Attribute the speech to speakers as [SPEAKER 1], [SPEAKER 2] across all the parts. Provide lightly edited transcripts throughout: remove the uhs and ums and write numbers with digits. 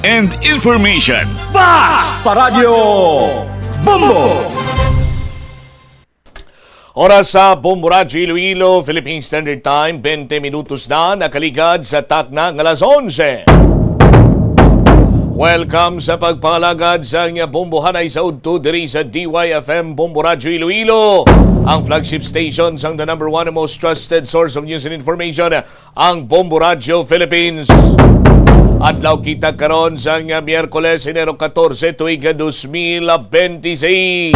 [SPEAKER 1] and information.
[SPEAKER 2] Paradyo Bombo!
[SPEAKER 3] Oras sa Bomboradio Iloilo, Philippine Standard Time, 20 minutos na nakaligad sa takna ng alas 11. Welcome sa pagpalagad sa bombohanay sa udto diri sa DYFM Bomboradio Iloilo, ang flagship station sang the number one and most trusted source of news and information, ang Bomboradio Philippines. Adlaw kita karon sa Miyerkules, Enero 14, tuig 2026.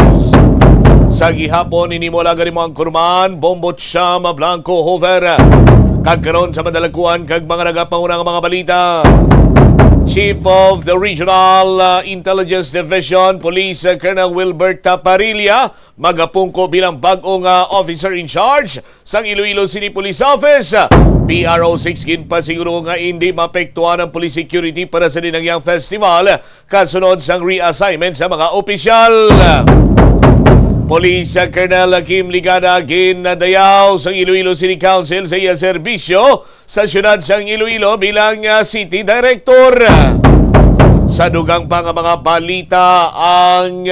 [SPEAKER 3] Sa gihapon, inimula gani mo ang kurman, Bombot Siyam Blanco Hover. Kagkaroon sa madalaguan, kag mga nagapangunang mga balita. Chief of the Regional Intelligence Division, Police Colonel Wilbert Parilla, magapungko bilang bagong officer in charge sa Iloilo City Police Office. PRO6 ginpa siguro nga hindi mapektuhan ang police security para sa Dinagyang Festival kasunod sang reassignment sa mga opisyal. Police Colonel Kim Ligada ginadayaw sa Iloilo City Council sa iya serbisyo sa syudad sang Iloilo bilang City Director. Sa dugang pa nga mga balita, ang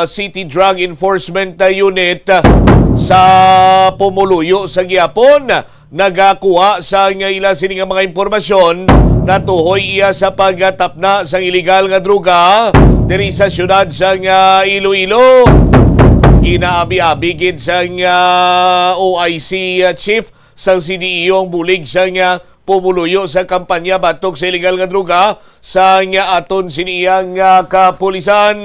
[SPEAKER 3] City Drug Enforcement Unit sa Pumuluyo sa Gihapon nagakuha sa ila sining mga impormasyon na tuhoy iya sa pagtapna sa illegal nga droga diri sa syudad sa Iloilo. Inaabi-abi gid sa OIC chief sa CDEO ang bulig sa Pumuluyo sa kampanya batok sa illegal nga droga sa aton siniyang kapulisan.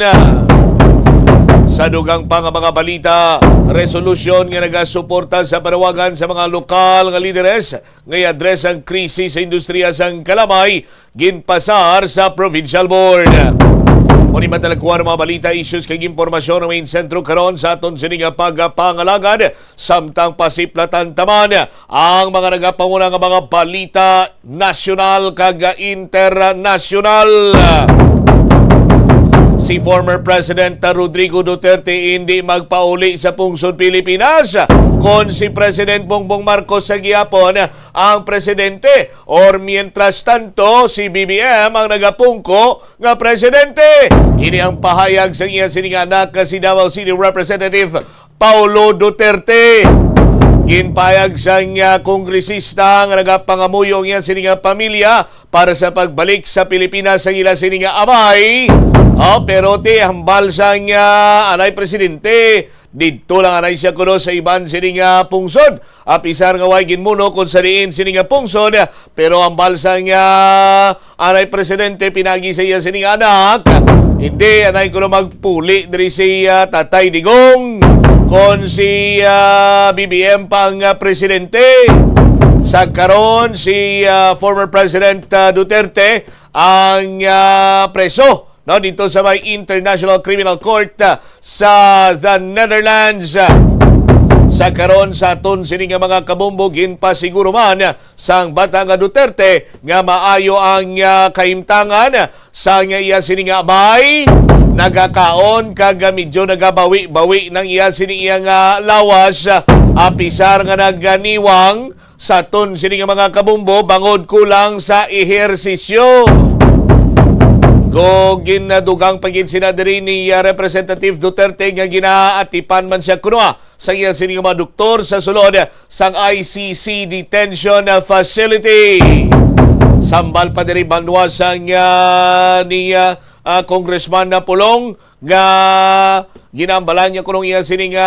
[SPEAKER 3] Sa dugang pa nga mga balita, resolusyon nga nagasuporta sa panawagan sa mga lokal nga lideres nga i-address ang krisis sa industriya sang kalamay ginpasar sa Provincial Board. Muni madalakuan mga balita, issues kag impormasyon ng main sentro karon sa aton sining pagpangalagad samtang pasiplatan taman ang mga nagapanguna nga mga balita nasyonal kag internasyonal. Si former President Rodrigo Duterte hindi magpauli sa pungsod Pilipinas kon si President Bongbong Marcos sa gihapon ang presidente, or mientras tanto si BBM ang nagapungko nga presidente. Ini ang pahayag sa iya sining anak si Davao City Representative Paulo Duterte. Ginpayag sa kongresista nga nagapangamuyong niya sining pamilya para sa pagbalik sa Pilipinas sa ila sining amay. Pero hambal sa anay presidente, dito lang anay siya kuno sa iban sining pungsod. Apisar nga way ginmuno kung sariin sining pungsod, pero hambal sa anay presidente pinagi sa iya sining anak. Hindi anay kuno magpuli diri si Tatay Digong kon si BBM pang presidente. Sa karon si former President Duterte ang preso dito sa may International Criminal Court sa the Netherlands. Sa karon sa aton sining mga kabumbog ginpa siguro man sang bata nga Duterte nga maayo ang kahimtangan sa iya sining amay nagakaon kag medyo nagabawi-bawi ng iya sining iyang lawas apisar nga naganiwang sa aton sining mga kabumbo bangod kulang sa ehersisyo. Ginadugang pagin sinadiri ni Representative Duterte nga ginaatipan man siya kuno sa iya sining mga doktor sa sulod sang ICC Detention Facility. Sambal pa diri banwa sang ni Congressman na Pulong nga ginambalan niya kuno iya sining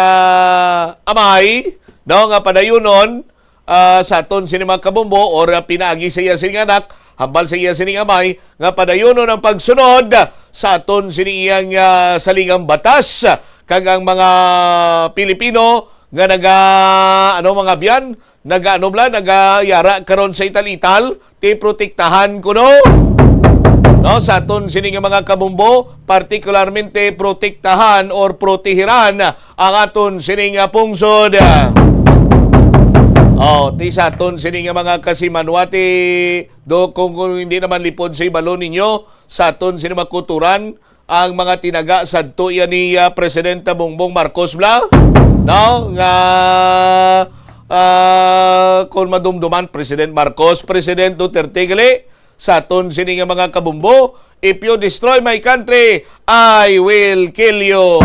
[SPEAKER 3] amay nga padayunon sa aton sining mga kabumbo or pinaagi sa iya sining anak hambal sa iya sining amay nga padayonon ang pagsunod sa aton sining iyang salingang batas kag ang mga Pilipino nga mga biyan nagayara karon sa ital-ital ti protektahan kuno sa aton sining mga kabumbo, partikularmente protektahan or protehiran ang aton sining pungsod. Ti sa aton sining mga kasimanwati kung hindi naman lipod sa ibalon ninyo sa aton sining makuturan ang mga tinaga sadto yan ni Presidente Bongbong Marcos nga kung madumduman President Marcos, President Duterte gali sa aton sini nga mga kabumbo. If you destroy my country, I will kill you.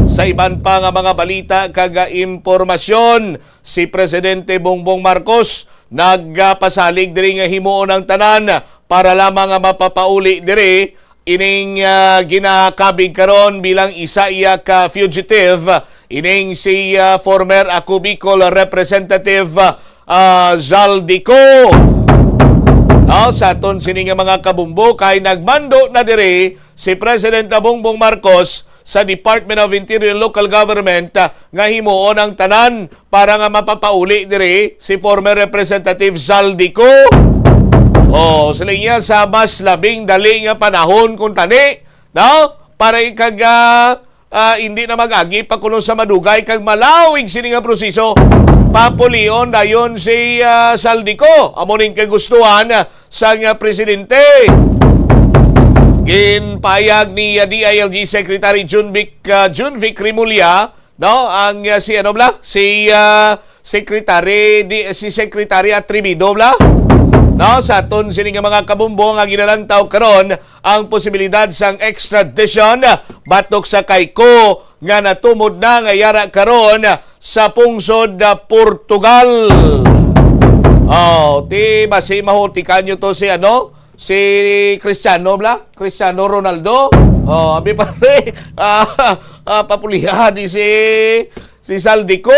[SPEAKER 3] Sa iban pa nga mga balita kaga impormasyon, si Presidente Bongbong Marcos nagpasalig diri nga himuon ang tanan para lamang nga mapapauli diri ining ginakabig karon bilang isa iya ka fugitive ining si former Ako Bicol Representative Zaldico. Sa aton sini nga mga kabumbo kay nagmando na diri si President Bongbong Marcos sa Department of Interior and Local Government nga himuon ang tanan para nga mapapauli diri si former Representative Zaldico. Sila niya sa mas labing dali nga panahon kung tani, no? Para hindi na mag-agi pa kuno sa madugay kag malawig sini nga proseso. Papulion dayon si Zaldico. Amo ning kagustuhan sa nga presidente. Ginpayag ni DILG Secretary Junvic Rimulya, no, ang si Secretary Atribido bla, no, sa aton sini nga mga kabumbo nga ginalantaw karon ang posibilidad sang extradition batok sa kayko nga natumod na nga yara karon sa pungsod Portugal. Ti basi mahutikan nyo to si Cristiano Ronaldo. Abi pare, papulihan ni si Zaldico.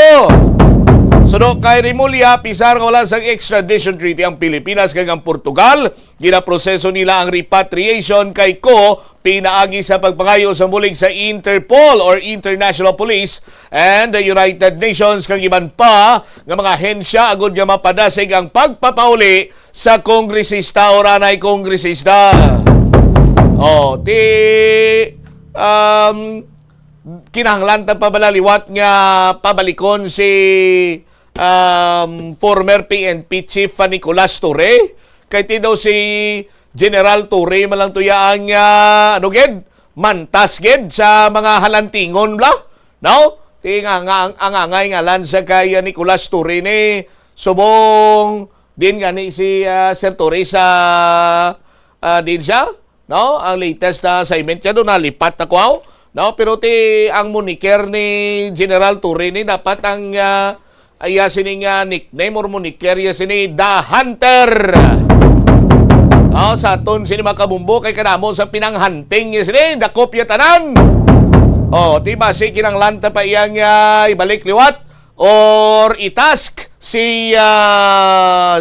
[SPEAKER 3] Suno kay Rimulya, pisar nga wala sang extradition treaty ang Pilipinas kag ang Portugal. Ginaproseso nila ang repatriation kay ko pinaagi sa pagpangayo sa mulig sa Interpol or International Police and the United Nations kag iban pa nga mga hensya agud nga mapadasig ang pagpapauli sa kongresista o ranay kongresista. Kinahanglan ta pabalaliwat nga pabalikon si former PNP Chief Nicolas Torre. Kay ti daw si General Torre malang tuyaan nga mantas ged sa mga halantingon bla. No? Ti ang angay ngalan sa kay Nicolas Torre ni subong din nga ni si Sir Torre sa din siya, no? Ang latest na assignment niya doon nalipat na kwaw. No, pero ang moniker ni General Torre ni dapat ang sining nickname or moniker sini The Hunter. Sa aton sini makabumbo kay kanamo sa pinanghunting sini dakop ya tanan. Ti basi kinanglan ta pa iyang ibalik liwat or itask si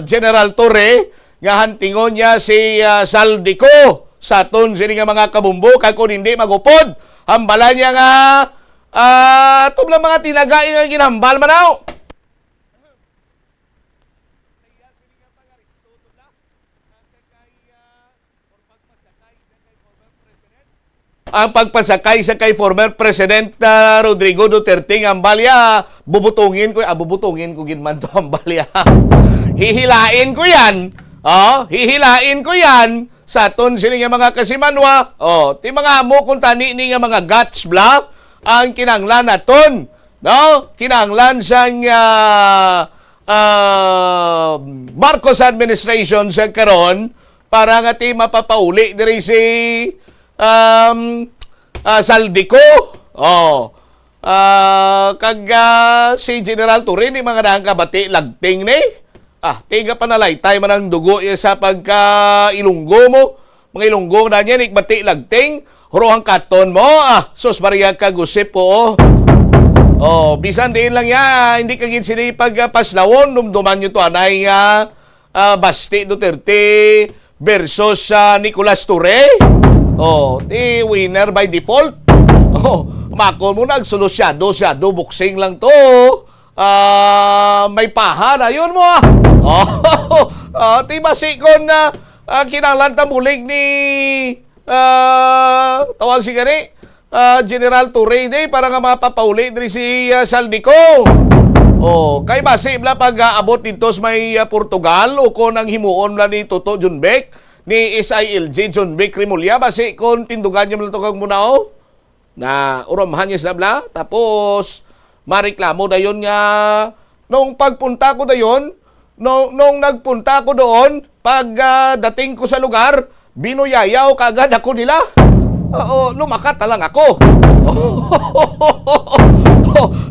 [SPEAKER 3] General Torre nga huntingon niya si Zaldico sa aton sini nga mga kabumbo kay kung hindi magupod hambala niya nga tublang mga tinagain nga ginambal manaw. Ang pagpasakay sa kay former President Rodrigo Duterte ng Ambalya, bubutungin ko ginman to Ambalya. Hihilain ko yan. Hihilain ko yan sa aton sini nga mga kasimanwa. Ti mga amo kung tani ni nga mga guts bla ang kinanglan naton. No? Kinanglan sang Marcos administration sa karon para nga ti mapapauli diri si Zaldico. Si General Torre ni mga nakabati lagting ni. Tiga pa nalaytay man ang dugo sa pagka-ilunggo mo. Mga ilunggo na niya, ikbati lagting. Huruhang katon mo. Sus Maria kagusip po. Bisan din lang ya. Hindi kagin sila pagpaslawon. Dumduman nyo to anay Basti Duterte versus Nicolas Torre. Ti winner by default. Makon mo nagsolusyado boxing lang to. May paha na yun mo. Ti basikon na kinanglan tamulig ni tawag si gani General Torre day para nga mapapauli diri si Zaldico. Kay basi bla pag abot dito sa may Portugal o kon ang himuon la ni Toto Junbek ni SILG Junbek Rimulya basi kon tindugan niya lang to kag muna na uramhan niya sa bla tapos mareklamo dayon nga nung pagpunta ko dayon nung nagpunta ako doon, pag dating ko sa lugar, binuyayaw kagad ako nila. Lumakat na lang ako.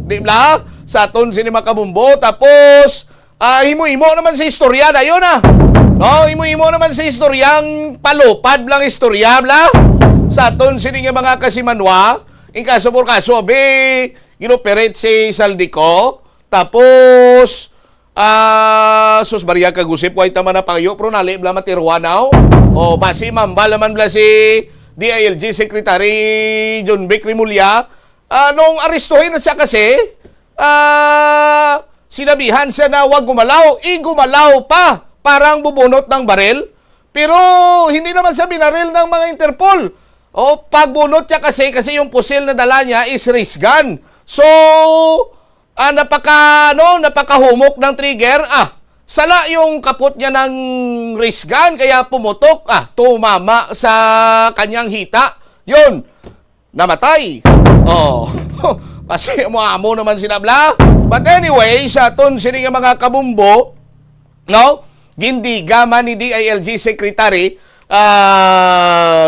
[SPEAKER 3] Di ba? Sa aton sinima kabumbo. Tapos, himo-himo naman sa istorya na yun himo-himo naman sa istoryang palupad lang istorya, bla? Sa aton sininga mga kasimanwa, in kaso por kaso, ginoperate si Saldico. Tapos, sus Maria kagusip, wait naman na pangayo, pero nali bla matirwanaw. Basi mambal naman bla si DILG Secretary John Vic Rimulya. Nung arestuhin na siya kasi, sinabihan siya na wag gumalaw, gumalaw pa, parang bubunot ng baril. Pero hindi naman sa binaril ng mga Interpol. Pagbunot niya kasi yung pusil na dala niya is wrist gun. So, napakahumok ng trigger. Sala yung kapot niya ng wrist gun, kaya pumutok, tumama sa kanyang hita. Yun, namatay. Kasi mo naman sinabla. But anyway, sa aton sining mga kabumbo, gindiga man ni DILG Secretary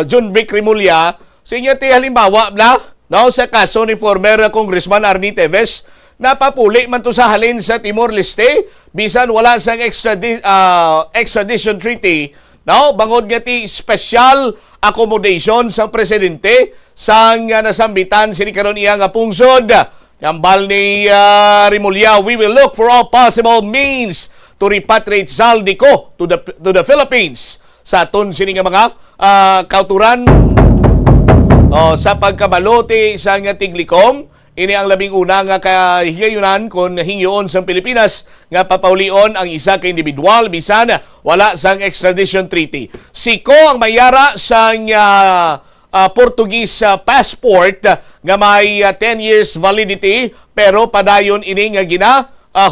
[SPEAKER 3] John Vic Rimulya, sinya ti halimbawa sa kaso ni former Congressman Arnie Teves, napapuli man to sa halin sa Timor-Leste, bisan wala sang extradition treaty, bangod nga ti special accommodation sa presidente sang nasambitan sini karon iya nga pungsod. Yambal ni Rimulya, we will look for all possible means to repatriate Saldico to the Philippines. Sa aton sini nga mga kauturan sa pagkabaloti sa nga tiglikom, ini ang labing una nga kahigayunan kung hingyoon sa Pilipinas nga papaulion ang isa ka individual bisan wala sang extradition treaty. Siko ang mayara sang Portuguese passport nga may 10 years validity, pero padayon ini nga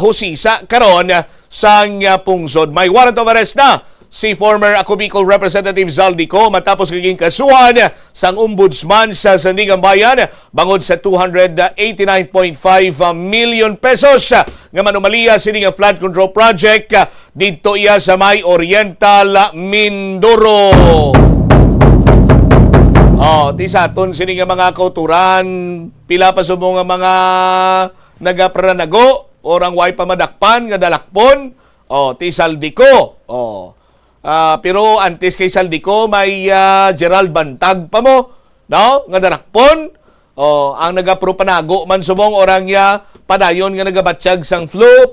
[SPEAKER 3] husisa karon sang pungsod. May warrant of arrest na si former Ako Bicol Representative Zaldico matapos kaging kasuhan sang ombudsman sa Sandigan Bayan bangod sa 289.5 million pesos nga manumaliya sini nga flood control project didto iya sa may Oriental Mindoro. Ti sa aton sini nga mga kauturan, pila pa sumo nga mga nagapranago orang way pamadakpan nga dalakpon, ti Saldico. Pero antes kay Saldico may Gerald Bantag pa mo, nga dalakpon. Ang nagapropanago man sumong orang ya padayon nga nagabatsyag sang flu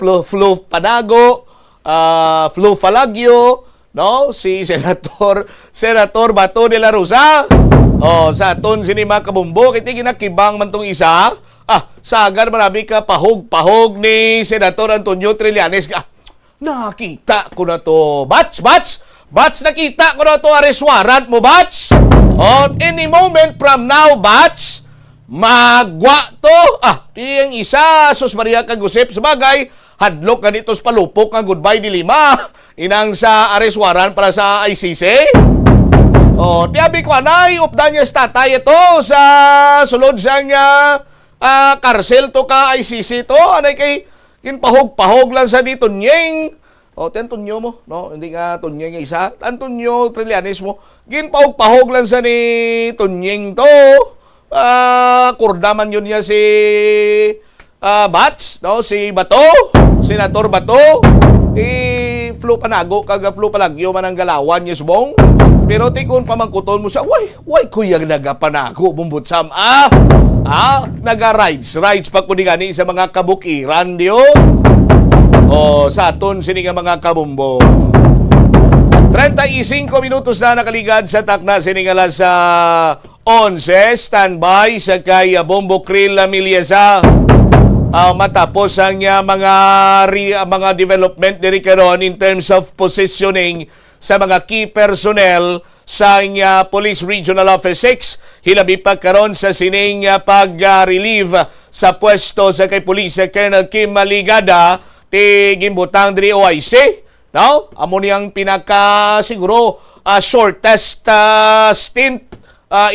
[SPEAKER 3] panago, flu falagyo, si Senator Bato de la Rosa. Sa aton sinima kabumbo, kiti ginakibang man tong isa. Sagar marami ka pahog ni Senator Antonio Trillanes. Nakita ko na to. Bats, nakita ko na to arrest warrant mo, Bats. Any moment from now, Bats, magwa to. Tiyang isa, sus Maria kagusip. Sabagay, hadlok ka dito sa palupok nga goodbye ni Lima. Inang sa arrest warrant para sa ICC. Tiyabi ko anay, upda niya sa tatay ito sa sulod sang karsel to ka ICC to. Anay kay ginpahog-pahog lang sa di Tunyeng. Antonio mo, hindi nga Tunyeng isa. Antonio Trillanes mo. Ginpahog-pahog lang sa ni Tunyeng to. Kurdaman yun niya si Bats, si Bato, Senator Bato. Flu panago, flu palagyo man ang galawan niya subong. Pero tikon pamangkuton mo sa, why kuyang nagapanago, bumbutsam, naga-rides pa ko gani sa mga kabukiran, diyo. Sa aton, sini nga mga kabumbo. 35 minutos na nakaligad sa takna, sini nga lang sa 11, standby sa kay Bombo Krill Miliasa. Matapos ang mga development diri karon in terms of positioning sa mga key personnel sa Police Regional Office 6, hilabi pa karon sa sining pag-relieve sa pwesto sa kay Police Colonel Kim Maligada ti gimbutang diri OIC. Amo niyang pinaka siguro shortest stint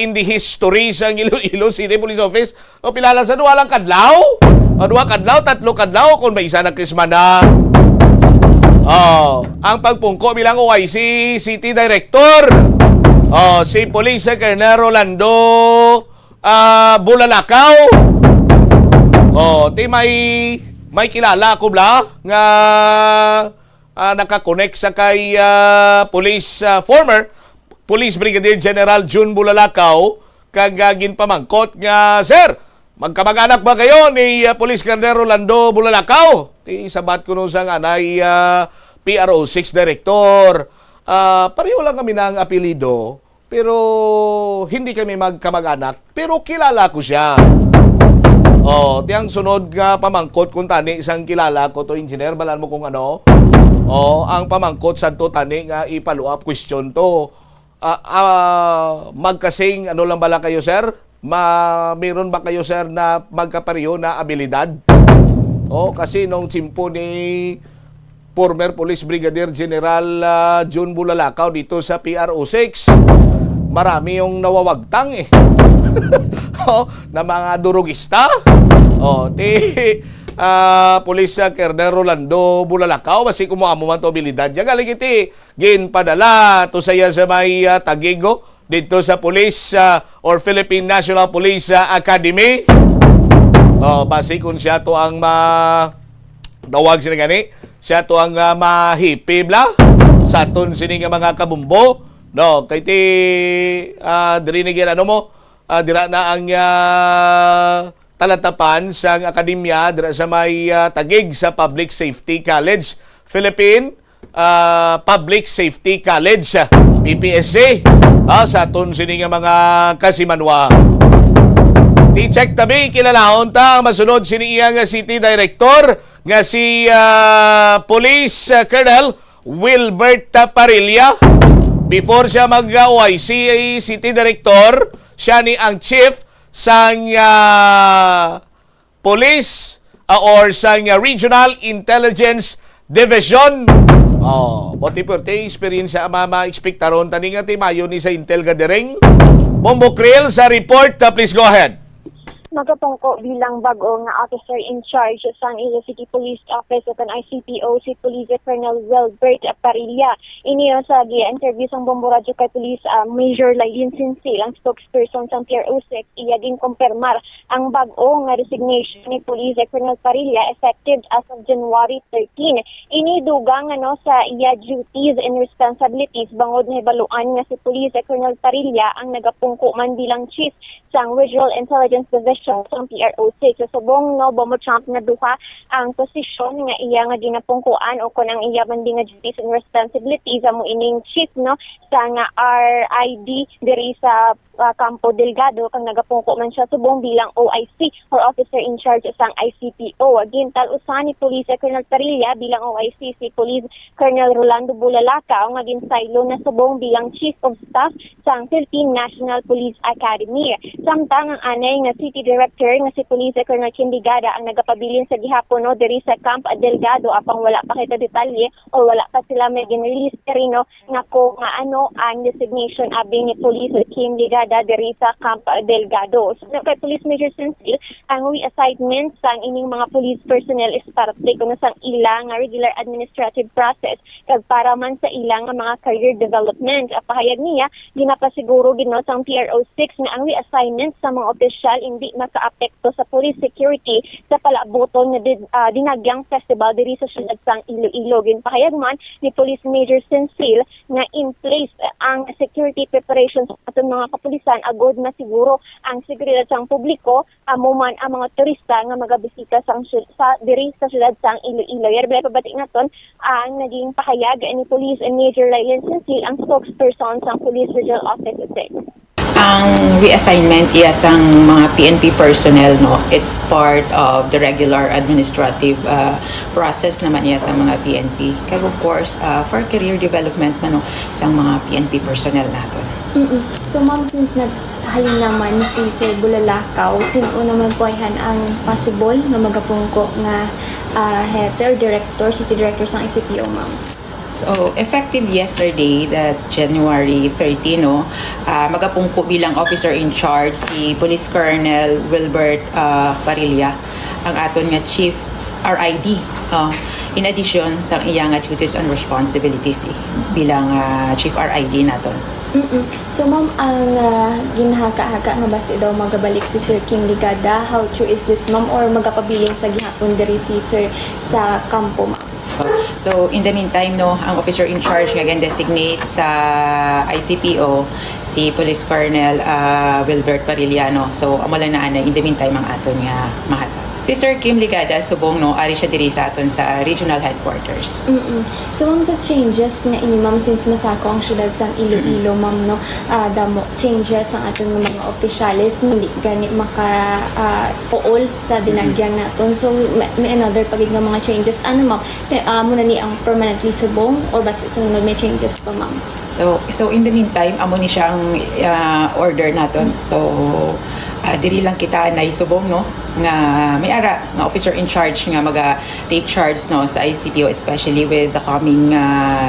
[SPEAKER 3] in the history sa Iloilo City Police Office. Pilala sa duwa lang kadlaw. 2 kadlaw, 3 kadlaw kung may isa na kismana. Ang pagpungko bilang OIC City Director. Si Police Colonel Rolando Bulalakaw. May kilala ko bla nga nakakonect sa kay former Police Brigadier General June Bulalakaw kagagin pamangkot nga, Sir, magkamag-anak ba kayo ni Police Colonel Rolando Bulalakaw? Sabat ko nung sa anay PRO6 Director. Pareho lang kami ng apelido, pero hindi kami magkamag-anak. Pero kilala ko siya. Tiyang sunod nga pamangkot kung tani isang kilala ko to, engineer, balan mo kung ano. Ang pamangkot sa to tani nga i-follow up question to. Magkasing ano lang bala kayo, sir? Meron ba kayo, sir, na magkapareho na abilidad? Kasi nung timpo ni former Police Brigadier General June Bulalakaw dito sa PRO6, marami yung nawawagtang na mga durugista. Police Colonel Rolando Bulalakaw, basi kumuha mo man to abilidad niya. Galing iti, ginpadala to saya sa may Tagigo dito sa Police or Philippine National Police Academy. Basi kung siya to ang tawag sila gani, siya to ang mahipibla sa aton sini nga mga kabumbo. Kay ti drinigin ano mo, dira na ang talatapan sa akademya dira sa may Tagig sa Public Safety College, Philippine Public Safety College, PPSC, sa aton sini nga mga kasimanwa. I-check tabi, kilalahon ta masunod sini iya nga City Director nga si Police Colonel Wilbert Parilla. Before siya mag-OIC City Director, siya ni ang Chief sang Police or sang Regional Intelligence Division. Buti pwerte experience ma-expectaron tani nga timayo ni sa Intel Gadereng. Bombo Krill sa report, please go ahead.
[SPEAKER 1] Magapungko bilang bago nga officer in charge sa Iloilo City Police Office at ang ICPO si Police Colonel Wilbert Parilla. Iniyo sa interview sang Bombo Radio kay Police Major Lailin Sinsil, ang spokesperson sa PRO6, iya din kumpirmar ang bago nga resignation ni Police Colonel Parilla effective as of January 13. Inidugang sa iya duties and responsibilities bangod na hibaluan nga si Police Colonel Parilla ang nagapungko man bilang chief sang Regional Intelligence Division sa PRO6. So, subong Bombo Trump na duha ang posisyon nga iya nga ginapungkuan o kung ang iya man nga duties and responsibilities mo ining chief sa nga RID diri sa Campo Delgado kang nagapungko man siya subong bilang OIC or Officer in Charge sang ICPO. Again, tal-usan ni Police Colonel Parilla bilang OIC si Police Colonel Rolando Bulalakaw nga ginsaylo na subong bilang Chief of Staff sang Philippine National Police Academy. Samtang ang anay nga City Director nga si Police Colonel Kindigada ang nagapabilin sa gihapon diri sa Camp Delgado apang wala pa kita detalye o wala pa sila may gin-release rin nga kung ano ang designation abi ni Police Kindigada diri sa Camp Delgado. So, kay Police Major Sensil, ang reassignment sang ining mga police personnel is para kuno sang ilang regular administrative process kag para man sa ilang mga career development. Pahayag niya, ginapasiguro gino sang PRO6 na ang reassignment sa mga opisyal hindi makaapekto sa police security sa palaboton na dinagyang festival diri sa siyudad sang Iloilo. Ginpahayag man ni Police Major Sensil na in place ang security preparations sa atong mga kapulisan agod na siguro ang seguridad sang publiko amo man ang mga turista nga magabisita sa diri sa siyudad sang Iloilo. Yerbay pabati naton ang naging pahayag ni Police Major Lailin Sensil, ang spokesperson sang Police Regional Office of Tech.
[SPEAKER 4] Ang reassignment is ang mga PNP personnel, it's part of the regular administrative process naman iya sa mga PNP. Kaya of course, for career development man sa mga PNP personnel natin.
[SPEAKER 5] So ma'am, since naghalin naman si Sir Bulalakaw, sino naman po ang possible nga magapungko nga head or director, city director sang ICPO, ma'am?
[SPEAKER 4] So, effective yesterday, that's January 13, magapungko bilang officer in charge si Police Colonel Wilbert Parilla, ang aton nga Chief RID. in addition sa iyang duties and responsibilities bilang Chief RID naton.
[SPEAKER 5] So ma'am, ang ginahaka-haka nga basi daw magabalik si Sir Kim Ligada, how true is this ma'am, or magapabiling sa gihapon diri si Sir sa kampo ma'am?
[SPEAKER 4] So in the meantime no, ang officer in charge nga designate sa ICPO si Police Colonel Wilbert Pariliano. So amo lang na in the meantime ang aton nga mahatag. Si Sir Kim Ligada subong no ari siya diri sa aton sa regional headquarters.
[SPEAKER 5] So ma'am, sa changes na ini ma'am, since masako ang syudad sa Iloilo ma'am no, damo changes ang aton nga mga opisyalis hindi gani maka puol sa dinagyan naton. So may another pagig nga mga changes ano ma'am, muna ni ang permanently subong or basta sunod may changes pa ma'am?
[SPEAKER 4] So in the meantime amo ni siyang order naton. So diri lang kita naisubong no nga may ara nga officer in charge nga maga take charge no sa ICPO, especially with the coming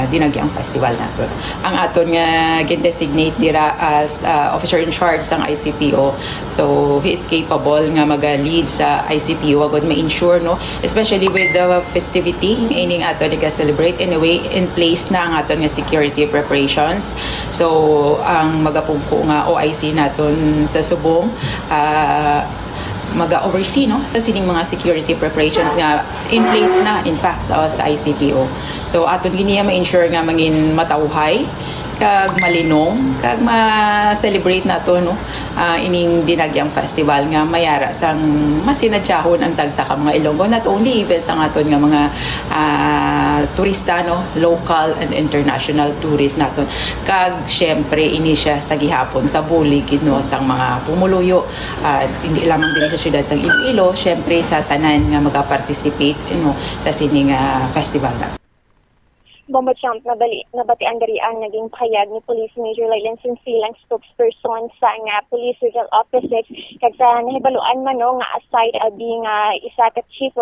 [SPEAKER 4] dinagyang festival naton. Ang aton nga gin-designate dira as officer in charge sang ICPO. So he is capable nga maga-lead sa ICPO agud ma-ensure no, especially with the festivity ining aton nga celebrate anyway, in place na ang aton nga security preparations. So ang magapungko nga OIC naton sa subong maga-oversee no sa sining mga security preparations nga in place na in fact sa ICPO. So aton giniya ma-ensure nga mangin matawhay kag malinong kag ma-celebrate nato no ining dinagyang festival nga mayara sang masinadyahon ang tagsa ka mga Ilonggo, not only even sa aton nga mga turista no, local and international tourists naton. Kag syempre ini siya sa gihapon sa buligid no sang mga pumuluyo, hindi lamang din sa syudad sang Iloilo, syempre sa tanan nga maga-participate no sa sining festival na.
[SPEAKER 1] Bomba Champ, nabatian darian naging pahayag ni Police Major Lailen Sinsilang, spokesperson sa nga Police Regional Office, kag sa nahibaluan man no nga aside being isa ka chief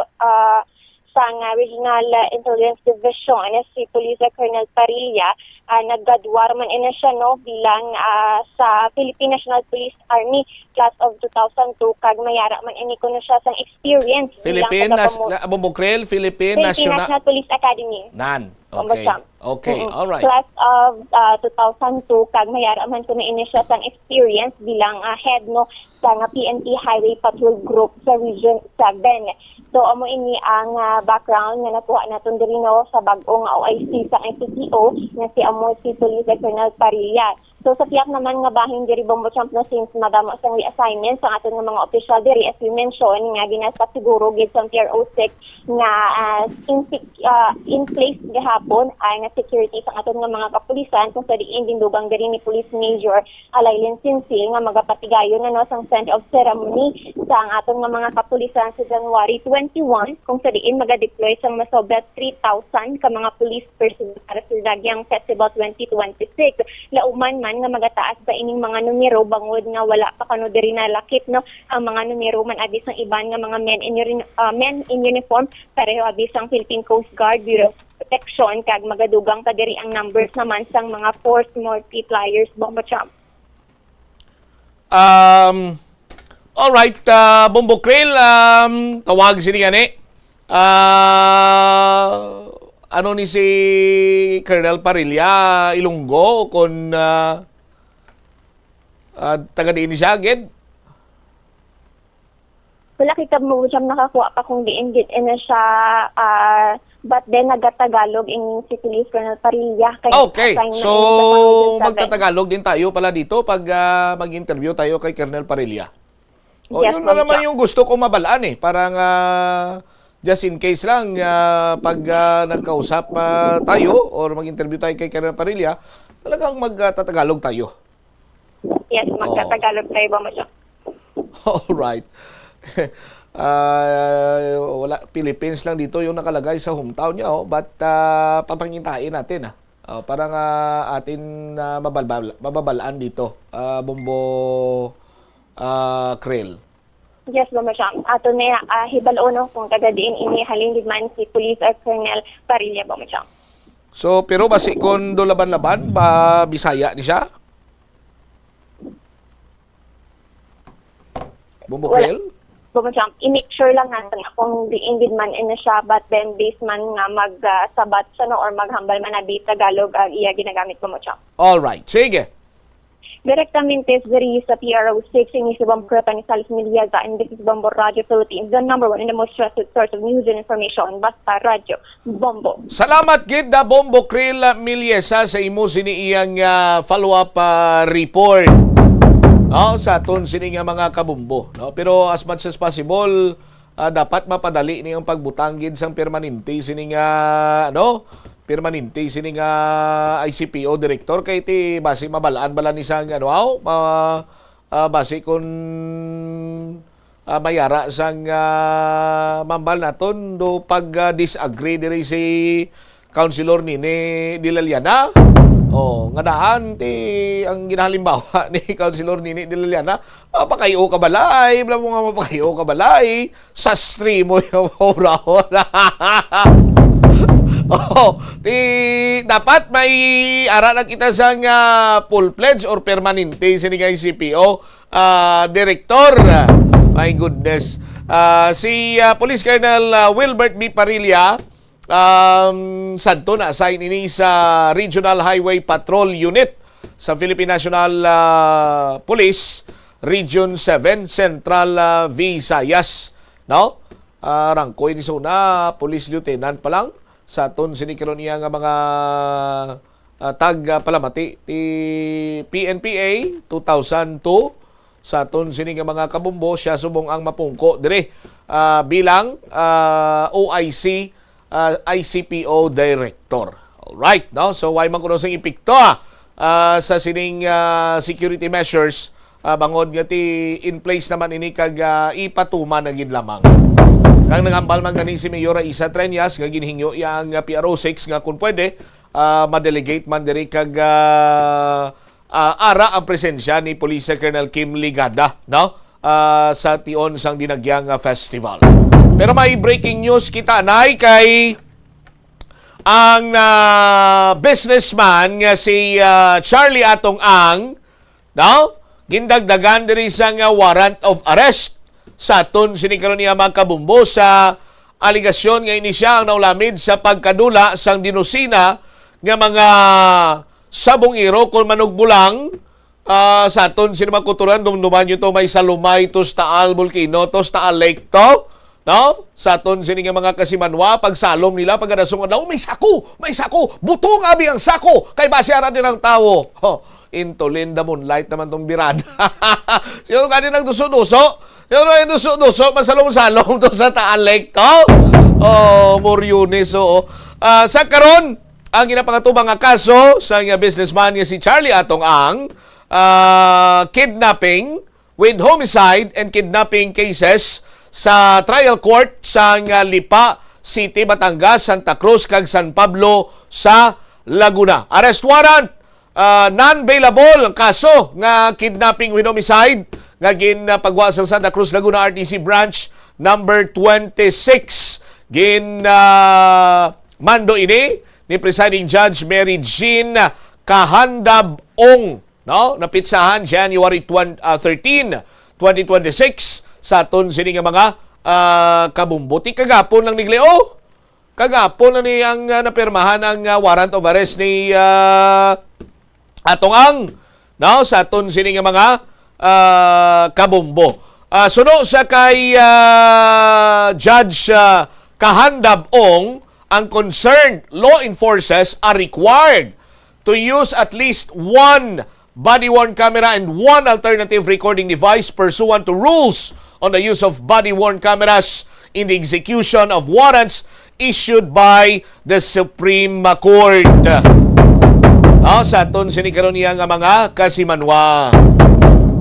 [SPEAKER 1] sa nga Regional Intelligence Division si Police Colonel Parilla, naggadwar man ina siya no bilang sa Philippine National Police Army class of 2002, kag mayara man ini kuno siya sang experience
[SPEAKER 3] Philippine
[SPEAKER 1] National Police Academy.
[SPEAKER 3] Okay. Okay, all right.
[SPEAKER 1] Class of 2002, kag mayara man kuno ini siya sang experience bilang head no sa nga PNP Highway Patrol Group sa Region 7. So amo ini ang background nga nakuha naton diri no sa bag-ong OIC sa ICPO nga si si Police Colonel Parilla. So sa tiyak naman nga bahin diri Bombo Champ na since madamo sang reassignment sa aton nga mga official diri, as you mentioned nga ginasa siguro gid sa PRO6 nga in place gihapon ay nga security sa aton nga mga kapulisan kung sa diin din dugang diri ni Police Major Lailen Sinsil nga magapatigayon na no sang send off ceremony sa aton nga mga kapulisan sa January 21, kung sa diin maga-deploy sang masobra 3,000 ka mga police personnel para sa Dagyang Festival 2026. Lauman man nga magataas sa ining mga numero bangod nga wala pa kano diri na lakip no ang mga numero man abi sang iban nga mga men in uniform, pareho abi sang Philippine Coast Guard, Bureau of Protection, kag magadugang pa diri ang numbers naman sang mga force multipliers. Bomba Champ.
[SPEAKER 3] All right, Bombo Krill, tawag sini gani. Ano ni si Colonel Parilla, Ilonggo kon taga diin siya agad?
[SPEAKER 1] Wala kita mo siyang nakakuha pa kung diin na siya but then nagatagalog in si Police Colonel Parilla.
[SPEAKER 3] Okay, so magtatagalog din tayo pala dito pag mag-interview tayo kay Colonel Parilla.
[SPEAKER 1] Yes,
[SPEAKER 3] yun na naman yung gusto ko mabalaan parang just in case lang pag nagkausap tayo or mag-interview tayo kay Colonel Parilla, talagang magtatagalog tayo.
[SPEAKER 1] Yes, magtatagalog tayo ba mo siya?
[SPEAKER 3] Alright. Wala, Philippines lang dito yung nakalagay sa hometown niya, but papangintain natin parang atin mababalaan dito, Bombo Krill.
[SPEAKER 1] Yes, Bomba Champ. Ato na hibalo no kung tagadiin ini halingid man si Police Colonel Parilla, Bomba Champ.
[SPEAKER 3] So pero basi kon do laban-laban ba Bisaya ni siya? Bombo Krill?
[SPEAKER 1] bumajam, i-make sure lang natin kung di indeed man ina siya, but then based man nga magsabat sa no or maghambal man na di Tagalog ang iya ginagamit bumajam.
[SPEAKER 3] Alright, sige.
[SPEAKER 1] Directamente diri sa PRO6 ini si Bombo Creta ni Salis Miliaga, and this is Bombo Radio Philippines, the number one and the most trusted source of news and information. Basta Radio Bombo.
[SPEAKER 3] Salamat gid na Bombo Krill Milyesa sa imo sini iyang follow-up report. No, sa aton sini nga mga kabumbo, no? Pero as much as possible, dapat mapadali niyang pagbutang gid sang permanente sini nga permanente sini nga ICPO director kay ti basi mabalaan-balan ni sang basi kun mayara sang mambal naton do pag disagree diri si Councilor Nini Dilaliana. Nga daan ti ang ginahalimbawa ni Councilor Nini Dilaliana, pakayo ka balay, bla mo nga mapakayo ka balay, sa stream mo yung orahon. Dapat may ara na kita sang full pledge or permanente sa nga CPO director. My goodness. Si Police Colonel Wilbert B. Parilla, sadto na assign ini sa Regional Highway Patrol Unit sa Philippine National Police Region 7 Central Visayas. No? Rangkoy ni Sona, Police Lieutenant pa lang sa aton sinikaron niya nga mga tag palamati ti PNPA 2002 sa aton sini nga mga kabumbo. Siya subong ang mapungko dire bilang OIC ICPO Director. Alright, no? So why man kuno sang ipikto sa sining security measures bangod nga ti in place naman ini kag ipatuman na gid lamang. Kang nangambal man gani si Mayor Isa Treñas nga ginhingyo yang PRO6 nga kung pwede ma-delegate man diri kag ara ang presensya ni Police Colonel Kim Ligada, no? Sa tion sang dinagyang festival. Pero may breaking news kita nay kay ang businessman nga si Charlie Atong Ang, no? Gindagdagan diri sa warrant of arrest sa aton sinikaron niya mga kabumbo sa aligasyon nga ini siya ang naulamid sa pagkadula sang dinusina nga mga sabongero kung manugbulang sa aton sinamakuturan dumduman nyo to may salumay tos Taal Volcano tos Taal Lake to, no? Sa aton sini nga mga kasimanwa pagsalom nila pagkadasong adlaw may sako butong abi ang sako kay base ara din ang tawo. Into Linda Moonlight naman tong birada. Sino ka din nagduso-duso? Sino yung duso-duso? Masalong-salong to sa Taal Lake to? Moriones, sa karon ang ginapangatubang nga kaso sa nga businessman nga si Charlie Atong Ang, kidnapping with homicide and kidnapping cases sa trial court sa nga Lipa City, Batangas, Santa Cruz, kag San Pablo sa Laguna. Arrest warrant, non-bailable ang kaso nga kidnapping with homicide nga ginpagwa sa Santa Cruz, Laguna RTC branch number 26. Mando ini ni Presiding Judge Mary Jean Kahandab-ong, no? Napitsahan January 13, 2026 sa aton sini nga mga kabumbuti. Kagapon lang nigleo. Kagapon na niyang napirmahan ang warrant of arrest ni Atong Ang, no? Sa aton sini nga mga kabumbo. Suno sa kay Judge Kahandab-ong, ang concerned law enforcers are required to use at least one body-worn camera and one alternative recording device pursuant to rules on the use of body-worn cameras in the execution of warrants issued by the Supreme Court. Sa aton sinikaron niya nga mga kasimanwa.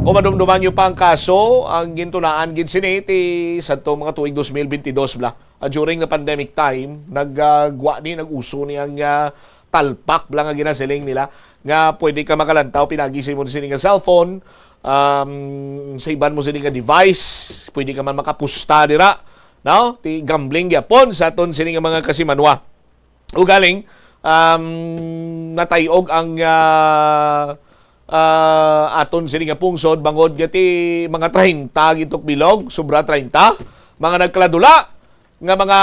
[SPEAKER 3] Kung madumduman nyo pa ang kaso, ang gintunaan gid siniti sa to mga tuig 2022 bla. During the pandemic time, nag-uso niyang talpak bla nga ginasiling nila nga pwede ka makalantaw, pinagising mo sining nga cellphone, sa iban mo sining nga device, pwede ka man makapusta dira, no? Ti gambling gyapon sa aton sining nga mga kasimanwa. Ugaling natayog ang aton sini nga pungsod bangod nga ti mga 30 gitok bilog, sobra 30, mga nagkaladula nga mga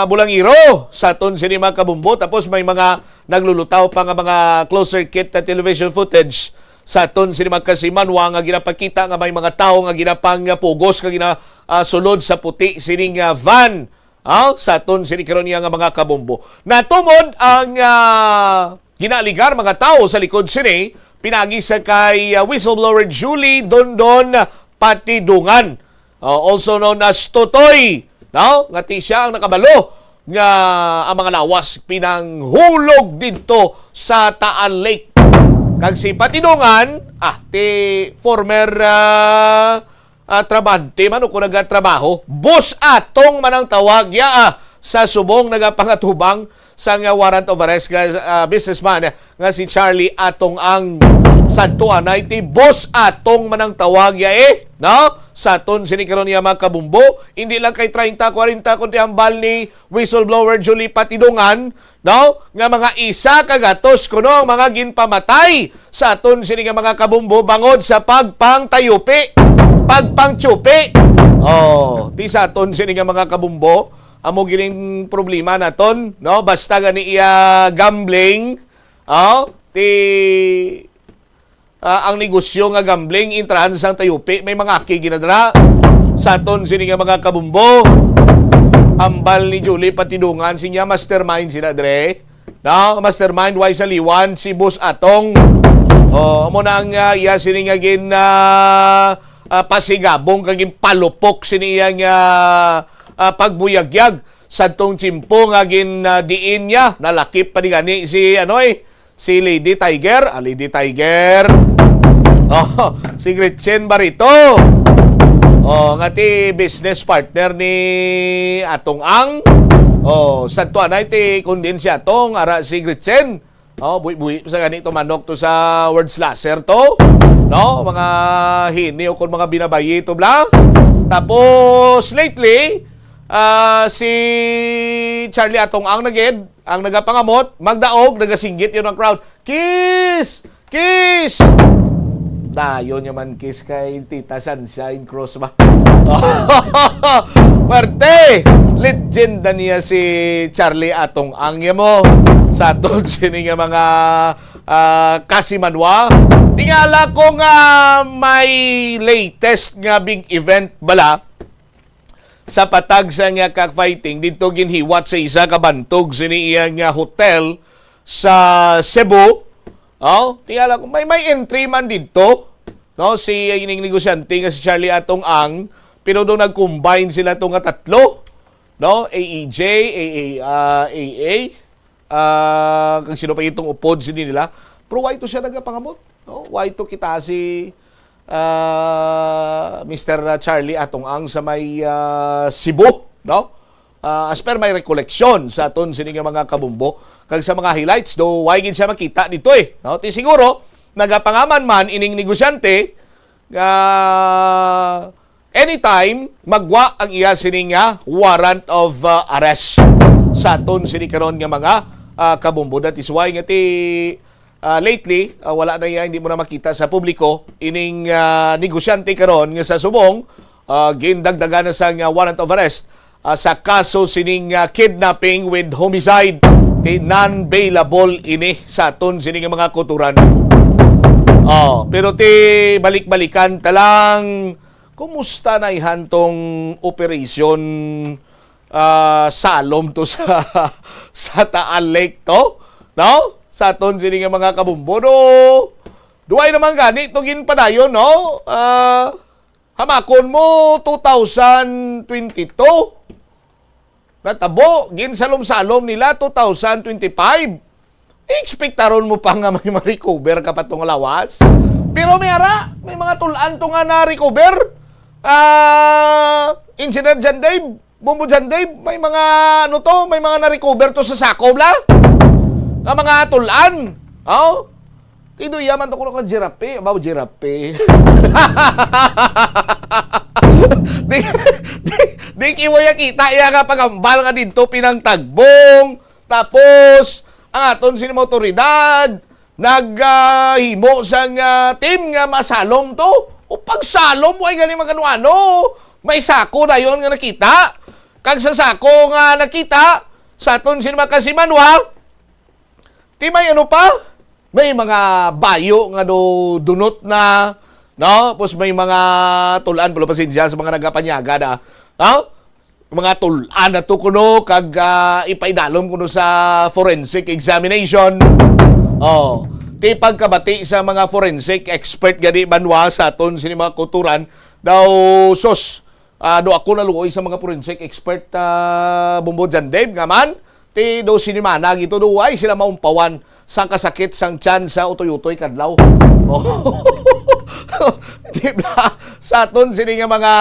[SPEAKER 3] bulangiro sa aton sini mga kabumbo, tapos may mga naglulutaw pa nga mga closed circuit na television footage sa aton sini mga kasimanwa nga ginapakita nga may mga tao nga ginapang pugos nga sulod sa puti sining van sa aton sini karon nga mga kabumbo. Natumod ang ginaligar mga tao sa likod sini pinagi sa kay whistleblower Julie Dondon Patidungan, also known as Totoy, no? Ngati siya ang nakabalo nga ang mga lawas pinanghulog dito sa Taal Lake. Kag si Patidungan, ti former trabante man o kung nagatrabaho, boss atong manang tawag sa subong nagapangatubang sa nga warrant of arrest nga businessman nga si Charlie Atong ang Santuan ay ti boss atong manang tawag no? Sa aton sinikaron niya mga kabumbo, hindi lang kay 30-40 kundi hambal ni whistleblower Julie Patidungan, no? Nga mga isa kagatos kuno ang mga ginpamatay sa aton sini nga mga kabumbo bangod sa pagpangtayupi, pagpangtsupi. Ti sa aton sini nga mga kabumbo, amo gining problema naton, no? Basta gani iya gambling, ang negosyo nga gambling intrahan sang tayupi, may mga aki ginadra sa aton sini nga mga kabumbo. Ambal ni Julie Patidungan sinya mastermind sila dre, no? Mastermind wise aliwan si boss atong amo na ang iya sini nga gin pasigabong kaging palupok sini nga pagbuyagyag sa tong tsimpo nga gin diin niya nalakip pa di gani si Lady Tiger, Lady Tiger. Si Gretchen Barito. Ngati business partner ni atong ang. Santuan ay ti kundin si atong ara si Gretchen. Buhi-buhi sa ganito manok to sa word slasher to. No, mga hini o kung mga binabayi to bla. Tapos lately, si Charlie Atong ang naged, ang nagapangamot, magdaog, nagasinggit yun ang crowd. Kiss! Kiss! Dayon naman kiss kay Tita Sunshine Cross ba? Marte! Legenda niya si Charlie Atong ang mo sa aton sini nga mga kasimanwa. Tingala ko nga may latest nga big event bala sa patag sa nga cockfighting dito ginhiwat sa isa ka bantog sini iya nga hotel sa Cebu. Tingala ko may entry man dito, no? Si ining negosyante nga si Charlie Atong ang pero do nag-combine sila to nga tatlo, no? AEJ, AA, kung sino pa itong upod sini nila. Pero why to siya nagapangamot, no? Why to kita si Mr. Charlie Atong ang sa may Cebu, no? As per may recollection sa aton sini nga mga kabumbo kag sa mga highlights do why gid siya makita dito no? Ti siguro nagapangaman man ining negosyante anytime magwa ang iya sini nga warrant of arrest sa aton sini karon nga mga kabumbo. That is why nga ti lately, wala na yan, hindi mo na makita sa publiko, ining negosyante karon nga sa subong, gindagdagan na sa warrant of arrest sa kaso sining kidnapping with homicide. Non-bailable ini sa aton sining mga kuturan. Pero ti balik-balikan talang, kumusta na ihantong operation salom to sa Taal Lake to? No? Sa aton sini nga mga kabumbo, no? Duay naman gani ito ginpadayon, no? Hamakon mo 2022. Natabo, ginsalom-salom nila 2025. Expectaron mo pa nga may ma-recover ka pa itong lawas. Pero may mga tulaan to nga na-recover. Engineer Jan Dave, Bumbo Jan Dave, may mga may mga na-recover to sa sako bla. Nga mga tulaan. Tido yaman to ko ng jirape. Abaw jirape. Di kiwaya kita iya nga pagambal nga dito pinang tagbong. Tapos ang aton sini otoridad naghimo sang team nga masalom to. O pagsalom, ay gani magano-ano. May sako na yon nga nakita. Kag sa sako nga nakita, sa aton sinima Kasimanwa, ti may ano pa? May mga bayo nga dunot na, no? Tapos may mga tulan, pala pasensya sa mga nagapanyaga na, no? Mga tulan na to kuno, kag ipaidalom kuno sa forensic examination. Oh, ti pagkabati sa mga forensic expert gani banwa sa aton sinima Kuturan, daw sos, do ako naluoy sa mga forensic expert Bumbo Jan Dave nga man, ti do sinimana gito do ay sila maumpawan sa kasakit sang tiyan sa utoy-utoy kadlaw. Oh. Di ba? Sa aton sini nga mga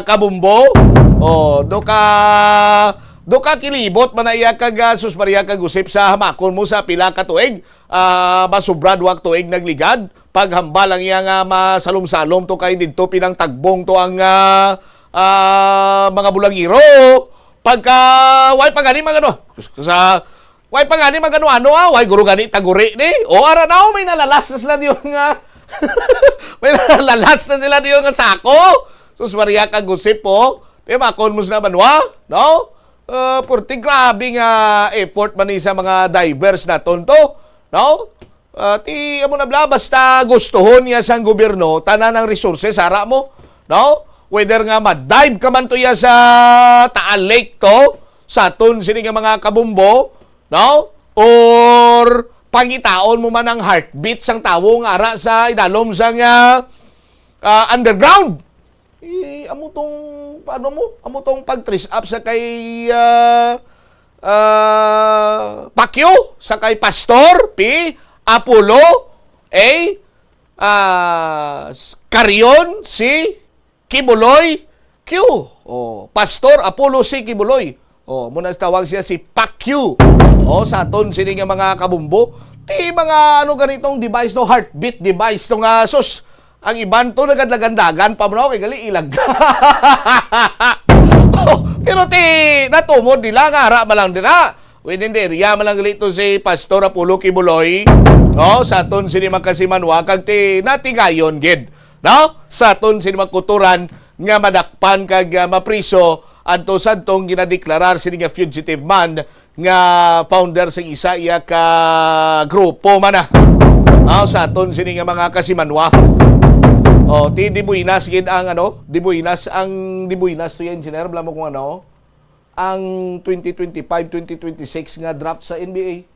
[SPEAKER 3] kabumbo, oh, do ka kilibot man iya kag sus Maria kag usip sa hamakon mo sa pila ka tuig, basubra duwag tuig nagligad, paghambal ang iya nga masalom-salom to kay didto pinang tagbong to ang mga bulangiro. Pagka way pagani magano sa way pagani magano-ano way guro gani taguri ni. O ara na may nalalas na sila diyon nga. May nalalas na sila diyon nga sako. Sus Maria kag usip po. Di makon mo na banwa, no? Purti grabe nga effort man ni sa mga divers na tonto, no? Ti amo na bla basta gustuhon niya sang gobyerno tanan ng resources ara mo, no? Whether nga ma-dive ka man to ya sa Taal Lake to, sa aton sini nga mga kabumbo, no? Or pangitaon mo man ang heartbeat sang tawo nga ara sa idalom sang underground. Amo tong paano mo? Amo tong pag-trace up sa kay Pacquiao, sa kay Pastor P. Apollo A. Carion si Kibuloy Q. Oh, Pastor Apollo C. Kibuloy. Oh, muna tawag siya si Pacquiao. Oh, sa aton sini nga mga kabumbo, di mga ano ganitong device no, heartbeat device no nga sus. Ang iban to nagadlagandagan pa mo kay gali ilag. Oh, pero ti natumod nila nga ara malang dira. Within the area malang gali to si Pastor Apollo Kibuloy. Oh, sa aton sini Kasimanwa kag ti natigayon gid. No? Sa aton sini Kuturan nga madakpan kag mapriso adto sadtong ginadeklarar sini nga fugitive man nga founder sang isa iya ka grupo man na. Sa aton sini nga mga Kasimanwa. Oh, ti Dibuinas gid ang ano, Dibuinas to yan engineer bala mo kung ano, ang 2025-2026 nga draft sa NBA.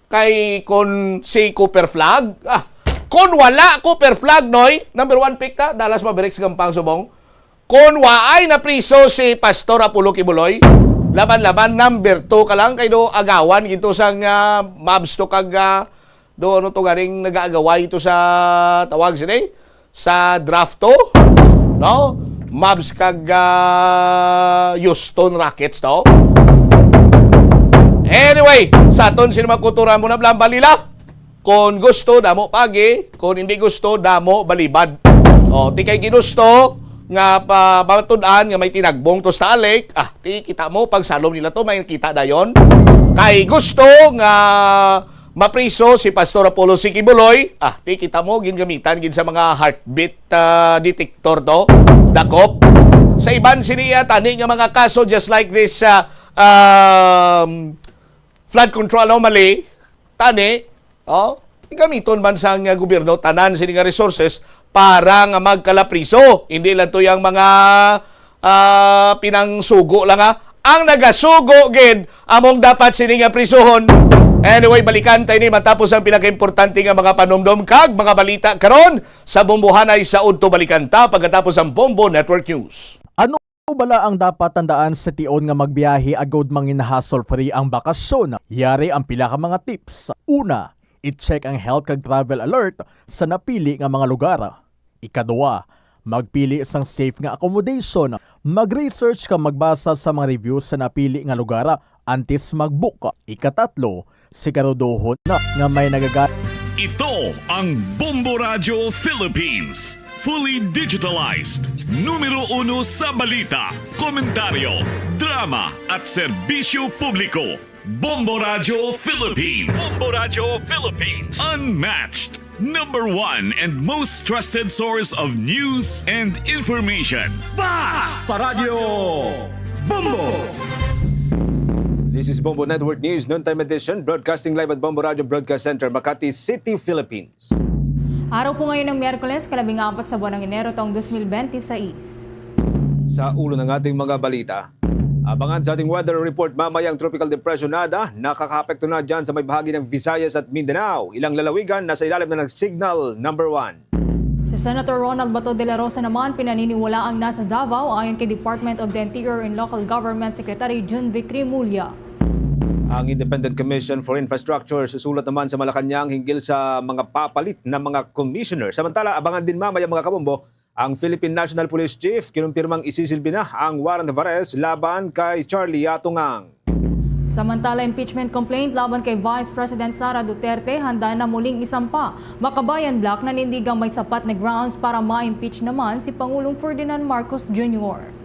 [SPEAKER 3] Kay kon si Cooper Flag, kon wala Cooper Flag noy, number 1 pick ta, Dallas Mavericks Gampang Subong. Kon waay na priso si Pastor Apollo Kibuloy, laban-laban number 2 ka lang kay do agawan gito sang Mavs to kag do ano to garing nagaagaway ito sa tawag sini sa draft to, no? Mavs kag Houston Rockets to. Anyway, sa aton sinima Kuturan mo na blang balila. Kung gusto, damo pagi. Kung hindi gusto, damo balibad. O, ti kay ginusto nga pamatudan nga may tinagbong to sa Lake, ti kita mo pag salom nila to may kita dayon. Kay gusto nga mapriso si Pastor Apollo C. Kibuloy, ti kita mo gingamitan gin sa mga heartbeat detector to, dakop. Sa iban siniya tani nga mga kaso just like this flood control anomaly, tani, gamiton man sa gobyerno tanan sini nga resources para nga magkalapriso. Hindi lang to yung mga pinangsugo lang ang nagasugo gid among dapat sini nga prisohon. Anyway, balikan tayo ni matapos ang pinaka-importante nga mga panomdom kag mga balita karon sa Bombohanay sa Udto Balikan ta pagkatapos ang Bombo Network News.
[SPEAKER 6] Ano bala ang dapat tandaan sa tion nga magbiyahe agod mangin hassle-free ang bakasyon? Yari ang pila ka mga tips. Una, i-check ang health kag travel alert sa napili nga mga lugar. Ikaduwa, magpili isang safe nga accommodation. Mag-research ka magbasa sa mga reviews sa napili nga lugar antes mag-book. Ikatatlo, siguraduhon na nga may nagagat.
[SPEAKER 2] Ito ang Bombo Radio Philippines. Fully digitalized. Numero 1 sa balita, komentaryo, drama at serbisyo publiko. Bomboradio Philippines. Bomboradio Philippines. Unmatched. Number one and most trusted source of news and information.
[SPEAKER 7] Paradio Bombo! This is Bombo Network News, noontime edition, broadcasting live at Bombo Radio Broadcast Center, Makati City, Philippines.
[SPEAKER 8] Araw po ngayon ng Miyerkules, 14 sa buwan ng Enero taong 2026.
[SPEAKER 7] Sa ulo ng ating mga balita, abangan sa ating weather report mamayang tropical depression Ada, nakakaapekto na dyan sa may bahagi ng Visayas at Mindanao. Ilang lalawigan nasa ilalim na ng signal number 1.
[SPEAKER 8] Si Senator Ronald Bato de la Rosa naman pinaniniwalaang nasa Davao ayon kay Department of the Interior and Local Government Secretary Jun Vicri Mulya.
[SPEAKER 7] Ang Independent Commission for Infrastructure susulat naman sa Malacanang hinggil sa mga papalit na mga commissioner. Samantala, abangan din mamaya mga kabombo, ang Philippine National Police Chief kinumpirmang isisilbi na ang warrant of arrest laban kay Charlie Atungang.
[SPEAKER 8] Samantala, impeachment complaint laban kay Vice President Sara Duterte handa na muling isampa. Makabayan Black nanindigang may sapat na grounds para ma-impeach naman si Pangulong Ferdinand Marcos Jr.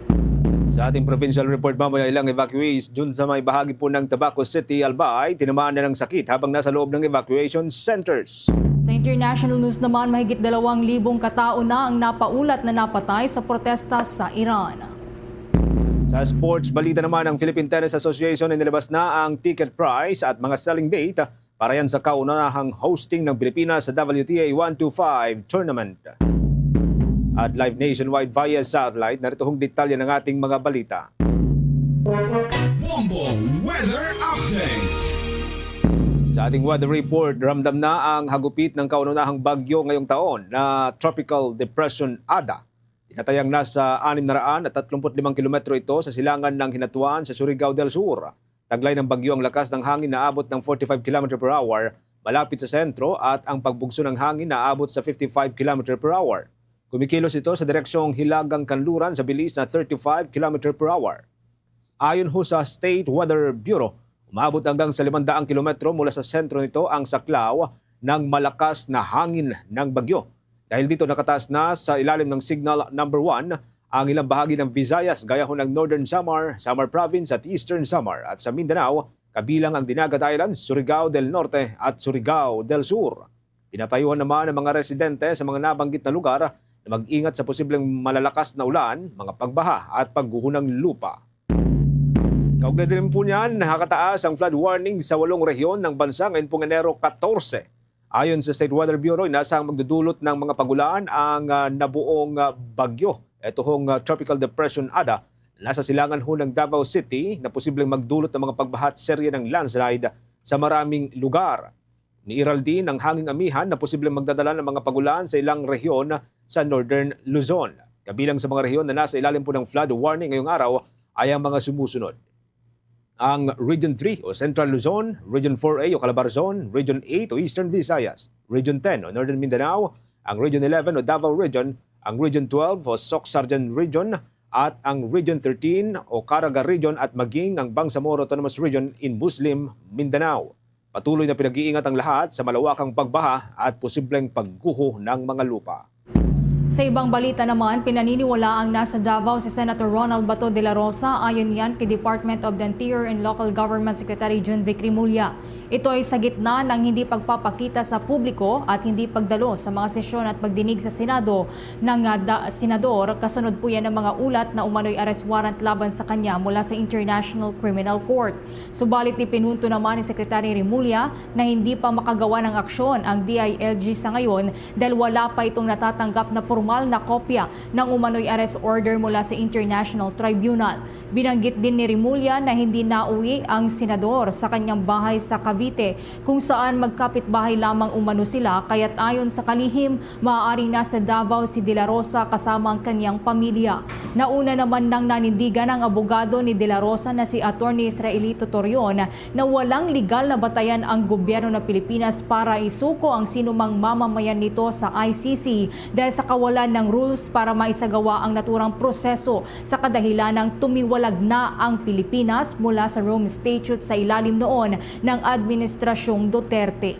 [SPEAKER 7] Sa ating provincial report mamaya, ilang evacuees dun sa may bahagi po ng Tabaco City, Albay, tinamaan na ng sakit habang nasa loob ng evacuation centers.
[SPEAKER 8] Sa international news naman, mahigit 2,000 katao na ang napaulat na napatay sa protesta sa Iran.
[SPEAKER 7] Sa sports balita naman, ang Philippine Tennis Association inilabas na ang ticket price at mga selling date para yan sa kaunahang hosting ng Pilipinas sa WTA 125 tournament. At live nationwide via satellite, narito hong detalye ng ating mga balita.
[SPEAKER 2] Bombo Weather Update.
[SPEAKER 7] Sa ating weather report, ramdam na ang hagupit ng kauna-unahang bagyo ngayong taon na Tropical Depression Ada. Tinatayang nasa 635 kilometro ito sa silangan ng Hinatuan sa Surigao del Sur. Taglay ng bagyo ang lakas ng hangin na abot ng 45 km per hour malapit sa sentro at ang pagbugso ng hangin na abot sa 55 km per hour. Kumikilos ito sa direksyong Hilagang Kanluran sa bilis na 35 km per hour. Ayon ho sa State Weather Bureau, umabot hanggang sa 500 kilometro mula sa sentro nito ang saklaw ng malakas na hangin ng bagyo. Dahil dito nakataas na sa ilalim ng signal number 1 ang ilang bahagi ng Visayas gaya ho ng Northern Samar, Samar Province at Eastern Samar. At sa Mindanao, kabilang ang Dinagat Islands, Surigao del Norte at Surigao del Sur. Pinapayuhan naman ang mga residente sa mga nabanggit na lugar na mag-ingat sa posibleng malalakas na ulan, mga pagbaha at pagguho ng lupa. Kaugnay din po niyan, nakakataas ang flood warning sa 8 rehiyon ng bansa ngayon pong Enero 14. Ayon sa State Weather Bureau, inasahang magdudulot ng mga pagulan ang nabuong bagyo. Ito hong Tropical Depression Ada, nasa silangan ho ng Davao City na posibleng magdulot ng mga pagbaha at serye ng landslide sa maraming lugar. Niiral din ang hanging amihan na posibleng magdadala ng mga pagulan sa ilang rehiyon sa Northern Luzon. Kabilang sa mga rehiyon na nasa ilalim po ng flood warning ngayong araw ay ang mga sumusunod. Ang Region 3 o Central Luzon, Region 4A o Calabarzon, Region 8 o Eastern Visayas, Region 10 o Northern Mindanao, ang Region 11 o Davao Region, ang Region 12 o Soc-Sargen Region, at ang Region 13 o Caraga Region at maging ang Bangsamoro Autonomous Region in Muslim, Mindanao. Patuloy na pinag-iingat ang lahat sa malawakang pagbaha at posibleng pagguho ng mga lupa.
[SPEAKER 8] Sa ibang balita naman, pinaniniwala ang nasa Davao si Senator Ronald Bato de la Rosa ayon yan kay Department of the Interior and Local Government Secretary Jun Vicri Mulya. Ito ay sa gitna ng hindi pagpapakita sa publiko at hindi pagdalo sa mga sesyon at pagdinig sa Senado ng Senador. Kasunod po yan ng mga ulat na umano'y arrest warrant laban sa kanya mula sa International Criminal Court. Subalit ipinunto naman ni Secretary Rimulya na hindi pa makagawa ng aksyon ang DILG sa ngayon dahil wala pa itong natatanggap na formal na kopya ng umano'y arrest order mula sa International Tribunal. Binanggit din ni Rimulya na hindi nauwi ang senador sa kanyang bahay sa Cavite kung saan magkapitbahay lamang umano sila, kaya't ayon sa kalihim, maaaring nasa Davao si De La Rosa kasama ang kanyang pamilya. Nauna naman nang nanindigan ang abogado ni De La Rosa na si Attorney Israelito Torion na walang legal na batayan ang gobyerno ng Pilipinas para isuko ang sinumang mamamayan nito sa ICC dahil sa kawalan ng rules para maisagawa ang naturang proseso sa kadahilan ng tumiwalag na ang Pilipinas mula sa Rome Statute sa ilalim noon ng Administrasyong Duterte.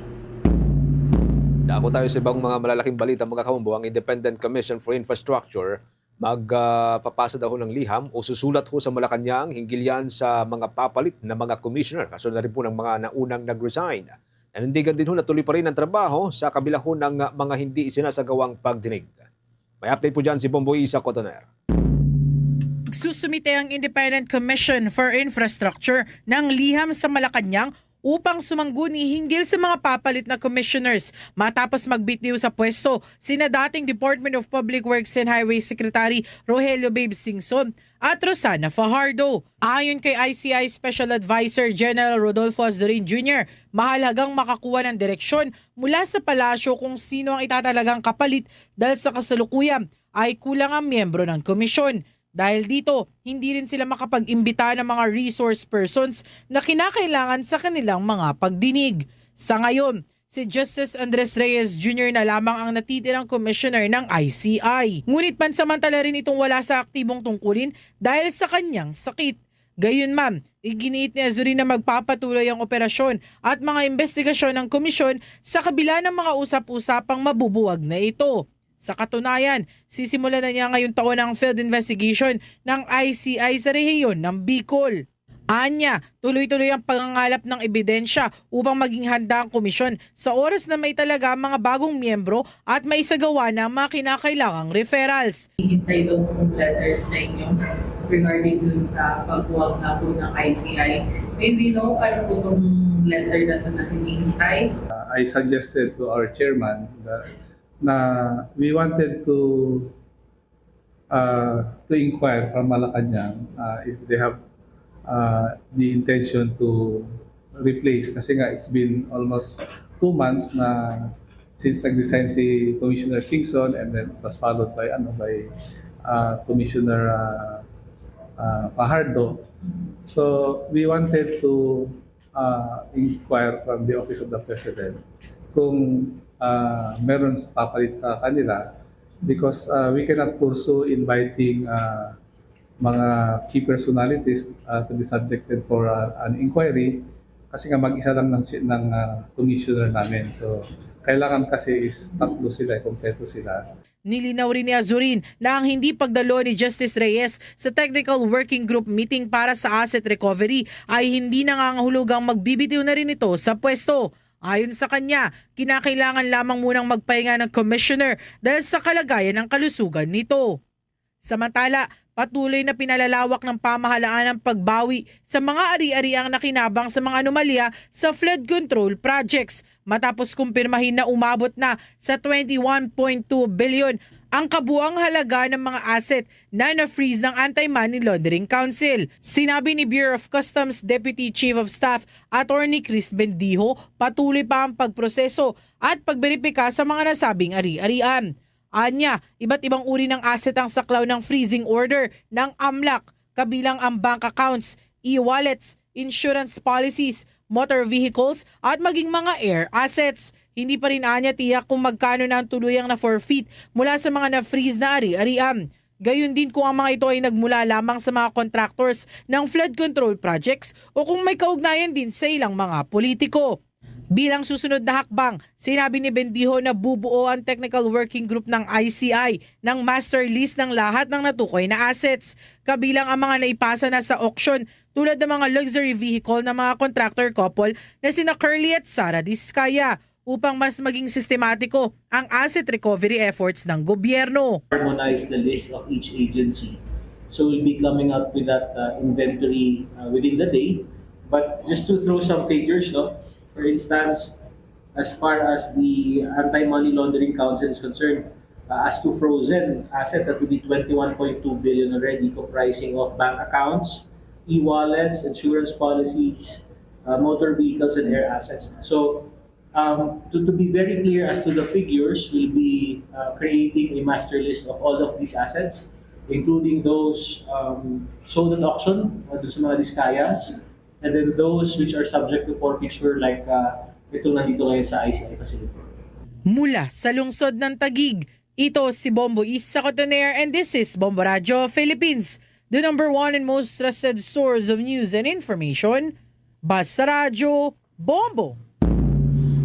[SPEAKER 7] Dako tayo sa ibang mga malalaking balita mga kamumbo. Ang Independent Commission for Infrastructure magpapasa daw ng liham o susulat ho sa Malacanang hinggil yan sa mga papalit na mga commissioner. Kasunod na rin po ng mga naunang nag-resign. Nanindigan din ho na tuloy pa rin ang trabaho sa kabila ho ng mga hindi isinasagawang pagdinig. May update po dyan si Bomboy Isa Cotoner.
[SPEAKER 9] Susumite ang Independent Commission for Infrastructure ng liham sa Malacanang upang sumangguni hinggil sa mga papalit na commissioners matapos magbitiw sa pwesto sina dating Department of Public Works and Highways Secretary Rogelio Babe Singson at Rosana Fajardo. Ayon kay ICI Special Advisor General Rodolfo Azurin Jr., mahalagang makakuha ng direksyon mula sa palasyo kung sino ang itatalagang kapalit dahil sa kasalukuyan ay kulang ang miyembro ng komisyon. Dahil dito, hindi rin sila makapag-imbita ng mga resource persons na kinakailangan sa kanilang mga pagdinig. Sa ngayon, si Justice Andres Reyes Jr. na lamang ang natitirang commissioner ng ICI. Ngunit pansamantala rin itong wala sa aktibong tungkulin dahil sa kanyang sakit. Gayunman, iginiit ni Azurin na magpapatuloy ang operasyon at mga investigasyon ng komisyon sa kabila ng mga usap-usapang mabubuwag na ito. Sa katunayan, sisimulan na niya ngayong taon ang field investigation ng ICI sa rehiyon ng Bicol. Anya, tuloy-tuloy ang pangangalap ng ebidensya upang maging handa ang komisyon sa oras na may talaga mga bagong miyembro at may isagawa ng mga kinakailangang referrals.
[SPEAKER 10] Hihintay daw po letter sa inyo regarding dun sa pagbuwag na po ng ICI. May we know ano po itong letter na hinihintay?
[SPEAKER 11] I suggested to our chairman na we wanted to inquire from Malacanang if they have the intention to replace, kasi nga it's been almost 2 months na since nag-resign si Commissioner Singson, and then it was followed by Commissioner Fajardo. So we wanted to inquire from the Office of the President kung meron papalit sa kanila, because we cannot pursue inviting mga key personalities to be subjected for an inquiry kasi nga mag-isa lang ng commissioner namin. So kailangan kasi is tatlo sila, kompleto sila.
[SPEAKER 9] Nilinaw rin ni Azurin na ang hindi pagdalo ni Justice Reyes sa Technical Working Group meeting para sa asset recovery ay hindi nangangahulugang magbibitiw na rin ito sa pwesto. Ayon sa kanya, kinakailangan lamang munang magpahinga ng commissioner dahil sa kalagayan ng kalusugan nito. Samantala, patuloy na pinalalawak ng pamahalaan ang pagbawi sa mga ari-ariang nakinabang sa mga anomalya sa flood control projects matapos kumpirmahin na umabot na sa 21.2 billion ang kabuang halaga ng mga asset na na-freeze ng Anti-Money Laundering Council. Sinabi ni Bureau of Customs Deputy Chief of Staff Attorney Chris Bendijo, patuloy pa ang pagproseso at pagberipika sa mga nasabing ari-arian. Anya, iba't ibang uri ng asset ang saklaw ng freezing order ng AMLAC, kabilang ang bank accounts, e-wallets, insurance policies, motor vehicles at maging mga air assets. Hindi pa rin anya tiyak kung magkano na ang tuluyang na forfeit mula sa mga na-freeze na ari-arian. Gayun din kung ang mga ito ay nagmula lamang sa mga contractors ng flood control projects o kung may kaugnayan din sa ilang mga politiko. Bilang susunod na hakbang, sinabi ni Bendijo na bubuo ang Technical Working Group ng ICI ng master list ng lahat ng natukoy na assets, kabilang ang mga naipasa na sa auction tulad ng mga luxury vehicle ng mga contractor couple na sina Curly at Sara Diskaya, upang mas maging sistematiko ang asset recovery efforts ng gobyerno.
[SPEAKER 12] Harmonize the list of each agency. So we'll be coming up with that inventory within the day. But just to throw some figures, no? For instance, as far as the Anti-Money Laundering Council is concerned, as to frozen assets, that would be 21.2 billion already, comprising of bank accounts, e-wallets, insurance policies, motor vehicles, and air assets. So to be very clear as to the figures, we'll be creating a master list of all of these assets, including those sold at auction, sa mga diskayas, and then those which are subject to forfeiture like itong nandito ngayon sa ICI facility.
[SPEAKER 9] Mula sa lungsod ng Taguig, ito si Bombo Isa Cotoner, and this is Bombo Radio Philippines, the number one and most trusted source of news and information. Basta Radio, Bombo!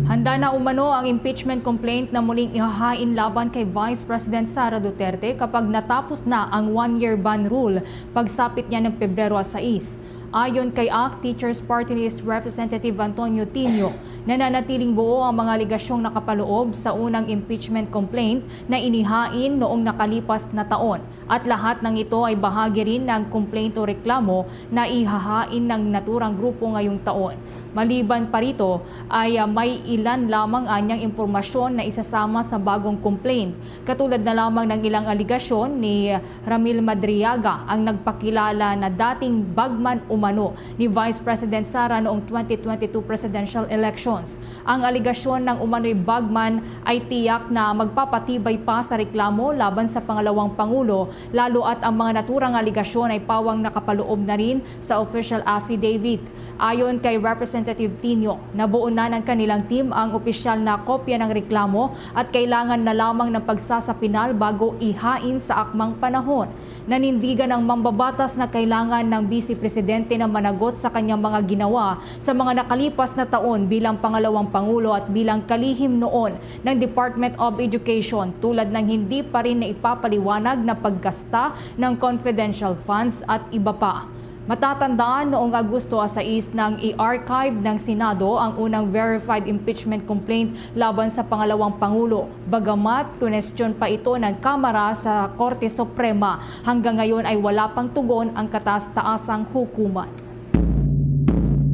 [SPEAKER 8] Handa na umano ang impeachment complaint na muling ihahain laban kay Vice President Sara Duterte kapag natapos na ang one-year ban rule pagsapit niya ng Pebrero 6. Ayon kay ACT Teachers Party List Representative Antonio Tinio, nananatiling buo ang mga aligasyong nakapaloob sa unang impeachment complaint na inihain noong nakalipas na taon at lahat ng ito ay bahagi rin ng complaint o reklamo na ihahain ng naturang grupo ngayong taon. Maliban pa rito ay may ilan lamang anyang impormasyon na isasama sa bagong complaint. Katulad na lamang ng ilang aligasyon ni Ramil Madriaga, ang nagpakilala na dating bagman umano ni Vice President Sara noong 2022 presidential elections. Ang aligasyon ng umano'y bagman ay tiyak na magpapatibay pa sa reklamo laban sa pangalawang Pangulo, lalo at ang mga naturang aligasyon ay pawang nakapaloob na rin sa official affidavit. Ayon kay Representative Tinio, nabuo na ng kanilang team ang opisyal na kopya ng reklamo at kailangan na lamang ng pagsasapinal bago ihain sa akmang panahon. Nanindigan ang mambabatas na kailangan ng Vice Presidente na managot sa kanyang mga ginawa sa mga nakalipas na taon bilang pangalawang Pangulo at bilang kalihim noon ng Department of Education, tulad ng hindi pa rin na ipapaliwanag na paggasta ng confidential funds at iba pa. Matatandaan noong Agosto 6 nang i-archive ng Senado ang unang verified impeachment complaint laban sa pangalawang Pangulo. Bagamat kunestyon pa ito ng Kamara sa Korte Suprema, hanggang ngayon ay wala pang tugon ang kataas-taasang hukuman.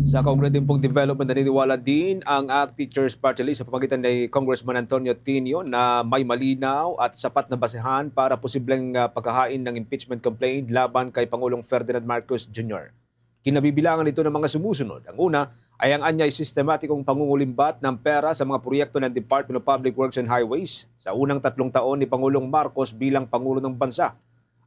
[SPEAKER 7] Sa Congress din pong development, naniniwala din ang ACT Teachers Party List sa pamamagitan ni Congressman Antonio Tinio na may malinaw at sapat na basehan para posibleng paghahain ng impeachment complaint laban kay Pangulong Ferdinand Marcos Jr. Kinabibilangan ito ng mga sumusunod. Ang una ay ang anyay sistematikong pangungulimbat ng pera sa mga proyekto ng Department of Public Works and Highways sa unang 3 taon ni Pangulong Marcos bilang Pangulo ng Bansa.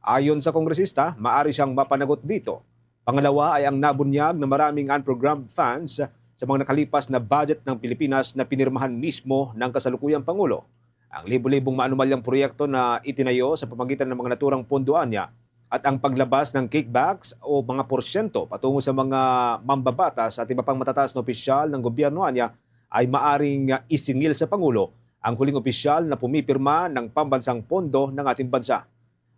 [SPEAKER 7] Ayon sa kongresista, maaari siyang mapanagot dito. Pangalawa ay ang nabunyag na maraming unprogrammed funds sa mga nakalipas na budget ng Pilipinas na pinirmahan mismo ng kasalukuyang Pangulo. Ang libo-libong maanumalyang proyekto na itinayo sa pamamagitan ng mga naturang pondoan niya at ang paglabas ng kickbacks o mga porsyento patungo sa mga mambabatas at iba pang matataas na opisyal ng gobyerno niya ay maaring isingil sa Pangulo, ang huling opisyal na pumipirma ng pambansang pondo ng ating bansa.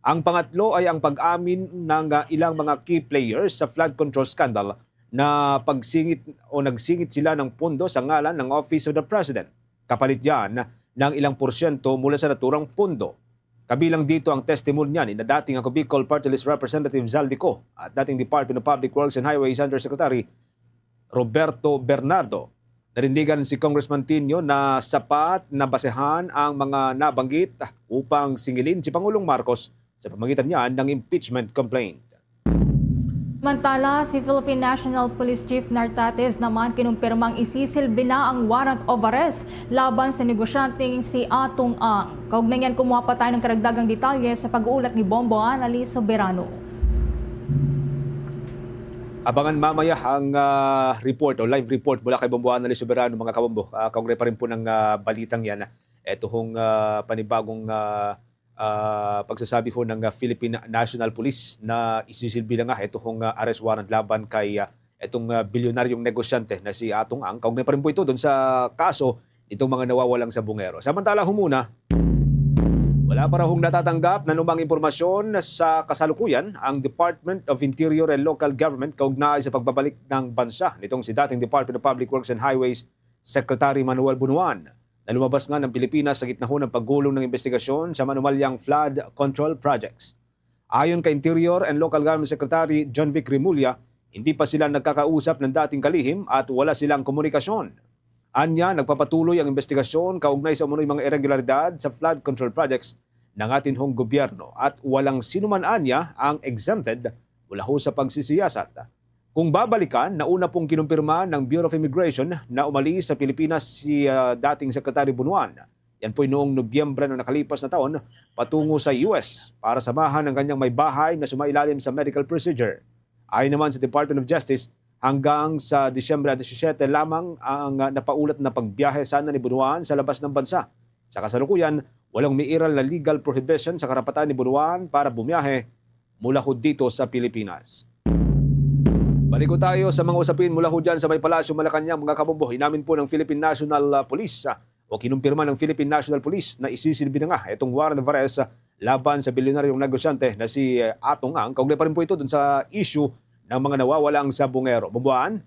[SPEAKER 7] Ang pangatlo ay ang pag-amin ng ilang mga key players sa flood control scandal na nagsingit sila ng pondo sa ngalan ng Office of the President. Kapalit yan ng ilang porsyento mula sa naturang pondo. Kabilang dito ang testimonya ni na dating ang Bicol Party List Representative Zaldico at dating Department of Public Works and Highways Undersecretary Roberto Bernardo. Narindigan si Congressman Tinio na sapat na basehan ang mga nabanggit upang singilin si Pangulong Marcos sa pamamagitan niyan ng impeachment complaint.
[SPEAKER 8] Mantala, si Philippine National Police Chief Nartates naman kinumpirmang isisilbi na ang warrant of arrest laban sa negosyanteng si Atong Ang. Kaugnay niyan, kumuha pa tayo ng karagdagang detalye sa pag-uulat ni Bombo Anali Soberano.
[SPEAKER 7] Abangan mamaya ang report o live report mula kay Bombo Anali Soberano, mga kabombo. Kaugnayan pa rin po ng balitang yan. Ito hong panibagong pagsasabi ho ng Philippine National Police na isisilbi na nga ito hong arrest warrant laban kay itong bilyonaryong negosyante na si Atong Ang. Kaugnay pa rin po ito doon sa kaso itong mga nawawalang sabungero. Samantala muna, wala pa rahong natatanggap na numang impormasyon sa kasalukuyan ang Department of Interior and Local Government kaugnay sa pagbabalik ng bansa nitong si dating Department of Public Works and Highways Secretary Manuel Bunuan, na lumabas nga ng Pilipinas sa gitna ho ng paggulong ng investigasyon sa manumalyang flood control projects. Ayon kay Interior and Local Government Secretary John Vic Rimulya, hindi pa sila nagkakausap ng dating kalihim at wala silang komunikasyon. Anya, nagpapatuloy ang investigasyon kaugnay sa umunoy mga irregularidad sa flood control projects ng ating hong gobyerno at walang sinuman anya ang exempted mula ho sa pagsisiyasat. Kung babalikan, nauna pong kinumpirma ng Bureau of Immigration na umalis sa Pilipinas si dating Secretary Bunuan. Yan po'y noong Nobyembre ng nakalipas na taon patungo sa US para samahan ng kanyang may bahay na sumailalim sa medical procedure. Ayon naman sa Department of Justice, hanggang sa Disyembre 17 lamang ang napaulat na pagbiyahe sana ni Bunuan sa labas ng bansa. Sa kasalukuyan, walang miiral na legal prohibition sa karapatan ni Bunuan para bumiyahe mula ho dito sa Pilipinas. Balik ko tayo sa mga usapin mula ho dyan sa may Palasyo, Malacanang, mga kabombo. Inamin po ng Philippine National Police o kinumpirma ng Philippine National Police na isisilbi na nga itong warrant of arrest laban sa bilyonaryong negosyante na si Atong Ang. Kaugnay pa rin po ito dun sa issue ng mga nawawalang sabongero. Bumbuan?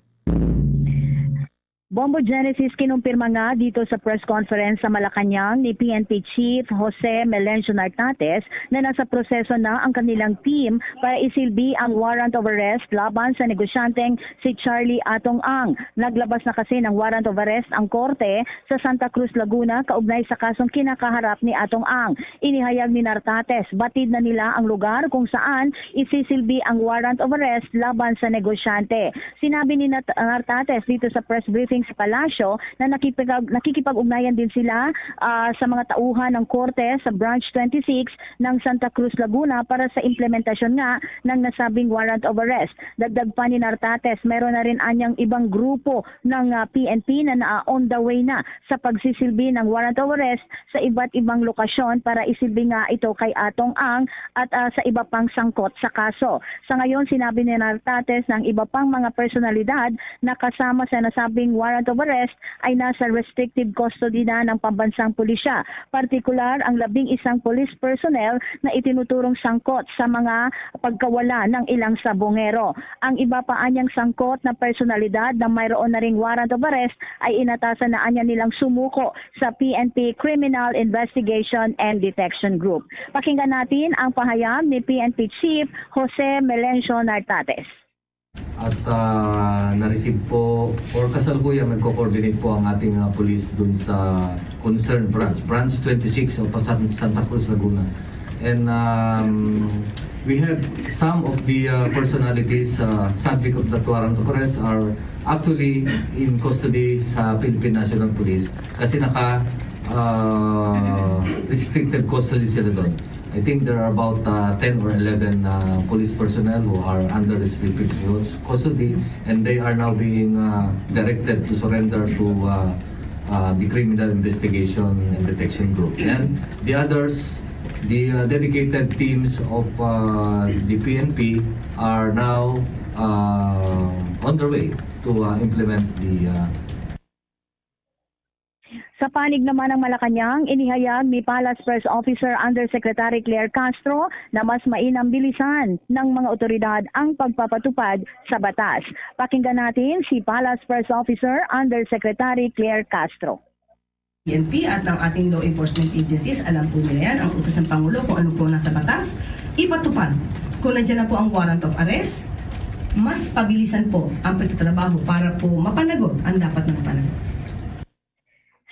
[SPEAKER 13] Bombo Genesis kinumpirma nga dito sa press conference sa Malacanang ni PNP Chief Jose Melencio Nartates na nasa proseso na ang kanilang team para isilbi ang warrant of arrest laban sa negosyanteng si Charlie Atong Ang. Naglabas na kasi ng warrant of arrest ang korte sa Santa Cruz, Laguna kaugnay sa kasong kinakaharap ni Atong Ang. Inihayag ni Nartates, batid na nila ang lugar kung saan isisilbi ang warrant of arrest laban sa negosyante. Sinabi ni Nartates dito sa press briefing sa Palasyo na nakikipag-ugnayan din sila sa mga tauhan ng korte sa Branch 26 ng Santa Cruz, Laguna para sa implementasyon nga ng nasabing warrant of arrest. Dagdag pa ni Nartates, meron na rin anyang ibang grupo ng PNP na on the way na sa pagsisilbi ng warrant of arrest sa iba't ibang lokasyon para isilbi nga ito kay Atong Ang at sa iba pang sangkot sa kaso. Sa ngayon, sinabi ni Nartates ng iba pang mga personalidad na kasama sa nasabing warrant of arrest ay nasa restricted custody na ng pambansang pulisya. Partikular ang 11 police personnel na itinuturong sangkot sa mga pagkawala ng ilang sabongero. Ang iba pa anyang sangkot na personalidad na mayroon na ring warrant of arrest ay inatasan na anya nilang sumuko sa PNP Criminal Investigation and Detection Group. Pakinggan natin ang pahayag ni PNP Chief Jose Melencio Nartates.
[SPEAKER 14] At na-receive po or kasalukuyan nagko-coordinate po ang ating police dun sa concerned branch 26 of Santa Cruz, Laguna. And we have some of the personalities subject of that warrant of arrest are actually in custody sa Philippine National Police kasi restricted custody sila doon. I think there are about 10 or 11 police personnel who are under restricted custody and they are now being directed to surrender to the Criminal Investigation and Detection Group. And the others, the dedicated teams of the PNP are now on their way to implement the
[SPEAKER 13] Sa panig naman ng Malacanang, inihayag ni Palace Press Officer Undersecretary Claire Castro na mas mainam bilisan ng mga otoridad ang pagpapatupad sa batas. Pakinggan natin si Palace Press Officer Undersecretary Claire Castro.
[SPEAKER 15] PNP at ang ating law enforcement agencies, alam po nila yan, ang utos ng Pangulo kung ano po nasa batas, ipatupad. Kung nandiyan na po ang warrant of arrest, mas pabilisan po ang pagtatrabaho para po mapanagot ang dapat na mapanagot.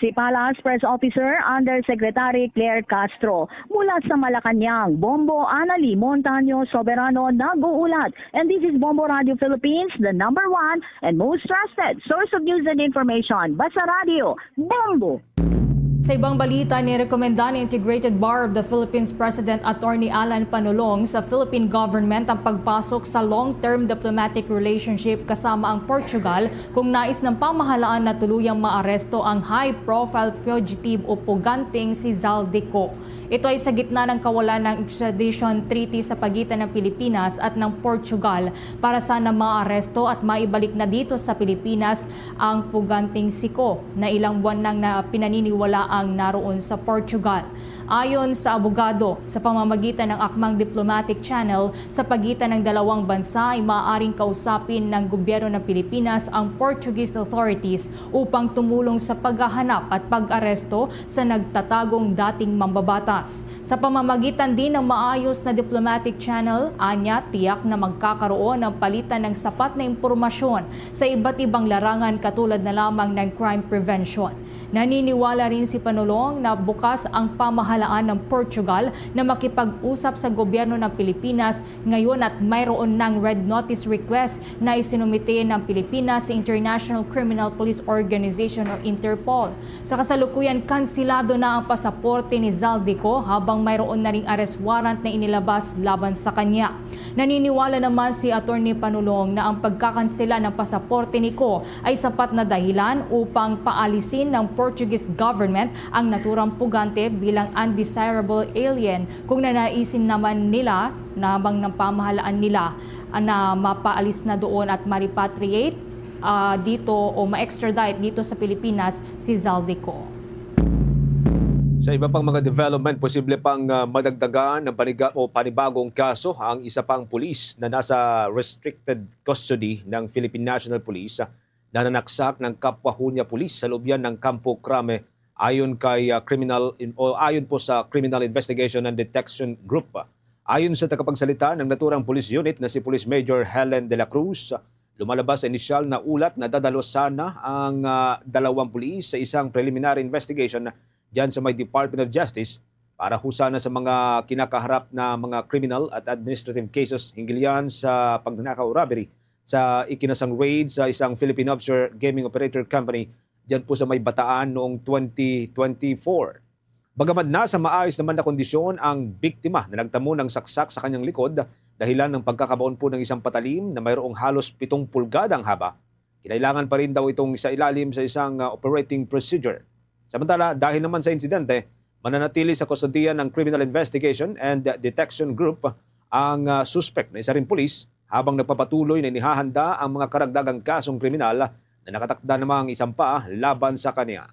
[SPEAKER 13] Si Palace Press Officer Undersecretary Claire Castro. Mula sa Malacanang, Bombo Anali Montaño Soberano nag-uulat. And this is Bombo Radio Philippines, the #1 and most trusted source of news and information. Basta Radio, Bombo!
[SPEAKER 8] Sa ibang balita, nirekomenda ni Integrated Bar of the Philippines President Attorney Alan Panulong sa Philippine government ang pagpasok sa long-term diplomatic relationship kasama ang Portugal kung nais ng pamahalaan na tuluyang maaresto ang high-profile fugitive o puganting si Zaldico. Ito ay sa gitna ng kawalan ng extradition treaty sa pagitan ng Pilipinas at ng Portugal para sana maaresto at maibalik na dito sa Pilipinas ang puganting siko na ilang buwan nang pinaniniwala ang naroon sa Portugal. Ayon sa abogado, sa pamamagitan ng akmang diplomatic channel sa pagitan ng dalawang bansa ay maaaring kausapin ng gobyerno ng Pilipinas ang Portuguese authorities upang tumulong sa paghahanap at pag-aresto sa nagtatagong dating mambabatas. Sa pamamagitan din ng maayos na diplomatic channel, anya tiyak na magkakaroon ng palitan ng sapat na impormasyon sa iba't ibang larangan katulad na lamang ng crime prevention. Naniniwala rin si Panulong na bukas ang pamahalaan ng Portugal na makipag-usap sa gobyerno ng Pilipinas ngayon at mayroon ng red notice request na isinumite ng Pilipinas sa International Criminal Police Organization o Interpol. Sa kasalukuyan, kansilado na ang pasaporte ni Zaldico habang mayroon na ring arrest warrant na inilabas laban sa kanya. Naniniwala naman si Attorney Panulong na ang pagkakansela ng pasaporte ni Ko ay sapat na dahilan upang paalisin ng Portuguese government ang naturang pugante bilang undesirable alien kung nanaisin naman nila na habang ng pamahalaan nila na mapaalis na doon at ma-repatriate dito o ma-extradite dito sa Pilipinas si Zaldico.
[SPEAKER 7] Sa iba pang mga development, posible pang madagdagan ng panibagong kaso ang isa pang pulis na nasa restricted custody ng Philippine National Police na nanaksak ng kapwa Hunya Police sa loob yan ng Campo Crame ayon po sa Criminal Investigation and Detection Group. Ayon sa tagapagsalita ng naturang police unit na si Police Major Helen de la Cruz, lumalabas sa inisyal na ulat na dadalo sana ang dalawang pulis sa isang preliminary investigation diyan sa may Department of Justice para husana sa mga kinakaharap na mga criminal at administrative cases hinggil yan sa pagnanakaw robbery sa ikinasang raid sa isang Philippine offshore gaming operator company diyan po sa may Bataan noong 2024. Bagamat nasa maayos naman na kondisyon ang biktima na nagtamo ng saksak sa kanyang likod dahilan ng pagkakabaon po ng isang patalim na mayroong halos 7 pulgadang haba, kinailangan pa rin daw itong isa ilalim sa isang operating procedure. Samantala, dahil naman sa insidente, mananatili sa kustodiya ng Criminal Investigation and Detection Group ang suspect na isa rin pulis habang nagpapatuloy na inihahanda ang mga karagdagang kasong kriminal na nakatakda namang isampa laban sa kanya.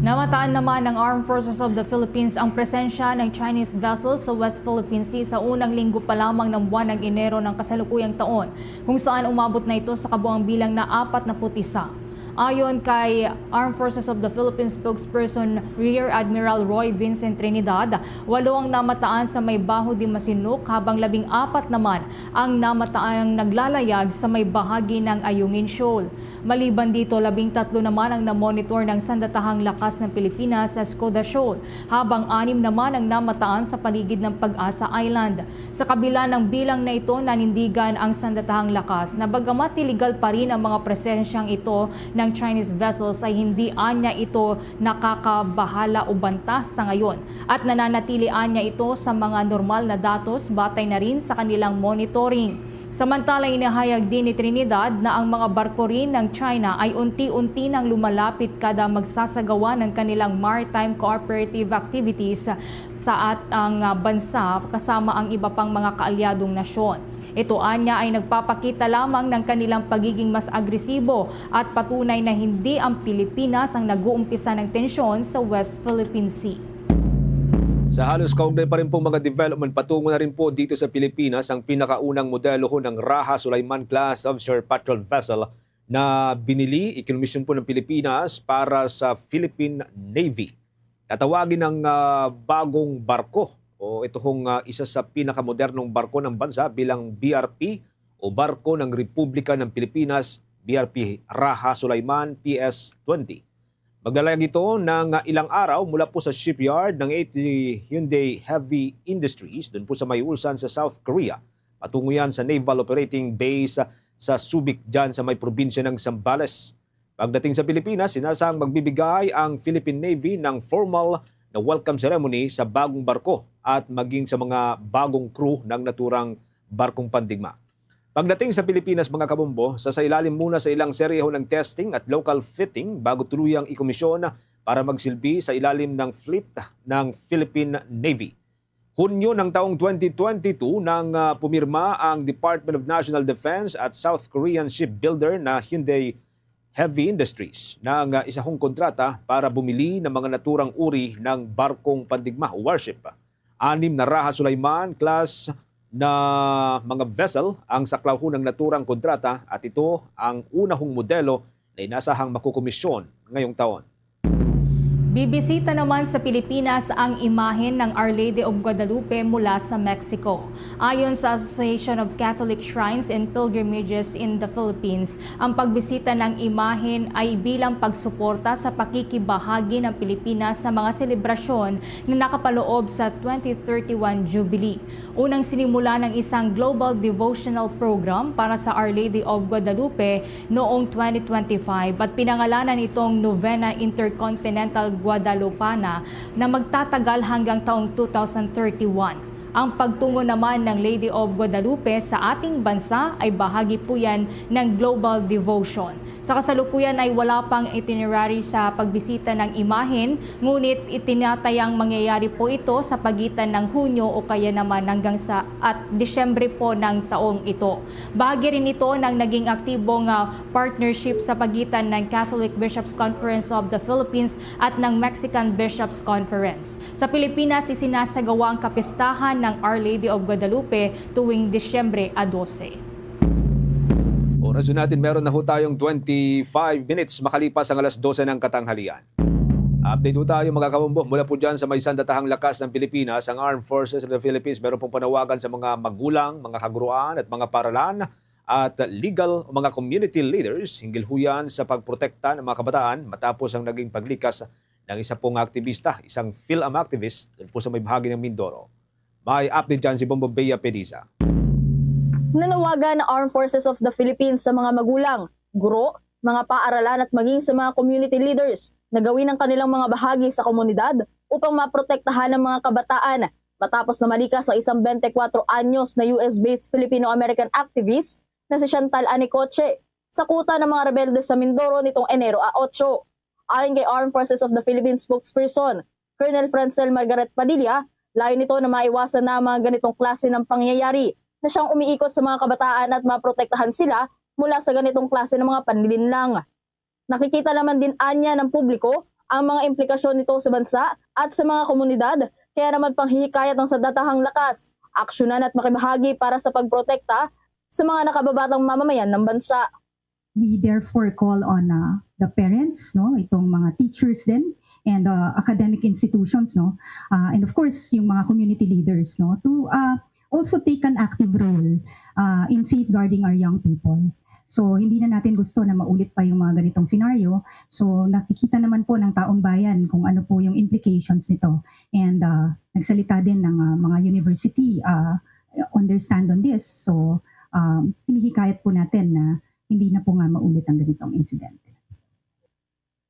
[SPEAKER 8] Namataan naman ng Armed Forces of the Philippines ang presensya ng Chinese vessels sa West Philippine Sea sa unang linggo pa lamang ng buwan ng Enero ng kasalukuyang taon, kung saan umabot na ito sa kabuang bilang na 41. Ayon kay Armed Forces of the Philippines spokesperson Rear Admiral Roy Vincent Trinidad, 8 ang namataan sa may Baho de Masinloc habang 14 naman ang namataang naglalayag sa may bahagi ng Ayungin Shoal. Maliban dito, 13 naman ang namonitor ng Sandatahang Lakas ng Pilipinas sa Skoda Shoal, habang 6 naman ang namataan sa paligid ng Pag-asa Island. Sa kabila ng bilang na ito, nanindigan ang Sandatahang Lakas na bagamat iligal pa rin ang mga presensyang ito ng Chinese vessels ay hindi anya ito nakakabahala o bantas sa ngayon at nananatili anya ito sa mga normal na datos batay na rin sa kanilang monitoring. Samantalang inihayag din ni Trinidad na ang mga barko rin ng China ay unti-unti nang lumalapit kada magsasagawa ng kanilang maritime cooperative activities sa ating bansa kasama ang iba pang mga kaalyadong nasyon. Ito anya ay nagpapakita lamang ng kanilang pagiging mas agresibo at patunay na hindi ang Pilipinas ang nag-uumpisa ng tensyon sa West Philippine Sea.
[SPEAKER 7] Sa halos kaugnay pa rin po mga development, patungo na rin po dito sa Pilipinas ang pinakaunang modelo ng Raha Sulaiman class offshore patrol vessel na binili, ikinomisyon po ng Pilipinas para sa Philippine Navy. Tatawagin ng bagong barko o ito hong isa sa pinakamodernong barko ng bansa bilang BRP o Barko ng Republika ng Pilipinas, BRP Raha Sulaiman PS-20. Maglalayag ito ng ilang araw mula po sa shipyard ng Hyundai Heavy Industries doon po sa may Ulsan sa South Korea. Patungo yan sa Naval Operating Base sa Subic dyan sa may probinsya ng Zambales. Pagdating sa Pilipinas, sinasang magbibigay ang Philippine Navy ng formal na welcome ceremony sa bagong barko at maging sa mga bagong crew ng naturang barkong pandigma. Pagdating sa Pilipinas mga kabombo, sasailalim muna sa ilang seryeho ng testing at local fitting bago tuluyang ikomisyon para magsilbi sa ilalim ng fleet ng Philippine Navy. Hunyo ng taong 2022 nang pumirma ang Department of National Defense at South Korean shipbuilder na Hyundai Heavy Industries ng isang kontrata para bumili ng mga naturang uri ng barkong pandigma o warship. 6 na Raha Sulaiman class na mga vessel ang saklaw ng naturang kontrata at ito ang unahong modelo na inasahang makukomisyon ngayong taon.
[SPEAKER 8] Bibisita naman sa Pilipinas ang imahen ng Our Lady of Guadalupe mula sa Mexico. Ayon sa Association of Catholic Shrines and Pilgrimages in the Philippines, ang pagbisita ng imahen ay bilang pagsuporta sa pakikibahagi ng Pilipinas sa mga selebrasyon na nakapaloob sa 2031 Jubilee. Unang sinimula ng isang global devotional program para sa Our Lady of Guadalupe noong 2025 at pinangalanan itong Novena Intercontinental Guadalupana na magtatagal hanggang taong 2031. Ang pagtungo naman ng Lady of Guadalupe sa ating bansa ay bahagi po yan ng Global Devotion. Sa kasalukuyan ay wala pang itinerary sa pagbisita ng imahen, ngunit itinatayang mangyayari po ito sa pagitan ng Hunyo o kaya naman hanggang sa Disyembre po ng taong ito. Bahagi rin ito ng naging aktibong partnership sa pagitan ng Catholic Bishops' Conference of the Philippines at ng Mexican Bishops' Conference. Sa Pilipinas, isinasagawa ang kapistahan ng Our Lady of Guadalupe tuwing Disyembre 12.
[SPEAKER 7] Oras natin, meron na ho tayong 25 minutes makalipas ang alas 12 ng katanghalian. Update po tayo mga kabombo mula po dyan sa may sandatahang lakas ng Pilipinas. Ang Armed Forces of the Philippines meron pong panawagan sa mga magulang, mga kaguruan at mga paralan at legal mga community leaders hinggil huyan sa pagprotekta ng mga kabataan matapos ang naging paglikas ng isa pong aktivista, isang PhilAm activist doon po sa may bahagi ng Mindoro. May update dyan si Bombo Bea Pediza.
[SPEAKER 16] Nanawagan ng Armed Forces of the Philippines sa mga magulang, guro, mga paaralan at maging sa mga community leaders na gawin ang kanilang mga bahagi sa komunidad upang maprotektahan ng mga kabataan matapos na malikas sa isang 24 anyos na US-based Filipino-American activist na si Chantal Anicoche sa kuta ng mga rebelde sa Mindoro nitong Enero 8. Ayon kay Armed Forces of the Philippines spokesperson, Colonel Francel Margaret Padilla, layo nito na maiwasan na mga ganitong klase ng pangyayari na siyang umiikot sa mga kabataan at maprotektahan sila mula sa ganitong klase ng mga panlilinlang. Nakikita naman din anya ng publiko ang mga implikasyon nito sa bansa at sa mga komunidad, kaya naman panghihikayat ng sandatahang lakas, aksyonan at makibahagi para sa pagprotekta sa mga nakababatang mamamayan ng bansa.
[SPEAKER 17] We therefore call on the parents, no, itong mga teachers din, and academic institutions, no, and of course yung mga community leaders, no, to also take an active role in safeguarding our young people. So hindi na natin gusto na maulit pa yung mga ganitong senaryo. So nakikita naman po ng taong bayan kung ano po yung implications nito, and nagsalita din ng mga university understand on this. So hinihikayat po natin na hindi na po nga maulit ang ganitong insidente.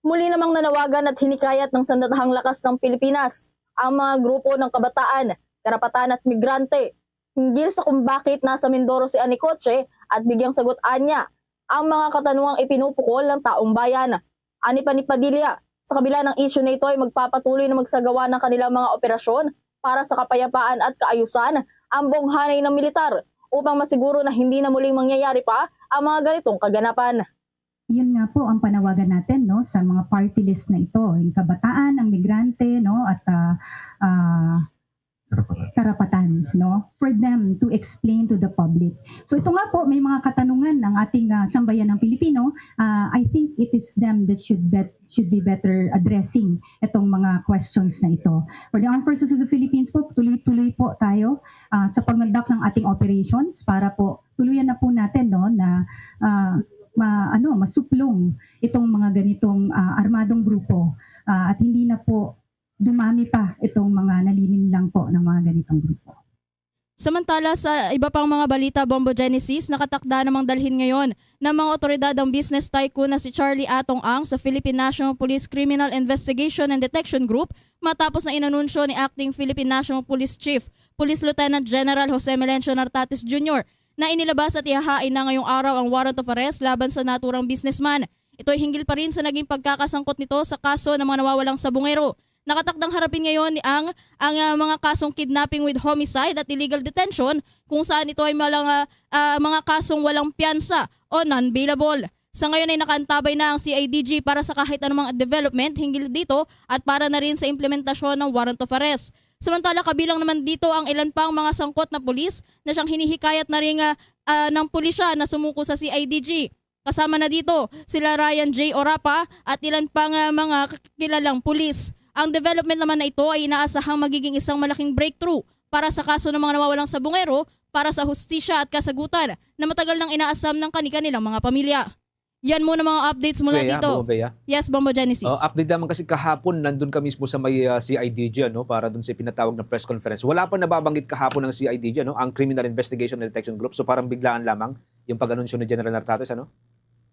[SPEAKER 16] Muli namang nanawagan at hinikayat ng sandatahang lakas ng Pilipinas ang mga grupo ng kabataan, karapatan at migrante hinggil sa kung bakit nasa Mindoro si Anicoche at bigyang sagot anya ang mga katanungang ipinupukol ng taong bayan. Ani pa ni Padilla, sa kabila ng issue na ito ay magpapatuloy na magsagawa ng kanilang mga operasyon para sa kapayapaan at kaayusan ang buong hanay ng militar upang masiguro na hindi na muling mangyayari pa ang mga ganitong kaganapan.
[SPEAKER 17] Yun nga po ang panawagan natin, no, sa mga party list na ito, yung kabataan, ang migrante, no, at karapatan, no, for them to explain to the public. So ito nga po, may mga katanungan ng ating sambayan ng Pilipino. I think it is them that should be better addressing itong mga questions na ito. For the Armed Forces of the Philippines po, tuloy-tuloy po tayo sa pag-conduct ng ating operations para po tuluyan na po natin, no, na masuplong itong mga ganitong armadong grupo at hindi na po dumami pa itong mga nalilinlang po ng mga ganitong grupo.
[SPEAKER 18] Samantala sa iba pang mga balita, Bombo Genesis, nakatakda namang dalhin ngayon ng mga otoridad ang business tycoon na si Charlie Atong Ang sa Philippine National Police Criminal Investigation and Detection Group matapos na inanunsyo ni Acting Philippine National Police Chief, Police Lieutenant General Jose Melencio Nartates Jr. na inilabas at ihahain na ngayong araw ang warrant of arrest laban sa naturang businessman. Ito ay hinggil pa rin sa naging pagkakasangkot nito sa kaso ng mga nawawalang sabungero. Nakatakdang harapin ngayon ni ang mga kasong kidnapping with homicide at illegal detention kung saan ito ay mga kasong walang piyansa o non-bailable. Sa ngayon ay nakaantabay na ang CIDG para sa kahit anumang development hinggil dito at para na rin sa implementasyon ng warrant of arrest. Samantala kabilang naman dito ang ilan pang mga sangkot na pulis na siyang hinihikayat na rin ng pulisya na sumuko sa CIDG. Kasama na dito sila Ryan J. Orapa at ilan pang mga kilalang pulis. Ang development naman na ito ay inaasahang magiging isang malaking breakthrough para sa kaso ng mga nawawalang sabungero para sa hustisya at kasagutan na matagal nang inaasam ng kanilang mga pamilya. Yan muna mga updates mula dito. Yes, Bombo Genesis.
[SPEAKER 7] Update naman kasi kahapon nandun ka mismo sa may CIDG para dun sa pinatawag na press conference. Wala pa nababanggit kahapon ng CIDG ang Criminal Investigation and Detection Group. So parang biglaan lamang yung pag-anunsyo ni General Nartates, ano?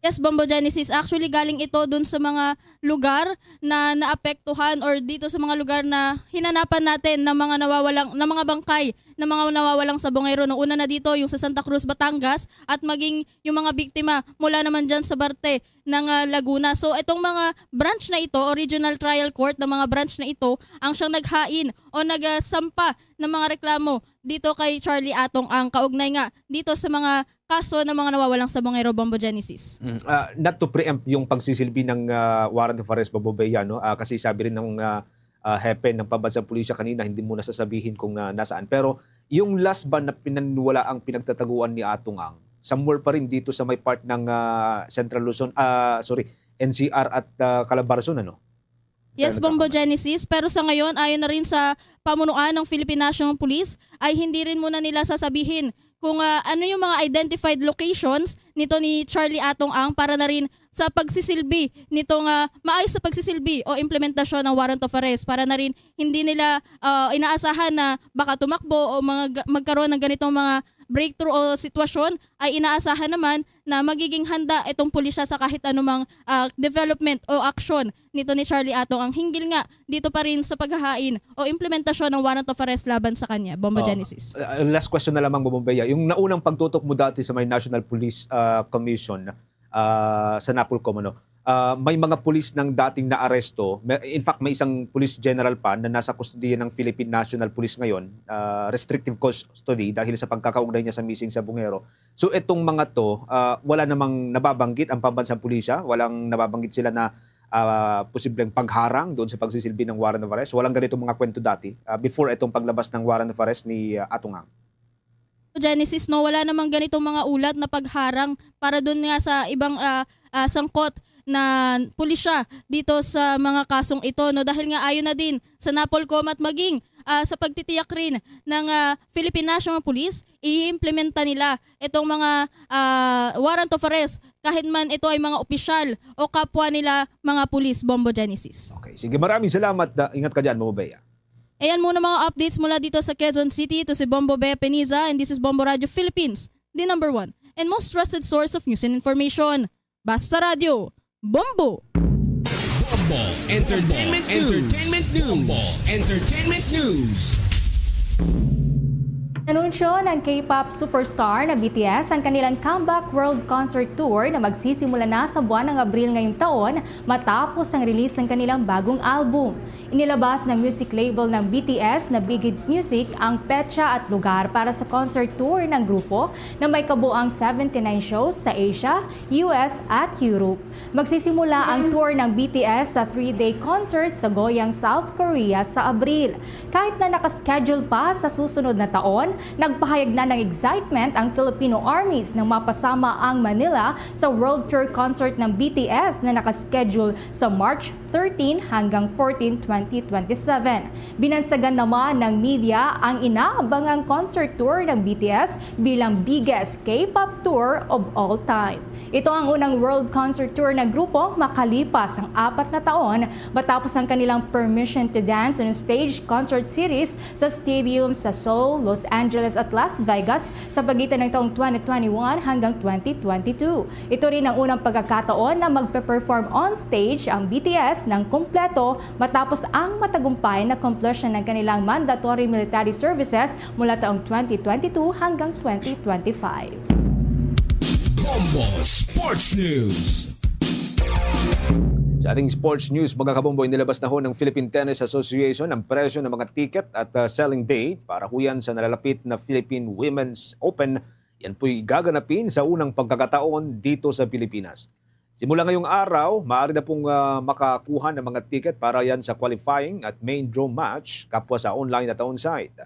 [SPEAKER 18] Yes, Bombo Genesis. Actually, galing ito dun sa mga lugar na naapektuhan or dito sa mga lugar na hinanapan natin ng mga mga bangkay ng mga nawawalang sabongero. Noong una na dito, yung sa Santa Cruz, Batangas, at maging yung mga biktima mula naman dyan sa Barte ng Laguna. So, itong mga branch na ito, o Regional Trial Court na mga branch na ito, ang siyang naghain o nagsampa ng mga reklamo dito kay Charlie Atong ang kaugnay nga dito sa mga kaso ng mga nawawalang sabongero, Bombo Genesis.
[SPEAKER 7] Not to preempt yung pagsisilbi ng warrant of arrest, Bobo Bea, no? Kasi sabi rin ng hepe ng pambansang pulisya kanina, hindi mo nasasabihin kung nasaan. Pero yung last ban na pinaniwala ang pinagtataguan ni Atong Ang, somewhere pa rin dito sa may part ng Central Luzon, NCR at Calabarzon, ano?
[SPEAKER 18] Yes, Bombo Genesis. Pero sa ngayon, ayon na rin sa pamunuan ng Philippine National Police, ay hindi rin muna nila sasabihin kung ano yung mga identified locations nito ni Charlie Atong Ang para na rin sa pagsisilbi nitong maayos sa pagsisilbi o implementasyon ng warrant of arrest para na rin hindi nila inaasahan na baka tumakbo o magkaroon ng ganitong mga breakthrough o sitwasyon, ay inaasahan naman na magiging handa itong pulisya sa kahit anumang development o aksyon nito ni Charlie Atong Ang hinggil nga dito pa rin sa paghahain o implementasyon ng warrant of arrest laban sa kanya. Bombo Genesis.
[SPEAKER 7] Last question na lamang, Bobo Bea. Yung naunang pagtutok mo dati sa may National Police Commission sa NAPOLCOM, may mga pulis ng dating naaresto. In fact, may isang police general pa na nasa kustodiya ng Philippine National Police ngayon, restrictive custody dahil sa pagkakaugnay niya sa missing sabongero. So itong mga to, wala namang nababanggit ang pambansang pulisya, walang nababanggit sila na posibleng pagharang doon sa pagsisilbi ng warrant of arrest. Walang ganitong mga kwento dati before itong paglabas ng warrant of arrest ni Atong Ang.
[SPEAKER 18] Genesis, no, wala namang ganitong mga ulat na pagharang para doon nga sa ibang sangkot na pulisya dito sa mga kasong ito, no, dahil nga ayon na din sa NAPOLCOM at maging sa pagtitiyak rin ng Philippine National Police, i-implementa nila itong mga warrant of arrest kahit man ito ay mga opisyal o kapwa nila mga pulis, Bombo Genesis.
[SPEAKER 7] Okay, sige, maraming salamat. Ingat ka dyan, Bobo Bea.
[SPEAKER 18] Ayan muna mga updates mula dito sa Quezon City. Ito si Bombo Bea Peniza and this is Bombo Radio Philippines, the number one and most trusted source of news and information. Basta Radio, Bombo!
[SPEAKER 19] Bombo Entertainment News. Bombo Entertainment News.
[SPEAKER 8] Anunsyo ng K-pop superstar na BTS ang kanilang comeback world concert tour na magsisimula na sa buwan ng Abril ngayong taon matapos ang release ng kanilang bagong album. Inilabas ng music label ng BTS na Big Hit Music ang petsa at lugar para sa concert tour ng grupo na may kabuang 79 shows sa Asia, US at Europe. Magsisimula ang tour ng BTS sa 3-day concert sa Goyang, South Korea sa Abril. Kahit na nakaschedule pa sa susunod na taon, nagpahayag na ng excitement ang Filipino armies nang mapasama ang Manila sa World Tour concert ng BTS na nakaschedule sa March 13 hanggang 14, 2027. Binansagan naman ng media ang inaabangang concert tour ng BTS bilang biggest K-pop tour of all time. Ito ang unang world concert tour ng grupo makalipas ang 4 na taon matapos ang kanilang Permission to Dance on Stage concert series sa stadium sa Seoul, Los Angeles at Las Vegas sa pagitan ng taong 2021 hanggang 2022. Ito rin ang unang pagkakataon na magpe-perform on stage ang BTS ng kumpleto matapos ang matagumpay na completion ng kanilang mandatory military services mula taong 2022 hanggang 2025.
[SPEAKER 19] Bombo Sports News.
[SPEAKER 7] Sa ating sports news, mga kabombo, inilabas na ho ng Philippine Tennis Association ang presyo ng mga ticket at selling day para huyan sa nalalapit na Philippine Women's Open. Yan po'y gaganapin sa unang pagkakataon dito sa Pilipinas. Simula ngayong araw, maaari na pong makakuha ng mga ticket para yan sa qualifying at main draw match kapwa sa online at on-site.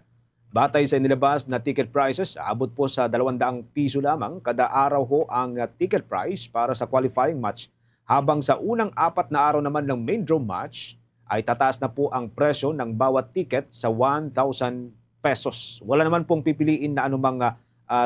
[SPEAKER 7] Batay sa inilabas na ticket prices, abot po sa 200 piso lamang kada araw ho ang ticket price para sa qualifying match. Habang sa unang 4 na araw naman ng main draw match ay tataas na po ang presyo ng bawat ticket sa 1,000 pesos. Wala naman pong pipiliin na anumang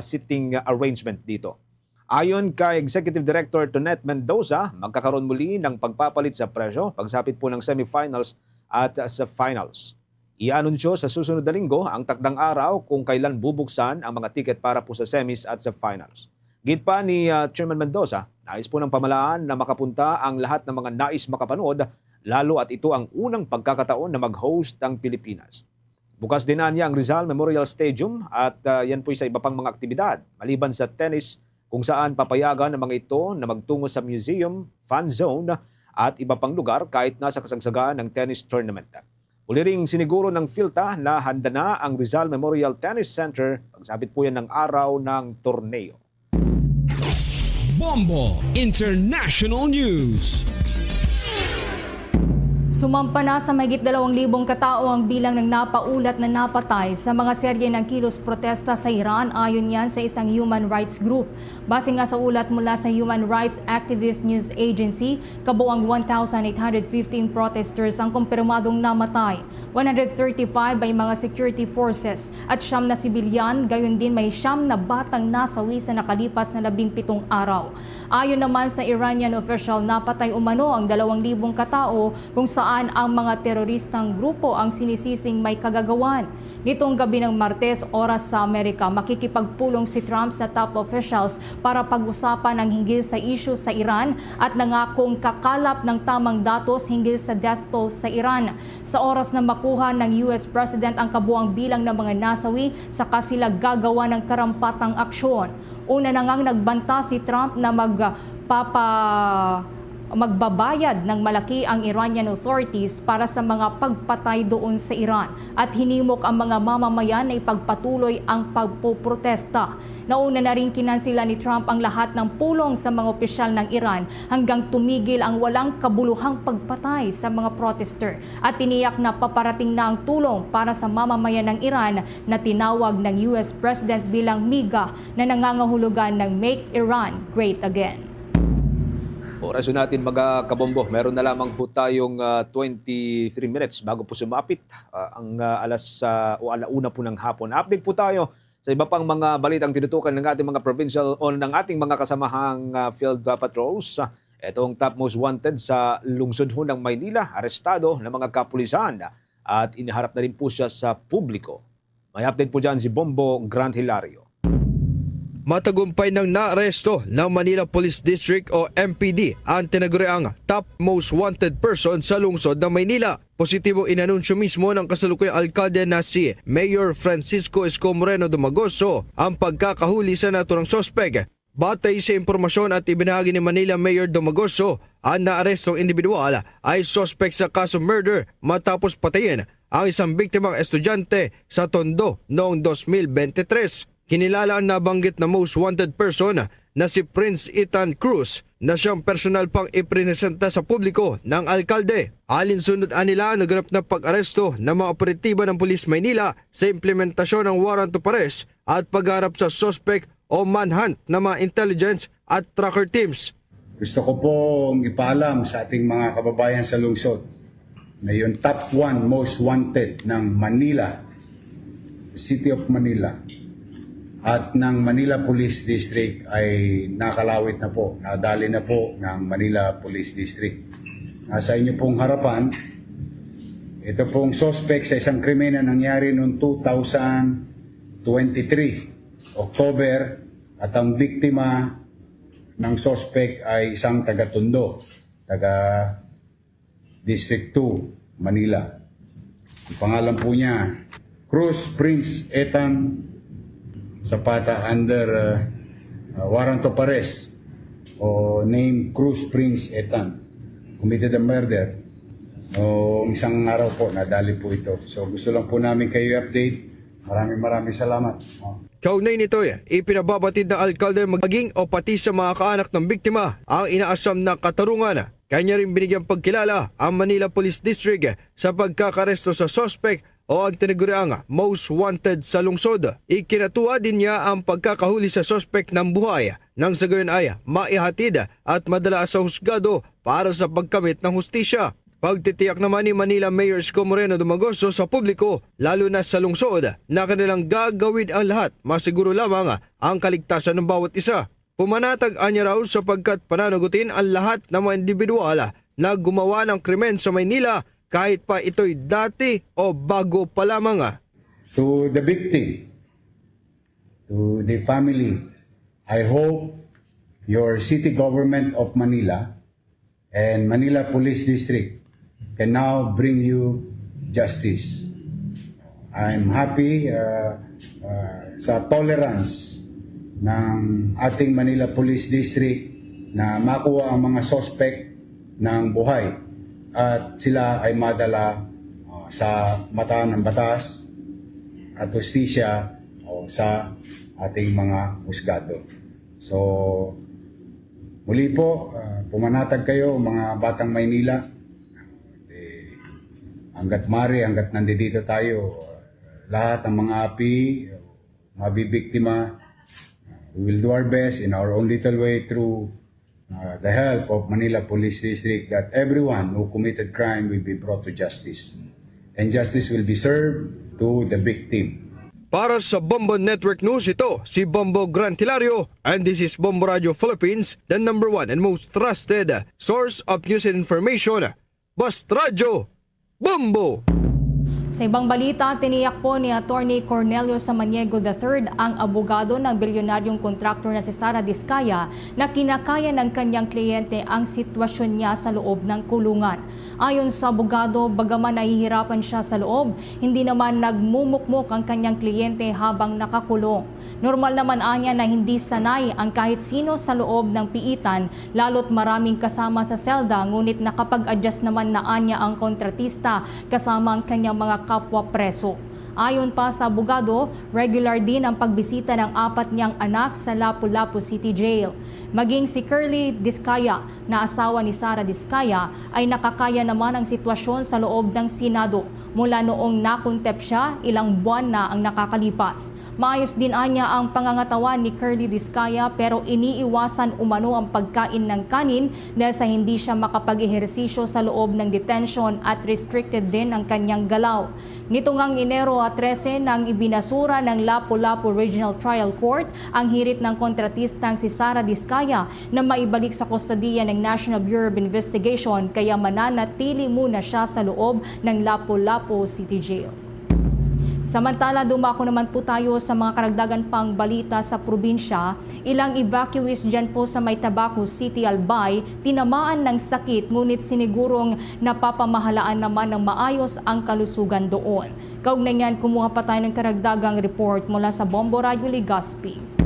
[SPEAKER 7] seating arrangement dito. Ayon kay Executive Director Tonet Mendoza, magkakaroon muli ng pagpapalit sa presyo pagsapit po ng semifinals at sa finals. I-anunsyo sa susunod na linggo ang takdang araw kung kailan bubuksan ang mga ticket para po sa semis at sa finals. Git pa ni Chairman Mendoza, Nais po ng pamahalaan na makapunta ang lahat ng mga nais makapanood, lalo at ito ang unang pagkakataon na mag-host ang Pilipinas. Bukas din niya ang Rizal Memorial Stadium at yan po sa iba pang mga aktibidad, maliban sa tennis kung saan papayagan ng mga ito na magtungo sa museum, fan zone at iba pang lugar kahit nasa kasagsagaan ng tennis tournament. Uli ring siniguro ng PhilTA na handa na ang Rizal Memorial Tennis Center pagsabit po yan ng araw ng torneo.
[SPEAKER 19] Bombo International News.
[SPEAKER 8] Sumampa na sa mahigit 2,000 katao ang bilang ng napaulat na napatay sa mga serye ng kilos protesta sa Iran ayon yan sa isang human rights group. Base nga sa ulat mula sa Human Rights Activist News Agency, kabuang 1,815 protesters ang kumpirmadong namatay. 135 ay mga security forces at 9 na sibilyan, gayon din may 9 na batang nasawi sa nakalipas na 17 araw. Ayon naman sa Iranian official, napatay umano ang 2,000 katao kung saan ang mga teroristang grupo ang sinisising may kagagawan. Nitong gabi ng Martes, oras sa Amerika, makikipagpulong si Trump sa top officials para pag-usapan ang hinggil sa issue sa Iran at nangakong kakalap ng tamang datos hinggil sa death toll sa Iran. Sa oras na makuha ng US President ang kabuang bilang ng mga nasawi, saka sila gagawa ng karampatang aksyon. Una na ngang nagbanta si Trump na magbabayad ng malaki ang Iranian authorities para sa mga pagpatay doon sa Iran at hinimok ang mga mamamayan na ipagpatuloy ang pagpoprotesta. Nauna na rin kinansila ni Trump ang lahat ng pulong sa mga opisyal ng Iran hanggang tumigil ang walang kabuluhang pagpatay sa mga protester at tiniyak na paparating na ang tulong para sa mamamayan ng Iran na tinawag ng US President bilang MIGA na nangangahulugan ng Make Iran Great Again.
[SPEAKER 7] Oras natin mga kabombo, meron na lamang po tayong 23 minutes bago po sumapit ang alauna po ng hapon. Update po tayo sa iba pang mga balitang tinutukan ng ating mga provincial o ng ating mga kasamahang field patrols. Itong top most wanted sa lungsod ho ng Maynila, arestado ng mga kapulisan at iniharap na rin po siya sa publiko. May update po dyan si Bombo Grant Hilario.
[SPEAKER 20] Matagumpay ng naaresto ng Manila Police District o MPD ang tinaguriang top most wanted person sa lungsod ng Maynila. Positibong inanunsyo mismo ng kasalukuyang alkalde na si Mayor Francisco Isko Moreno Dumagoso ang pagkakahuli sa naturang sospek. Batay sa impormasyon at ibinahagi ni Manila Mayor Dumagoso, ang naarestong individual ay sospek sa kaso murder matapos patayin ang isang biktimang estudyante sa Tondo noong 2023. Kinilala ang nabanggit na most wanted person na si Prince Ethan Cruz na siyang personal pang ipresenta sa publiko ng alkalde. Alinsunod nila ang naganap na pag-aresto ng mga operatiba ng Police Maynila sa implementasyon ng warrant of arrest at pagharap sa suspect o manhunt ng mga intelligence at tracker teams.
[SPEAKER 21] Gusto ko pong ipaalam sa ating mga kababayan sa lungsod na yung top 1 most wanted ng Manila, City of Manila, at ng Manila Police District ay nakalawit na po, nadali na po ng Manila Police District. Nasa inyo pong harapan, ito pong suspect sa isang krimen na nangyari noong 2023, October, at ang biktima ng suspect ay isang taga-Tondo, taga District 2, Manila. Ang pangalan po niya, Cruz Prince Ethan Zapata, under warrant of arrest o name Cruz Prince Ethan, committed a murder. Isang araw po, nadali po ito. So gusto lang po namin kayo update. Maraming salamat.
[SPEAKER 20] Kaugnay nito, ipinababatid ng alkalde maging o pati sa mga kaanak ng biktima ang inaasam na katarungan. Kanya rin binigyang pagkilala ang Manila Police District sa pagkakaresto sa suspect o ang tinaguriang most wanted sa lungsod. Ikinatuwa din niya ang pagkakahuli sa suspect ng buhay nang sa gayon ay maihatid at madala sa husgado para sa pagkamit ng hustisya. Pagtitiyak naman ni Manila Mayor Isko Moreno Dumagoso sa publiko, lalo na sa lungsod, na kanilang gagawin ang lahat, masiguro lamang ang kaligtasan ng bawat isa. Pumanatag niya raw sapagkat pananagutin ang lahat ng mga individual na gumawa ng krimen sa Maynila kahit pa ito'y dati o bago pa lamang.
[SPEAKER 21] To the victim, to the family, I hope your city government of Manila and Manila Police District can now bring you justice. I'm happy sa tolerance ng ating Manila Police District na makuha ang mga suspect ng buhay at sila ay madala sa mata ng batas at hustisya o sa ating mga husgado. So, muli po, pumanatag kayo mga batang Maynila. Hanggat mari, hanggat nandito tayo, lahat ng mga api, mabibiktima, we will do our best in our own little way through the help of Manila Police District that everyone who committed crime will be brought to justice. And justice will be served to the victim.
[SPEAKER 20] Para sa Bombo Network News, ito si Bombo Grant Hilario, and this is Bombo Radio Philippines, the #1 and most trusted source of news and information. Basta Radio, Bombo!
[SPEAKER 8] Sa ibang balita, tiniyak po ni Attorney Cornelio Samaniego III, ang abogado ng bilyonaryong kontraktor na si Sara Diskaya, na kinakaya ng kanyang kliyente ang sitwasyon niya sa loob ng kulungan. Ayon sa abogado, bagaman nahihirapan siya sa loob, hindi naman nagmumukmok ang kanyang kliyente habang nakakulong. Normal naman anya na hindi sanay ang kahit sino sa loob ng piitan, lalo't maraming kasama sa selda, ngunit nakapag-adjust naman na anya ang kontratista kasama ang kanyang mga kapwa preso. Ayon pa sa abogado, regular din ang pagbisita ng 4 niyang anak sa Lapu-Lapu City Jail. Maging si Curly Diskaya, na asawa ni Sara Diskaya, ay nakakaya naman ang sitwasyon sa loob ng Senado. Mula noong nakuntep siya, ilang buwan na ang nakakalipas. Maayos din anya ang pangangatawan ni Curly Diskaya, pero iniiwasan umano ang pagkain ng kanin dahil sa hindi siya makapag-ehersisyo sa loob ng detention at restricted din ang kanyang galaw. Nito ngang Enero 13 nang ibinasura ng Lapu-Lapu Regional Trial Court ang hirit ng kontratistang si Sara Diskaya na maibalik sa kustodiya ng National Bureau of Investigation, kaya mananatili muna siya sa loob ng Lapu-Lapu City Jail. Samantala, dumako naman po tayo sa mga karagdagan pang balita sa probinsya. Ilang evacuees dyan po sa May Tabaco City, Albay, tinamaan ng sakit, ngunit sinigurong napapamahalaan naman ng maayos ang kalusugan doon. Kaugnay niyan, kumuha pa tayo ng karagdagang report mula sa Bombo Radio Legazpi.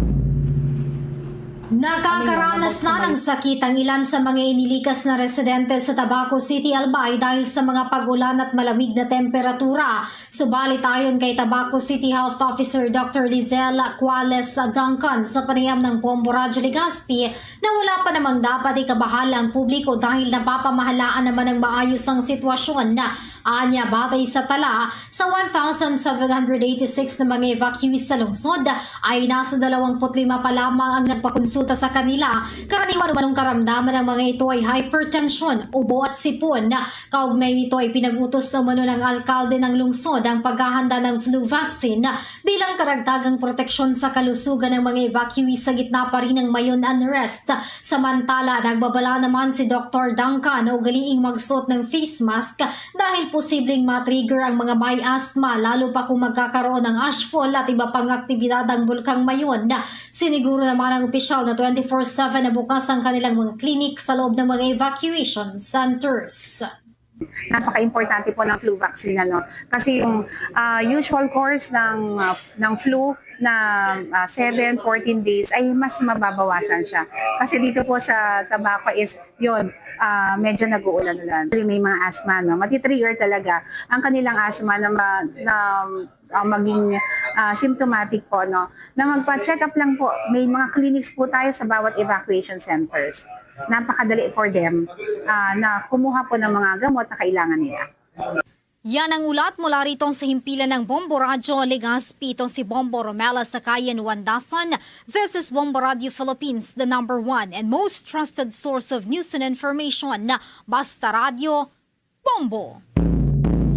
[SPEAKER 5] Nakakaranas na ng sakit ang ilan sa mga inilikas na residente sa Tabaco City, Albay dahil sa mga pag-ulan at malamig na temperatura. Subalit ayon kay Tabaco City Health Officer Dr. Lizelle Cuales Duncan sa panayam ng Bombo Radio Legazpi na wala pa namang dapat ikabahala ang publiko dahil napapamahalaan naman ng maayos ang sitwasyon na anya batay sa tala sa 1,786 na mga evacuees sa lungsod ay nasa 25 pa lamang ang nagpakonsulta sa kanila. Karaniwan naman ng karamdaman ng mga ito ay hypertension, ubo at sipon. Kaugnay nito ay pinag-utos naman ng alkalde ng lungsod ang paghahanda ng flu vaccine bilang karagdagang proteksyon sa kalusugan ng mga evacuees sa gitna pa rin ng mayon unrest. Samantala, nagbabala naman si Dr. Duncan na ugaliing magsuot ng face mask dahil posibleng matrigger ang mga may asthma, lalo pa kung magkakaroon ng ashfall at iba pang aktibidad ang bulkang mayon. Siniguro naman ang opisyal na 24/7 na bukas ang kanilang mga clinic sa loob ng mga evacuation centers.
[SPEAKER 22] Napaka-importante po ng flu vaccine, kasi yung usual course ng flu na 7-14 days ay mas mababawasan siya. Kasi dito po sa Tabaco is yun, medyo nag-uulan-ulan. May mga asthma, matitrigger talaga ang kanilang asthma na maging symptomatic po, na magpa-check up lang po. May mga clinics po tayo sa bawat evacuation centers. Napakadali for them na kumuha po ng mga gamot na kailangan nila.
[SPEAKER 5] Yan ang ulat mula rito sa himpilan ng Bombo Radio Legazpi. Itong si Bombo Romela Sakayan Wandasan. This is Bombo Radio Philippines, the #1 and most trusted source of news and information na Basta Radio, Bombo.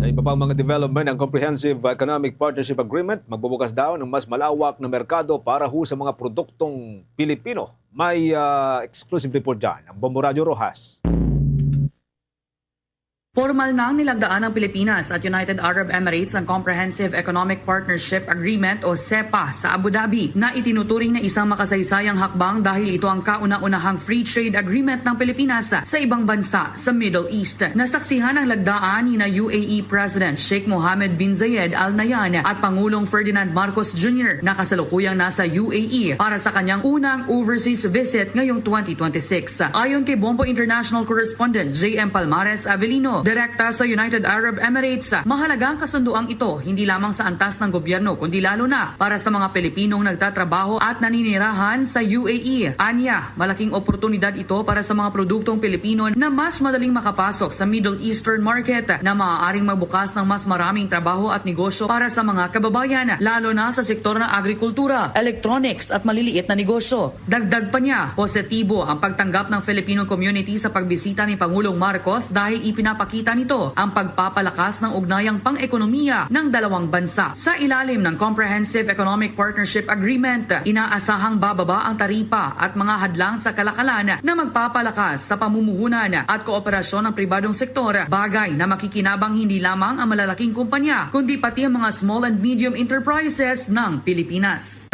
[SPEAKER 7] Sa iba pang mga development, ang Comprehensive Economic Partnership Agreement magbubukas daw ng mas malawak na merkado para sa mga produktong Pilipino. May exclusive report dyan ang Bombo Radio Rojas.
[SPEAKER 1] Formal nang nilagdaan ng Pilipinas at United Arab Emirates ang Comprehensive Economic Partnership Agreement o CEPA sa Abu Dhabi na itinuturing na isang makasaysayang hakbang dahil ito ang kauna-unahang free trade agreement ng Pilipinas sa ibang bansa sa Middle East. Nasaksihan ang lagdaan ni na UAE President Sheikh Mohammed bin Zayed Al Nahyan at Pangulong Ferdinand Marcos Jr. na kasalukuyang nasa UAE para sa kanyang unang overseas visit ngayong 2026. Ayon kay Bombo International Correspondent J.M. Palmares Avellino, Direkta sa United Arab Emirates, mahalagang kasunduang ito hindi lamang sa antas ng gobyerno kundi lalo na para sa mga Pilipinong nagtatrabaho at naninirahan sa UAE. Anya, malaking oportunidad ito para sa mga produktong Pilipino na mas madaling makapasok sa Middle Eastern market na maaaring magbukas ng mas maraming trabaho at negosyo para sa mga kababayan, lalo na sa sektor ng agrikultura, electronics at maliliit na negosyo. Dagdag pa niya, positibo ang pagtanggap ng Filipino community sa pagbisita ni Pangulong Marcos dahil ipinapakita nito ang pagpapalakas ng ugnayang pang-ekonomiya ng dalawang bansa. Sa ilalim ng Comprehensive Economic Partnership Agreement, inaasahang bababa ang taripa at mga hadlang sa kalakalan na magpapalakas sa pamumuhunan at kooperasyon ng pribadong sektor, bagay na makikinabang hindi lamang ang malalaking kumpanya kundi pati ang mga small and medium enterprises ng Pilipinas.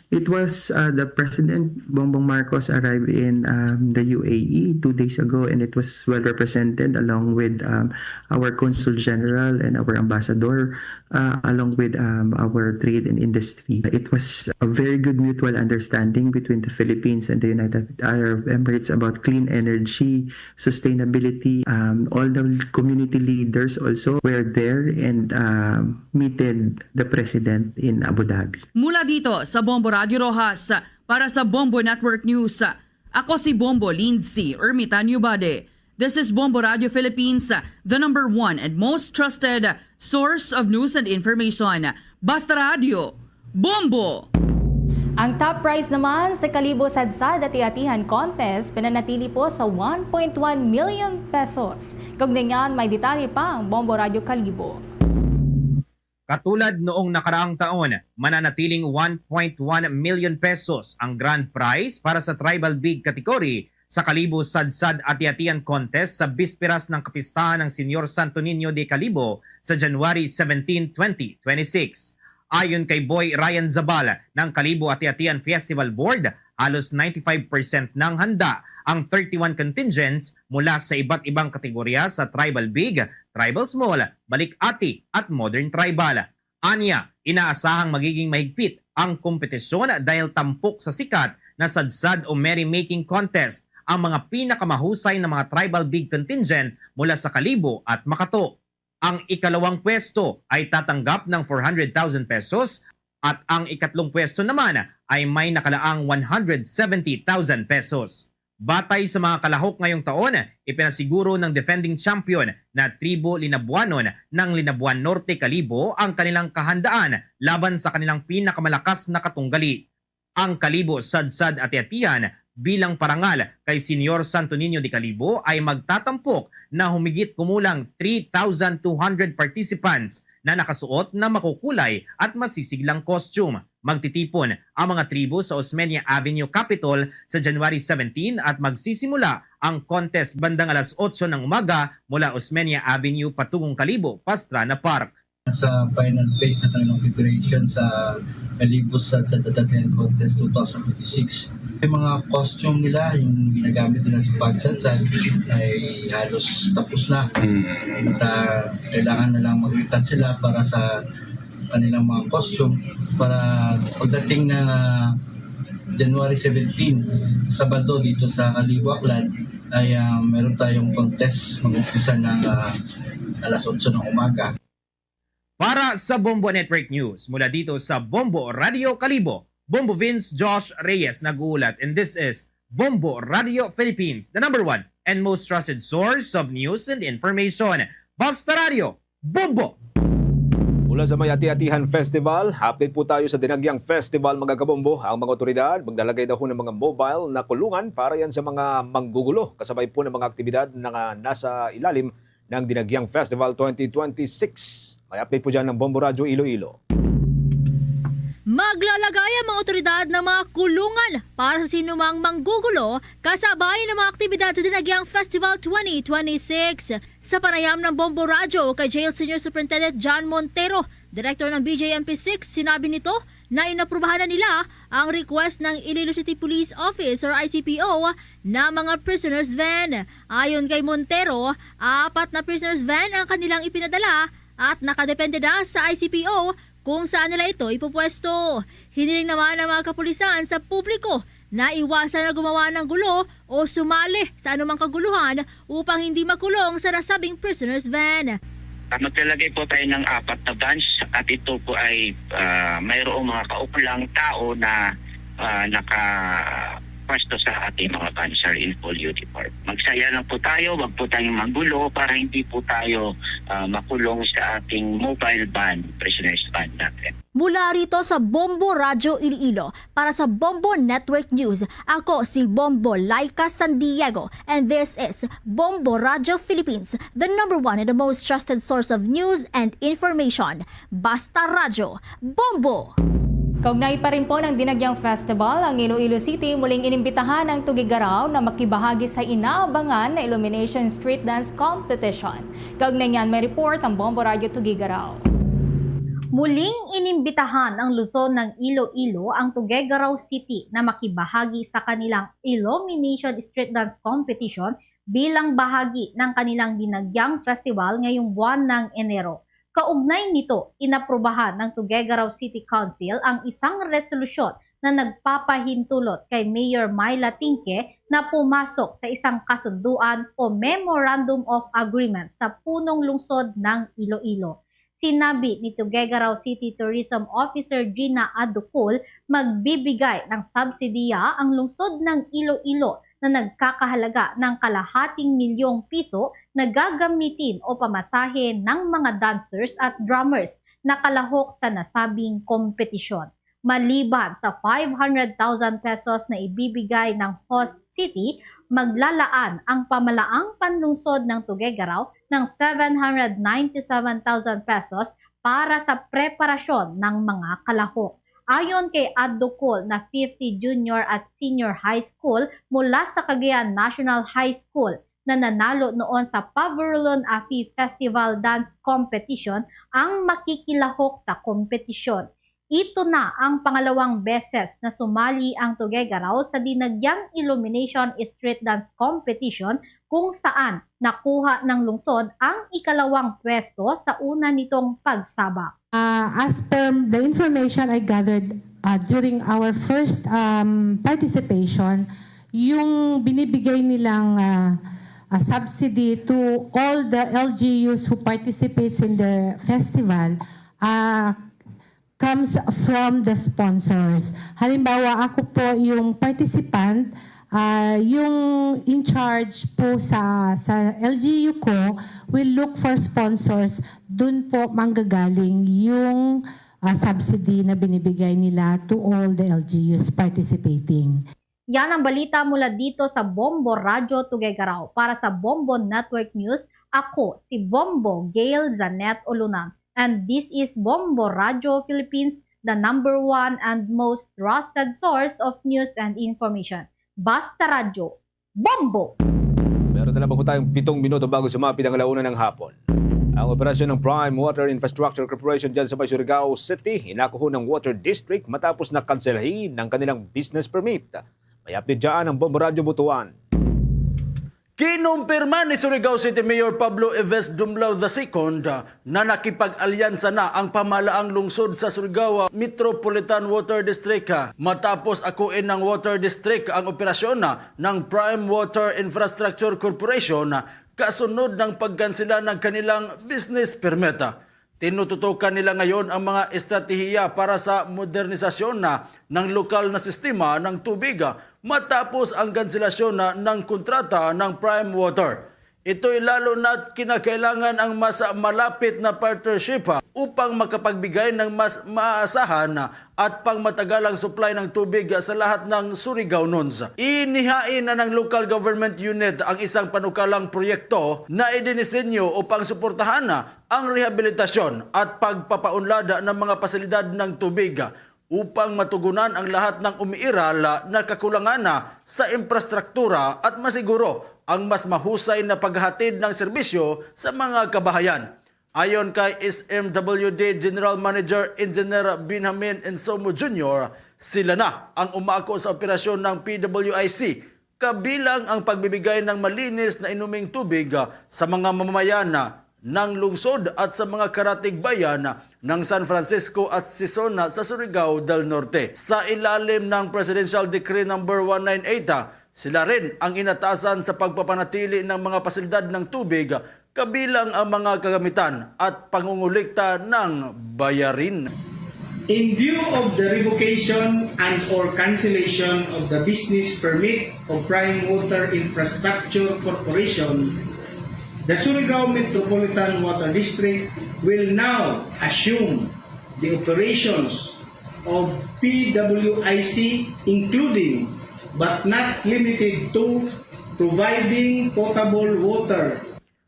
[SPEAKER 4] It was the President Bongbong Marcos arrived in the UAE 2 days ago, and it was well represented along with our Consul General and our Ambassador, along with our trade and industry. It was a very good mutual understanding between the Philippines and the United Arab Emirates about clean energy, sustainability. All the community leaders also were there and meted the President in Abu Dhabi.
[SPEAKER 1] Mula dito sa Bombo Radio Rojas, para sa Bombo Network News, ako si Bombo Lindsay Ermitan Ubade. This is Bombo Radio Philippines, the #1 and most trusted source of news and information. Basta Radio, Bombo!
[SPEAKER 8] Ang top prize naman sa Kalibo Sadsad at Ati-Atihan Contest pinanatili po sa 1.1 million pesos. Kaugnay niyan, may detalye pa ang Bombo Radio Kalibo.
[SPEAKER 7] Katulad noong nakaraang taon, mananatiling 1.1 million pesos ang grand prize para sa Tribal Big category sa Kalibo Sadsad Ati-Atihan Contest sa bisperas ng kapistahan ng Señor Santo Niño de Kalibo sa January 17, 2026. Ayon kay Boy Ryan Zabal ng Kalibo Ati-Atihan Festival Board, halos 95% ng handa ang 31 contingents mula sa iba't ibang kategorya sa Tribal Big, Tribal Small, Balik-Ati at Modern Tribal. Anya, inaasahang magiging mahigpit ang kompetisyon dahil tampok sa sikat na sadsad o merrymaking contest ang mga pinakamahusay na mga Tribal Big contingent mula sa Kalibo at Makato. Ang ikalawang pwesto ay tatanggap ng 400,000 pesos at ang ikatlong pwesto naman ay may nakalaang 170,000 pesos. Batay sa mga kalahok ngayong taon, ipinasiguro ng defending champion na Tribo Linabuanon ng Linabuan Norte Kalibo ang kanilang kahandaan laban sa kanilang pinakamalakas na katunggali. Ang Kalibo Sadsad Ati-Atihan bilang parangal kay Señor Santo Niño de Kalibo ay magtatampok na humigit kumulang 3,200 participants na nakasuot na makukulay at masisiglang costume. Magtitipon ang mga tribo sa Osmeña Avenue Capitol sa January 17 at magsisimula ang contest bandang alas 8 ng umaga mula Osmeña Avenue patungong Kalibo, Pastrana Park.
[SPEAKER 23] Sa final phase na ng preparation sa Kalibo Sadsad Ati-Atihan Contest 2026. Yung mga costume nila, yung ginagamit nila sa pagsadsad ay halos tapos na. At kailangan na lang mag-retouch sila para sa kanilang mga costume para pagdating na January 17, Sabado dito sa Kalibo Aklan ay meron tayong contest mag-umpisa ng alas 8 ng umaga.
[SPEAKER 7] Para sa Bombo Network News, mula dito sa Bombo Radio Kalibo, Bombo Vince Josh Reyes nag-uulat, and this is Bombo Radio Philippines, the #1 and most trusted source of news and information. Basta Radio, Bombo! Mula sa may Ati-Atihan Festival, update po tayo sa Dinagyang Festival mga kabombo. Ang mga otoridad maglalagay daw ng mga mobile na kulungan para yan sa mga manggugulo. Kasabay po ng mga aktibidad na nasa ilalim ng Dinagyang Festival 2026. May update po dyan ng Bombo Radio Iloilo.
[SPEAKER 2] Maglalagay ang mga otoridad ng mga kulungan para sa sinumang manggugulo kasabay ng mga aktibidad sa Dinagyang Festival 2026. Sa panayam ng Bombo Radio kay Jail Senior Superintendent John Montero, Director ng BJMP6, sinabi nito na inaprubahan na nila ang request ng Iloilo City Police Office or ICPO na mga prisoners van. Ayon kay Montero, 4 na prisoners van ang kanilang ipinadala at nakadepende na sa ICPO kung saan nila ito ipupwesto. Hiniling naman ng mga kapulisan sa publiko na iwasan na gumawa ng gulo o sumali sa anumang kaguluhan upang hindi makulong sa nasabing prisoners van.
[SPEAKER 3] Maglalagay po tayo ng 4 na vans at ito po ay mayroong mga kaukulang tao na nakapwesto sa ating mga vans in full uniform. Magsaya lang po tayo, wag po tayong manggulo para hindi po tayo makulong sa ating mobile van, prisoners van natin.
[SPEAKER 2] Mula rito sa Bombo Radio Iloilo, para sa Bombo Network News, ako si Bombo Laika San Diego and this is Bombo Radio Philippines, the #1 and the most trusted source of news and information. Basta Radio, Bombo!
[SPEAKER 8] Kaugnay pa rin po ng Dinagyang Festival, ang Iloilo City muling inimbitahan ng Tugigaraw na makibahagi sa inaabangan na Illumination Street Dance Competition. Kaugnay niyan may report ang Bombo Radio Tugigaraw.
[SPEAKER 5] Muling inimbitahan ang Luzon ng Iloilo ang Tuguegarao City na makibahagi sa kanilang Illumination Street Dance Competition bilang bahagi ng kanilang Dinagyang Festival ngayong buwan ng Enero. Kaugnay nito, inaprubahan ng Tuguegarao City Council ang isang resolusyon na nagpapahintulot kay Mayor Myla Tingke na pumasok sa isang kasunduan o Memorandum of Agreement sa punong lungsod ng Iloilo. Sinabi ni Tuguegarao City Tourism Officer Gina Adukol, magbibigay ng subsidiya ang lungsod ng Iloilo na nagkakahalaga ng ₱250,000 na gagamitin o pamasahe ng mga dancers at drummers na kalahok sa nasabing kompetisyon. Maliban sa ₱500,000 na ibibigay ng host city, maglalaan ang pamalaang panlungsod ng Tuguegarao ng ₱797,000 para sa preparasyon ng mga kalahok. Ayon kay Adukol na 50 junior at senior high school mula sa Cagayan National High School na nanalo noon sa Pavarulon Afi Festival Dance Competition ang makikilahok sa kompetisyon. Ito na ang pangalawang beses na sumali ang Tuguegarao sa Dinagyang Illumination Street Dance Competition kung saan nakuha ng lungsod ang ikalawang pwesto sa una nitong pagsabak.
[SPEAKER 6] As per the information I gathered during our first participation, yung binibigay nilang subsidy to all the LGUs who participates in the festival comes from the sponsors. Halimbawa, ako po yung participant, yung in charge po sa LGU ko will look for sponsors. Dun po manggagaling yung subsidy na binibigay nila to all the LGUs participating.
[SPEAKER 5] Yan ang balita mula dito sa Bombo Radio Tuguegarao. Para sa Bombo Network News, ako si Bombo Gail Zanet Olunan. And this is Bombo Radio Philippines, the #1 and most trusted source of news and information. Basta Radio, Bombo!
[SPEAKER 7] Meron na lamang po tayong 7 minuto bago sumapit ang 1:00 ng hapon. Ang operasyon ng Prime Water Infrastructure Corporation dyan sa Surigao City, inakuho ng Water District matapos na kanselahin ng kanilang business permit. May update dyan ang Bombo Radio Butuan.
[SPEAKER 24] Kinumpirma ni Surigao City Mayor Pablo Eves Dumlao II na nakipag-alyansa na ang pamahalaang lungsod sa Surigao Metropolitan Water District matapos akuin ng Water District ang operasyon ng Prime Water Infrastructure Corporation kasunod ng pagkansela ng kanilang business permit. Tinututukan nila ngayon ang mga estratehiya para sa modernisasyon ng lokal na sistema ng tubig matapos ang kanselasyon ng kontrata ng Prime Water. Ito'y lalo na kinakailangan ang mas malapit na partnership upang makapagbigay ng mas maaasahan at pangmatagalang supply ng tubig sa lahat ng Surigao Nons. Inihain na ng local government unit ang isang panukalang proyekto na idinisenyo upang suportahan ang rehabilitasyon at pagpapaunlad ng mga pasilidad ng tubig upang matugunan ang lahat ng umiiral na kakulangan sa infrastruktura at masiguro ang mas mahusay na paghatid ng serbisyo sa mga kabahayan. Ayon kay SMWD General Manager Engineer Benjamin Ensomo Jr., sila na ang umako sa operasyon ng PWIC, kabilang ang pagbibigay ng malinis na inuming tubig sa mga mamamayan ng lungsod at sa mga karatig bayan ng San Francisco at Sison sa Surigao del Norte. Sa ilalim ng Presidential Decree No. 198, sila rin ang inatasan sa pagpapanatili ng mga pasilidad ng tubig, kabilang ang mga kagamitan at pangungulikta ng bayarin.
[SPEAKER 9] In view of the revocation and or cancellation of the business permit of Prime Water Infrastructure Corporation, the Surigao Metropolitan Water District will now assume the operations of PWIC, including but not limited to providing potable water.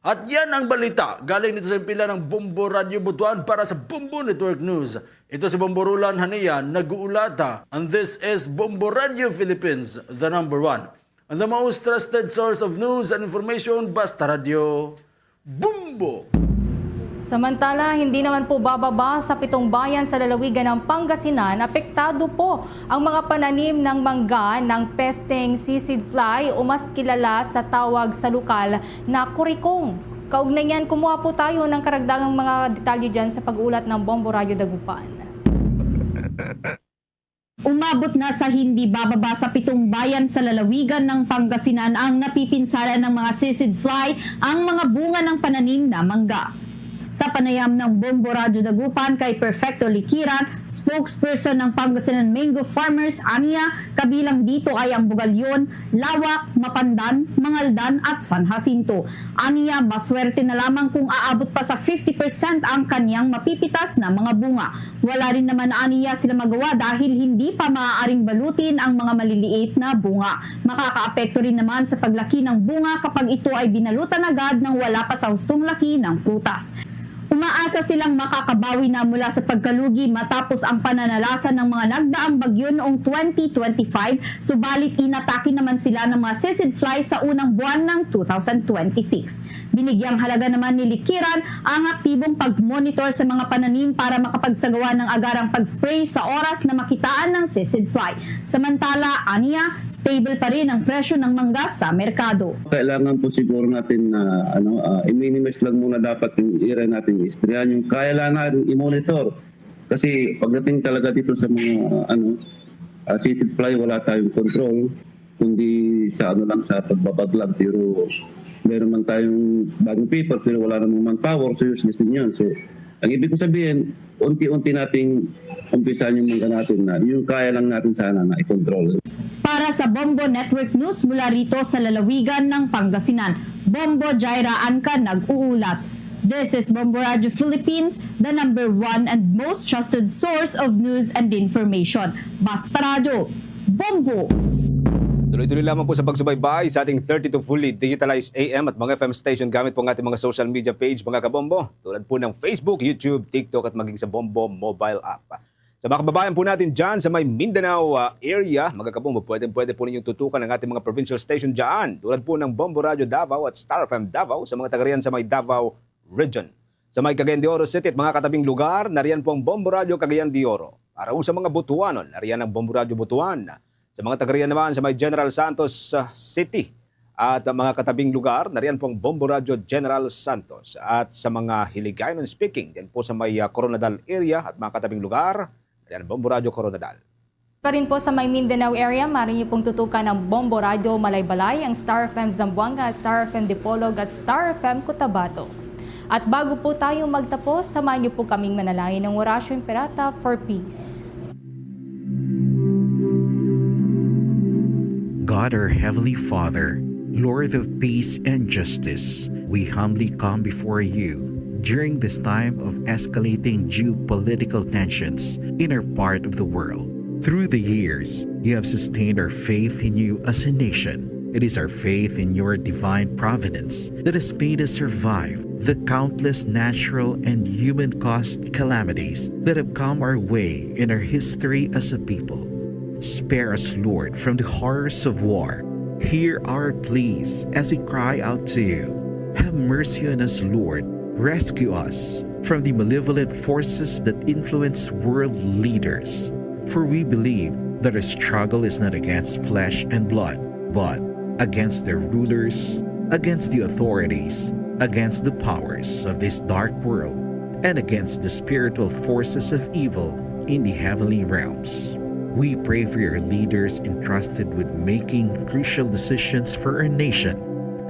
[SPEAKER 24] At yan ang balita galing dito sa pila ng Bombo Radio Butuan para sa Bombo Network News. Ito si Bombo Roland Hanian, nag-uulata. And this is Bombo Radio Philippines, the number one. And the most trusted source of news and information, Basta Radio, Bombo!
[SPEAKER 8] Samantala, hindi naman po bababa sa 7 bayan sa lalawigan ng Pangasinan. Apektado po ang mga pananim ng mangga ng pesteng sisig fly o mas kilala sa tawag sa lokal na kurikong. Kaugnay niyan, kumuha po tayo ng karagdagang mga detalye dyan sa pag-ulat ng Bombo Radio Dagupan.
[SPEAKER 10] Umabot na sa hindi bababa sa 7 bayan sa lalawigan ng Pangasinan ang napipinsala ng mga sisig fly ang mga bunga ng pananim na mangga. Sa panayam ng Bombo Radio Dagupan kay Perfecto Liquiran, spokesperson ng Pangasinan Mango Farmers, aniya, kabilang dito ay ang Bugalyon, Lawak, Mapandan, Mangaldan at San Jacinto. Aniya, maswerte na lamang kung aabot pa sa 50% ang kanyang mapipitas na mga bunga. Wala rin naman aniya sila magawa dahil hindi pa maaaring balutin ang mga maliliit na bunga. Makakaapekto rin naman sa paglaki ng bunga kapag ito ay binalutan agad nang wala pa sa hustong laki ng prutas. Umaasa silang makakabawi na mula sa pagkalugi matapos ang pananalasan ng mga nagdaang bagyo noong 2025, subalit inatake naman sila ng mga sisig fly sa unang buwan ng 2026. Binigyang halaga naman ni Liquiran ang aktibong pag-monitor sa mga pananim para makapagsagawa ng agarang pag-spray sa oras na makitaan ng sisig fly. Samantala, aniya, stable pa rin ang presyo ng mangga sa merkado.
[SPEAKER 11] Kailangan po siguro natin na i-minimize lang muna dapat yung area natin isprayan, yung kaya lang natin i-monitor. Kasi pagdating talaga dito sa mga sisig fly, wala tayong control, kundi sa lang sa pagbabag lang. Pero meron man tayong bagong paper pero wala namang manpower, so useless din yun. So ang ibig ko sabihin, unti-unti nating umpisan yung mga natin na yung kaya lang natin sana na i-control.
[SPEAKER 10] Para sa Bombo Network News mula rito sa lalawigan ng Pangasinan, Bombo Jaira Anca nag-uulat. This is Bombo Radio Philippines, the number one and most trusted source of news and information. Basta Radio, Bombo!
[SPEAKER 7] Tuloy-tuloy lamang po sa pagsubaybay sa ating 32 fully digitalized AM at mga FM station gamit po ang ating mga social media page, mga kabombo. Tulad po ng Facebook, YouTube, TikTok at maging sa Bombo mobile app. Sa mga kababayan po natin dyan sa may Mindanao area, mga kabombo, pwede po ninyong tutukan ang ating mga provincial station dyan. Tulad po ng Bombo Radio Davao at Star FM Davao sa mga tagariyan sa may Davao region. Sa may Cagayan de Oro City at mga katabing lugar, nariyan po ang Bombo Radio Cagayan de Oro. Para po sa mga Butuanon, nariyan ang Bombo Radio Butuan. Sa mga tagariyan naman sa may General Santos City at mga katabing lugar, nariyan pong Bombo Radio General Santos. At sa mga Hiligaynon speaking, yan po sa may Coronadal area at mga katabing lugar, nariyan Bombo Radio Coronadal.
[SPEAKER 8] Pa rin po sa may Mindanao area, maaari niyo pong tutukan ng Bombo Radio Malaybalay, ang Star FM Zamboanga, Star FM Dipolog at Star FM Cotabato. At bago po tayo magtapos, samahan niyo po kaming manalangin ng Orasyon Perata for Peace.
[SPEAKER 12] God, our Heavenly Father, Lord of peace and justice, we humbly come before you during this time of escalating geopolitical tensions in our part of the world. Through the years, you have sustained our faith in you as a nation. It is our faith in your divine providence that has made us survive the countless natural and human-caused calamities that have come our way in our history as a people. Spare us, Lord, from the horrors of war. Hear our pleas as we cry out to you. Have mercy on us, Lord. Rescue us from the malevolent forces that influence world leaders. For we believe that our struggle is not against flesh and blood, but against their rulers, against the authorities, against the powers of this dark world, and against the spiritual forces of evil in the heavenly realms. We pray for your leaders entrusted with making crucial decisions for our nation.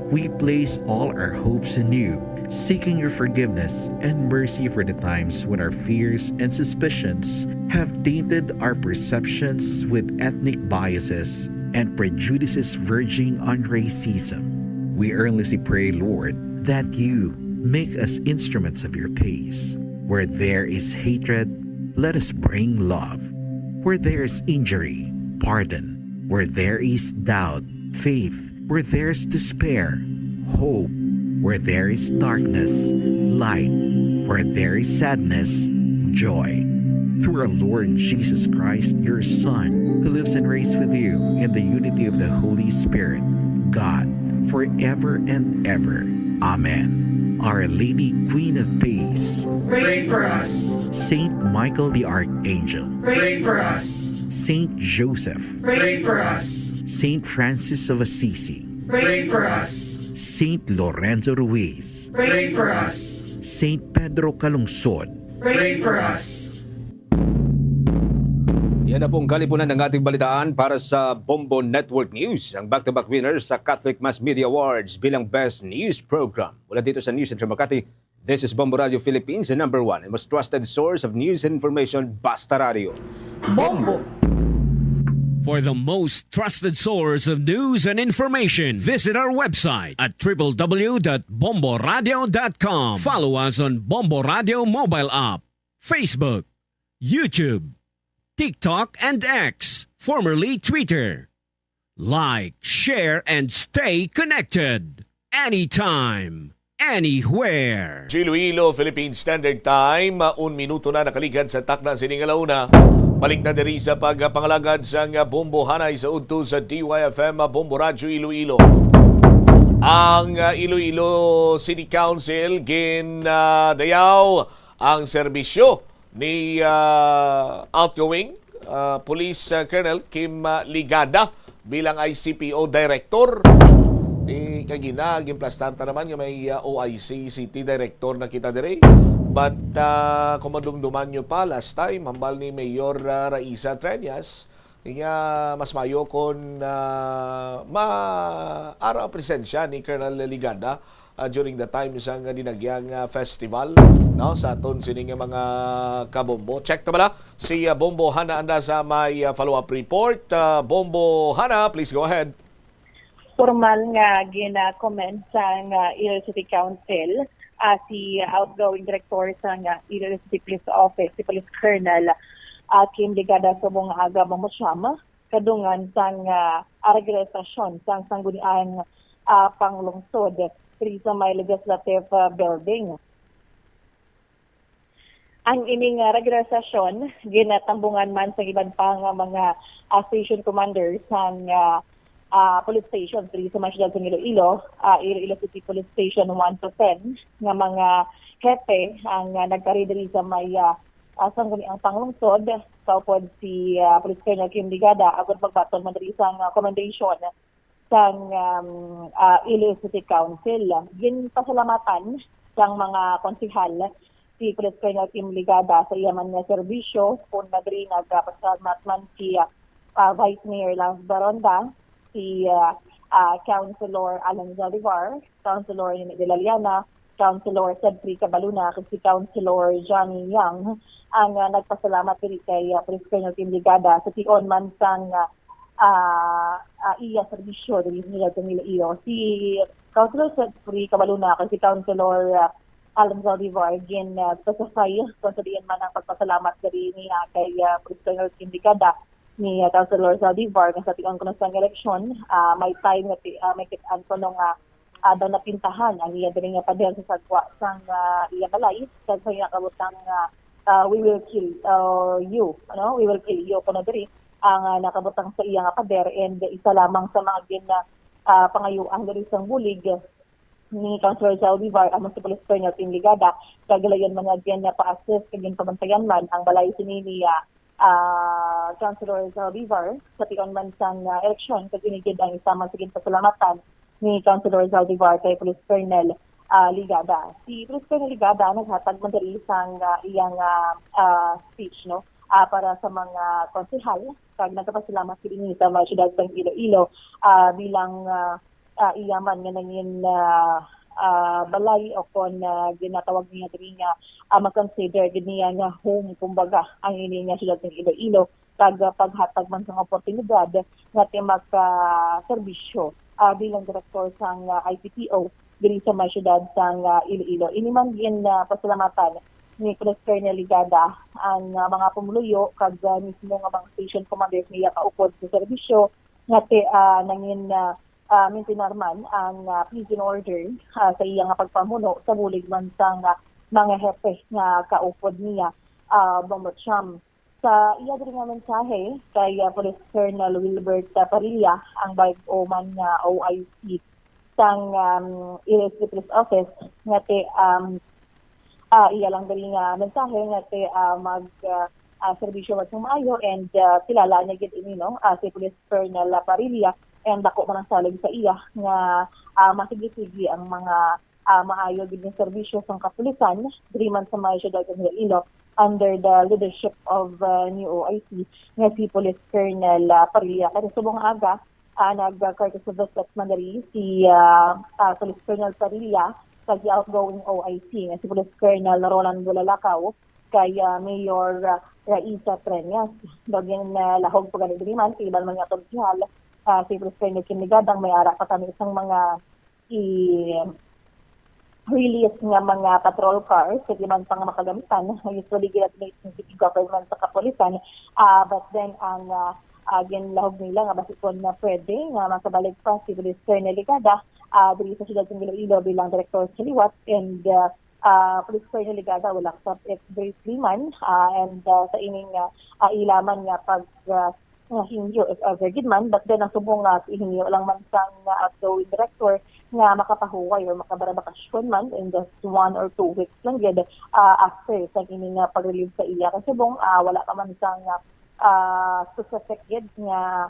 [SPEAKER 12] We place all our hopes in you, seeking your forgiveness and mercy for the times when our fears and suspicions have tainted our perceptions with ethnic biases and prejudices verging on racism. We earnestly pray, Lord, that you make us instruments of your peace. Where there is hatred, let us bring love. Where there is injury, pardon. Where there is doubt, faith. Where there is despair, hope. Where there is darkness, light. Where there is sadness, joy. Through our Lord Jesus Christ, your Son, who lives and reigns with you in the unity of the Holy Spirit, God, forever and ever. Amen. Our Lady, Queen of Peace,
[SPEAKER 13] pray for us.
[SPEAKER 12] Saint Michael the Archangel,
[SPEAKER 13] Pray for us.
[SPEAKER 12] Saint Joseph,
[SPEAKER 13] Pray for us.
[SPEAKER 12] Saint Francis of Assisi,
[SPEAKER 13] Pray for us.
[SPEAKER 12] Saint Lorenzo Ruiz,
[SPEAKER 13] Pray for us.
[SPEAKER 12] Saint Pedro Calungsod,
[SPEAKER 13] Pray for us.
[SPEAKER 7] Yan na pong kalipunan ng ating balitaan para sa Bombo Network News, ang back-to-back winners sa Catholic Mass Media Awards bilang Best News Program. Mula dito sa News Center Makati, this is Bombo Radio Philippines, the #1 and most trusted source of news and information, Basta Radio. Bombo!
[SPEAKER 19] For the most trusted source of news and information, visit our website at www.bomboradio.com. Follow us on Bombo Radio mobile app, Facebook, YouTube, TikTok, and X, formerly Twitter. Like, share, and stay connected. Anytime, anywhere.
[SPEAKER 14] Iloilo, Philippine Standard Time, 1 minuto na nakaligan sa takna sining alauna. Balik na diri sa pagpangalagad sa Bombo Hanay sa udto sa DYFM Bombo Radio Iloilo. Ang Iloilo City Council ginadayaw ang serbisyo ni outgoing Police Colonel Kim Ligada bilang ICPO Director. Kagina, gimplastanta naman yung may OIC City Director na kita dire. But kumadumduman nyo pa last time, hambal ni Mayor Raisa Treñas, kaya mas mayo kung maara ang presensya ni Colonel Ligada during the time isang dinagyang festival, no, sa aton sining mga kabombo. Check na bala si Bombo Hana anda sa may follow-up report. Bombo Hana, please go ahead.
[SPEAKER 15] Formal nga gina-comment sa Iloilo City Council si outgoing director sa Iloilo City Police Office, si Police Colonel Kim Ligada sa mga aga mamusyama kadungan sang regresasyon sang sanggunian panglungsod sa may legislative building. Ang ining regresasyon ginatambungan man sa iban pang mga station commanders sang police station sa mga siyudad sa Iloilo, Iloilo City Police Station 1 to 10 nga mga hepe ang nagkaridiri sa may sangguniang panglungsod kaupod si Police Colonel Kim Ligada agad magbaton man diri sang commendation sang Iloilo City Council. Ginpasalamatan sang mga konsihal si Police Colonel Kim Ligada sa iyaman nga serbisyo kung nagri nagpasalamat man si Vice Mayor Lance Baronda, si Councilor Alan Zalivar, Councilor de la Liana, Councilor Cedric Cabaluna, at si Councilor Johnny Yang ang nagpasalamat diri kay Police Colonel Kim Ligada sa tion man sang iya serbisyo diri nila sa Iloilo. Si Councilor Cedric Cabaluna at si Councilor Alan Zalivar again specify kung sabihin man ang pagpasalamat diri niya kay Police Colonel Kim Ligada ni Councilor Zaldivar nga sa tiang kuno sang eleksyon, may time nga may kitaan ko nung daw napintahan ang iya diri nga pader sa sagwa sang iya balay kag sa iya kabutang we will kill you, we will kill you kuno diri ang nakabutang sa iya nga pader, and isa lamang sa mga pangayuang diri sang bulig ni Councilor Zaldivar ang si Police Colonel Tim Ligada kagalayon mga diyan na pa-assist kagin pamantayan man ang balay sini ni Councilor Zaldivar sa tiyon man sang eleksyon kag inigid ang isama sa pasalamatan ni Councilor Zaldivar kay Police Colonel Ligada. Si Police Colonel Ligada naghatag man diri sang iyang speech para sa mga konsehal kag nagpasalamat kini sa mga syudad sang Iloilo bilang iyaman nga nangin balay o kon ginatawag niya diri nga mag-consider niya nga home kumbaga ang ini nga syudad ng Iloilo kag paghatag man sa oportunidad nga maka-serbisyo bilang direktor sang IPPO diri sa mga syudad sang Iloilo. Ini man gin pasalamatan ni Police Colonel Ligada ang mga pumuluyo kag mismo nga mga station commanders niya kaupod sa serbisyo nga nangin mintinarman ang peace and order sa iya nga pagpamuno sa bulig man sang mga hepe nga kaupod niya Bombocham. Sa iya diri nga mensahe kay Police Colonel Wilbert Parilla ang bago man nga OIC sang Iloilo Police Office nga iya lang diri nga mensahe nga mag serbisyo wat maayo, and kilala niya gid ini si Police Colonel Parilla, and dako man ang salig sa iya nga masigli-sigli ang mga maayo gid nga serbisyo sang kapulisan diri man sa mga syudad ng Iloilo under the leadership of new OIC nga si Police Colonel Parilla. Kaya subong aga nag-courtesy visit man diri si Police Colonel Parilla kay outgoing OIC nga si Police Colonel Roland Bulalakaw kay Mayor Raisa Treñas. Daging lahog pa ganito man iban mga konsyal si Police Colonel Kim Ligadang may ara pa kami isang mga release nga mga patrol cars kasi man pang makagamitan usually ginatmate ng city government sa kapulisan, but then ang again lahog nila nga basikon na pwede nga makabalik pa si Police Colonel Ligada diri sa syudad ng Iloilo bilang director sa liwat, and Police Colonel Ligada will accept it briefly man and sa ining ilaman nga pag hinyo if ever gid man, but then ang subong nga hinyo lang man sang outgoing director nga makapahuway or makabarabakasyon man in just 1 or 2 weeks lang gid after sa ining pag-relieve sa iya kasi subong wala pa man sang specific gid nga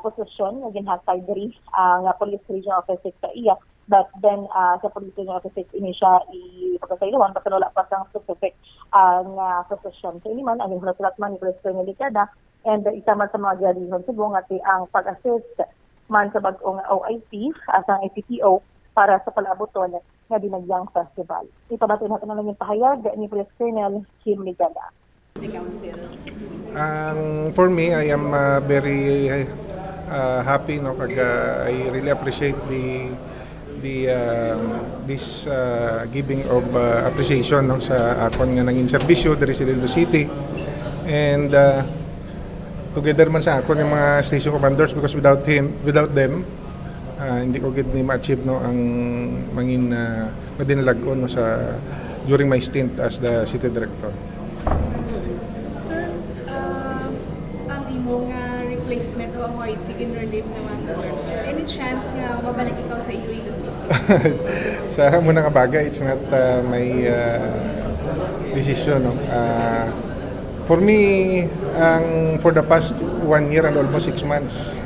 [SPEAKER 15] posisyon nga ginhatag diri nga Police Regional Office sa iya, but then sa Police Regional Office ini siya ipagkasailawan basta wala pa sang specific nga posisyon. So ini man ang hinasulat man ni Police Colonel Ligada, and isa man sa mga gadiyon subong at ang pag-assist man sa bagong OIC asang IPPO para sa palabuton nga Dinagyang Festival. Ipabatid natin lang yung pahayag ni Police Colonel Kim Ligada.
[SPEAKER 16] For me, I am very happy kag I really appreciate this giving of appreciation sa akon nga nangin serbisyo diri sa Iloilo City, and together man sa akon yung mga station commanders, because without them hindi ko gid ni ma-achieve ang mangin madinalagon sa during my stint as the city director.
[SPEAKER 17] Ang imong replacement o ang OIC in-relieve naman, sir. Any chance nga mabalik ikaw sa Iloilo City?
[SPEAKER 16] Sa muna nga bagay, it's not my decision. For me, for the past 1 year and almost 6 months,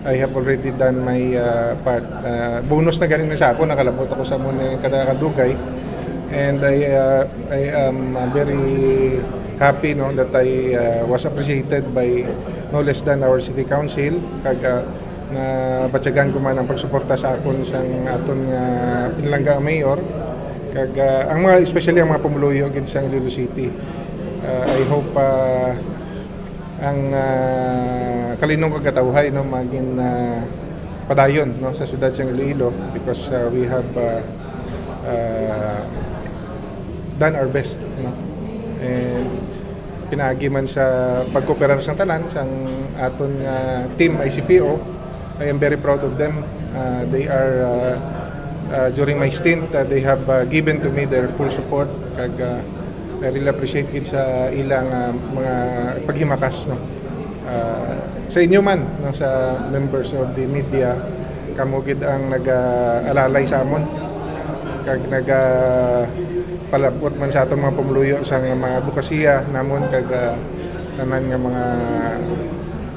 [SPEAKER 16] I have already done my part. Bonus na galing na sa ako, nakalabot ako sa muna kadugay. And I am very happy that I was appreciated by no less than our city council kag na batyagan ko man ang pagsuporta sa akon sang aton nga pinalangga mayor kag ang mga especially ang mga pumuluyo gid sa Iloilo City. I hope ang kalinong kagatawhay maging padayon sa syudad sa Iloilo, because we have done our best, and pinaagi man sa pagkooperar sa tanan sang aton team ICPO. I am very proud of them. They are during my stint they have given to me their full support kag I really appreciate it sa ilang mga paghimakas no. Sa inyo man no, sa members of the media kamo gid ang nag-alalay sa amon kag palabot man sa atong mga pamuluyo sa mga advokasya namon kag tanan nga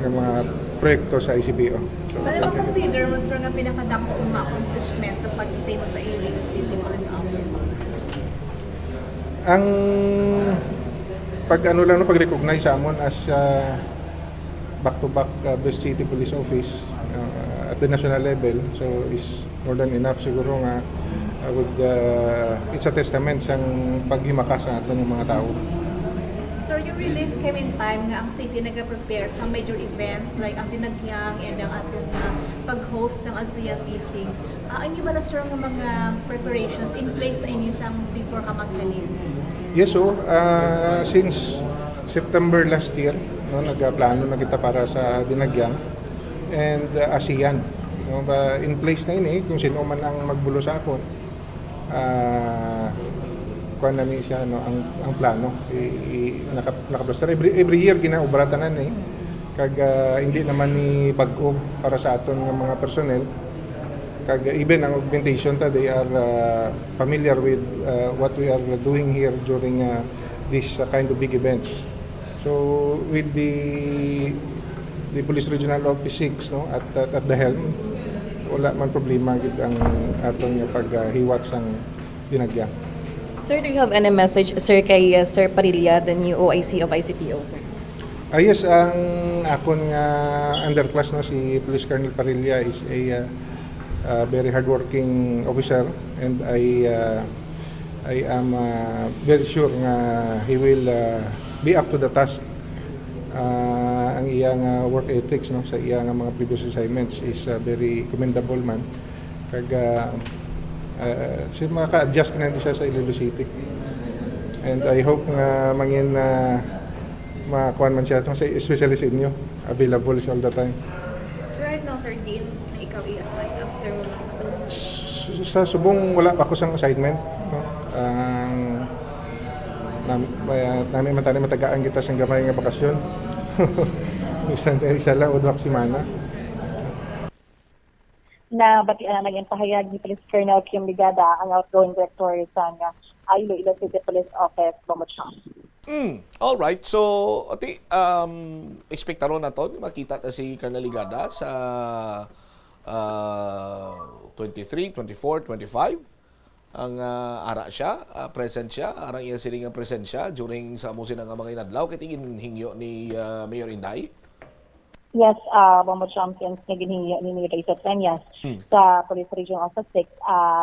[SPEAKER 16] mga proyekto sa ICPO.
[SPEAKER 17] So ano ba consider mo sir nga pinakadako nga accomplishment sa pag-stay mo sa Iloilo City Police Office?
[SPEAKER 16] Ang pag-recognize sa amon as back-to-back best city police office at the national level, so is more than enough siguro nga it's a testament sa paghimakas sa aton ng mga tao.
[SPEAKER 17] Sir, yung relief came in time nga ang city nag-prepare sa major events like ang Dinagyang and ang atong pag-host ng ASEAN meeting. Ang iba na sir ng mga preparations in place na inisang before ka mag-relief?
[SPEAKER 16] Yes, so since September last year, no, nagplano na kita para sa Dinagyang and ASEAN. No, in place na ini kung sino man ang magbulo sa akon. Kuan na ni siya no ang plano nakaplastar every year ginaobratanan kag hindi naman ni bag-o para sa aton nga mga personnel kag even ang augmentation they are familiar with what we are doing here during this kind of big events. So with the Police Regional Office 6 no at the helm wala man problema gid ang aton nga paghiwat sang Dinagyang.
[SPEAKER 18] Sir, do you have any message, sir, kay Sir Parilla, the new OIC of ICPO, sir?
[SPEAKER 16] Yes, ang akon nga underclass no si Police Colonel Parilla is a very hardworking officer and I am very sure nga he will be up to the task. Ang iyang work ethics no sa iyang mga previous assignments is very commendable man. Kag maka-adjust na siya sa Iloilo City. And I hope nga mangin makakuan man siya especially sa inyo. Available siya all the time.
[SPEAKER 17] So right now, sir, din na ikaw i-assign after
[SPEAKER 16] sa subong wala pa ako sang assignment. No? Namin matagaan kita sa gamay nga bakasyon. Isa lang o 2 semana.
[SPEAKER 15] Na batian naging pahayag ni Police Colonel Kim Ligada ang outgoing director sa Iloilo City Police Office, Bomotcham.
[SPEAKER 14] All right. So, ati expect ron naton makita ta si Colonel Ligada sa 23, 24, 25 ang ara siya, present siya, arang iya siling presensya during sa amusin ang mga inadlaw kay tingin hingyo ni Mayor Inday.
[SPEAKER 15] Yes, Bombo Champions na ginhingi ni Mayor Peñas sa Police Region Office 6,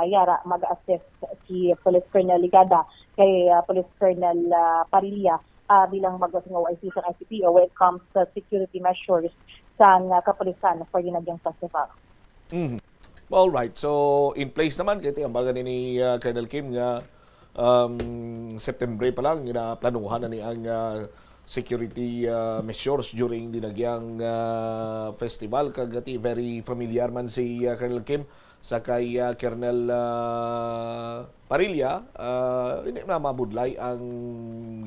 [SPEAKER 15] yara mag-assist si Police Colonel Ligada kay Police Colonel Parilla bilang mag-asing OIC sa ICPO when it comes to security measures sa kapulisan for Dinagyang Festival.
[SPEAKER 14] All right. So, in place naman kay ang barga ni Colonel Kim nga September pa lang ginaplanuhan na ni ang security measures during Dinagyang festival. Kagati very familiar man si Colonel Kim sa kay Colonel Parilla. Hindi na mabudlay ang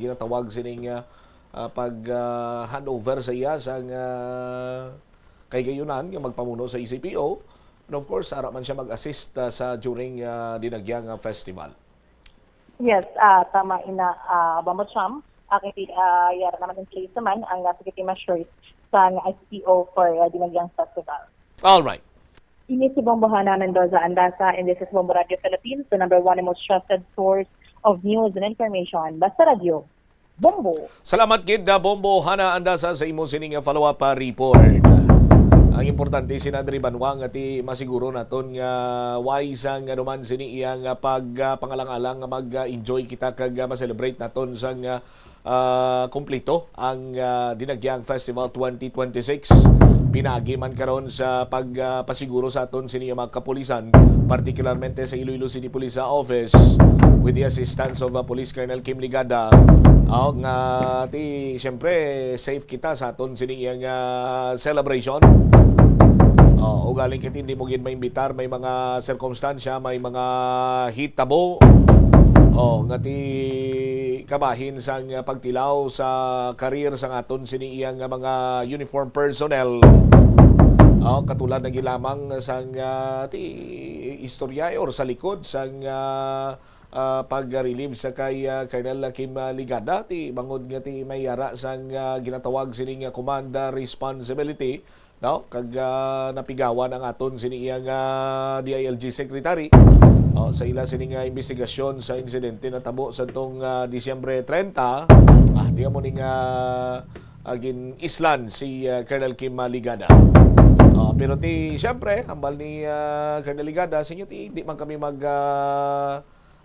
[SPEAKER 14] ginatawag sining pag handover sa iya sa kay gayunan nga magpamuno sa ICPO. And of course, ara man siya mag-assist sa during Dinagyang festival.
[SPEAKER 15] Yes, tama ina Bomotcham. Yara naman in place naman ang security measures sa ICPO for Dinagyang Festival.
[SPEAKER 14] All right.
[SPEAKER 15] Ini si Bombo Hana Mendoza Andasa, and this is Bombo Radio Philippines, the number one and most trusted source of news and information. Basta Radio, Bombo.
[SPEAKER 14] Salamat gid na Bombo Hana Andasa sa imo sining follow-up report. Ang importante sinadri banwang ati masiguro naton nga wise ang anuman sini iyang pangalang-alang nga mag-enjoy kita kag ma-celebrate naton sang kompleto ang Dinagyang Festival 2026. Pinagi man karon sa pagpasiguro sa aton sini mga kapulisan, partikularmente sa Iloilo City Police Office with the assistance of Police Colonel Kim Ligada. Nga ti siyempre safe kita sa aton siniyang celebration. O galing kit hindi mo gid maimbitar, may mga sirkumstansya, may mga hitabo. Nga ti kabahin sang pagtilaw sa karir sang aton siniyang mga uniform personnel. Katulad ng gilamang sang ti istorya or sa likod sang pag-relieve sa kay Colonel Kim Ligada, ti bangod nga ti mayara sang ginatawag sining command responsibility, no? Kag napigawan ang aton siniyang DILG secretary sa ila sining investigasyon sa insidente na tabo sa tong Disyembre 30. Di mo ning agin islan si Colonel Kim Ligada. Pero ti siyempre hambal ni Colonel Ligada sinyo ti di man kami mag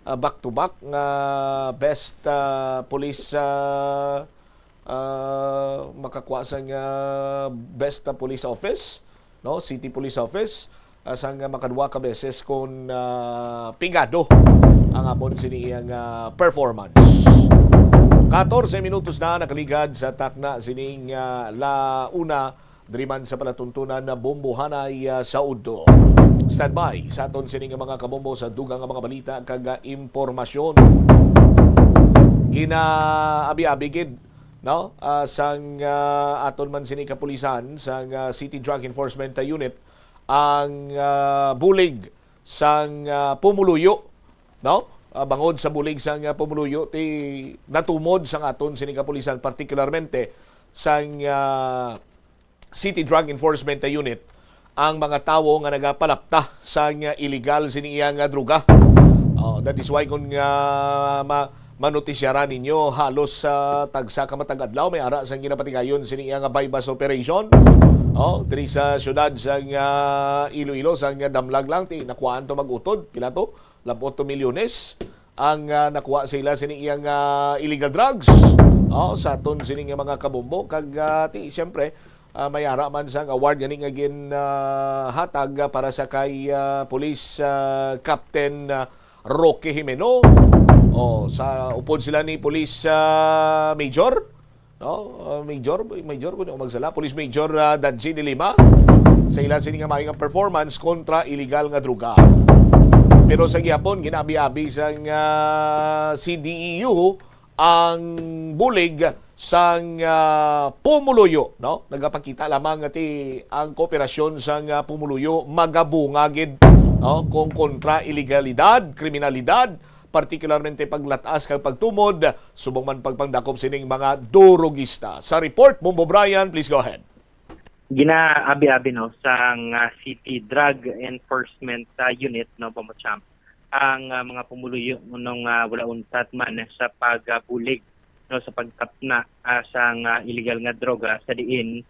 [SPEAKER 14] back to back nga best police makakuha sa best police office, no, city police office, sang makadwa ka beses kung pingado ang apon siniyang performance. 14 minutos na nakaligad sa takna sining launa driman sa palatuntunan na bombohanay sa Udto. Standby sa aton sining mga kabombo sa dugang mga balita kag impormasyon. Ginaabi-abigid, no, sang aton man sini kapulisan sang City Drug Enforcement Unit ang bulig sang pumuluyo, no? Bangod sa bulig sang pumuluyo ti natumod sang aton sini kapulisan, particularmente sang City Drug Enforcement Unit ang mga tawo nga nagapalapta sang illegal siniyang droga. That is why kung manotisyaran ninyo halos tagsa ka matag-adlaw may ara sang ginapatigayon siniyang bypass operation. Diri sa syudad sang Iloilo sang damlag lang ti nakuhaan to mag-utod pila to 18 milyones ang nakuha sila siniyang illegal drugs sa aton sining mga kabombo kag ti siyempre may ara man sang award ganing agin hatag para sa kay Police Captain Roque Jimeno. Sa upod sila ni Police Major, no? Major kuno magsala Police Major Dadji de Lima sa ilang sining nga performance kontra illegal nga droga. Pero sa gihapon ginabi-abi sang CDEU ang bulig sang pumuluyo, no? Nagapakita lamang ti ang kooperasyon sang pumuluyo magabungagid, no, kung kontra ilegalidad, kriminalidad, partikularmente paglatas kag pagtumod, subong man pagpangdakop sining mga durugista. Sa report, Bombo Brian, please go ahead.
[SPEAKER 4] Ginaabi-abi no sang City Drug Enforcement Unit, no, Bombo Champ, ang mga pumuluyo nung wala untat man sa pagbulig, no, sa pagkapna sang illegal nga droga sa diin.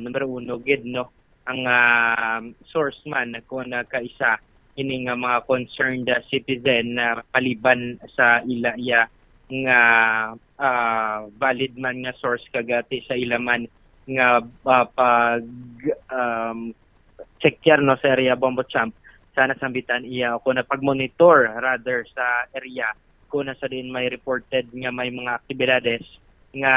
[SPEAKER 4] Numero 1 gid, no, ang source man kung kaisa ini nga mga concerned citizen na paliban sa ilaya nga valid man nga source kagati sa ilaman nga pag checkyer, no, sa area Bombo Champ. Sana sambitan iya kung na pag-monitor rather sa area kung na sa din may reported nga may mga aktibidades nga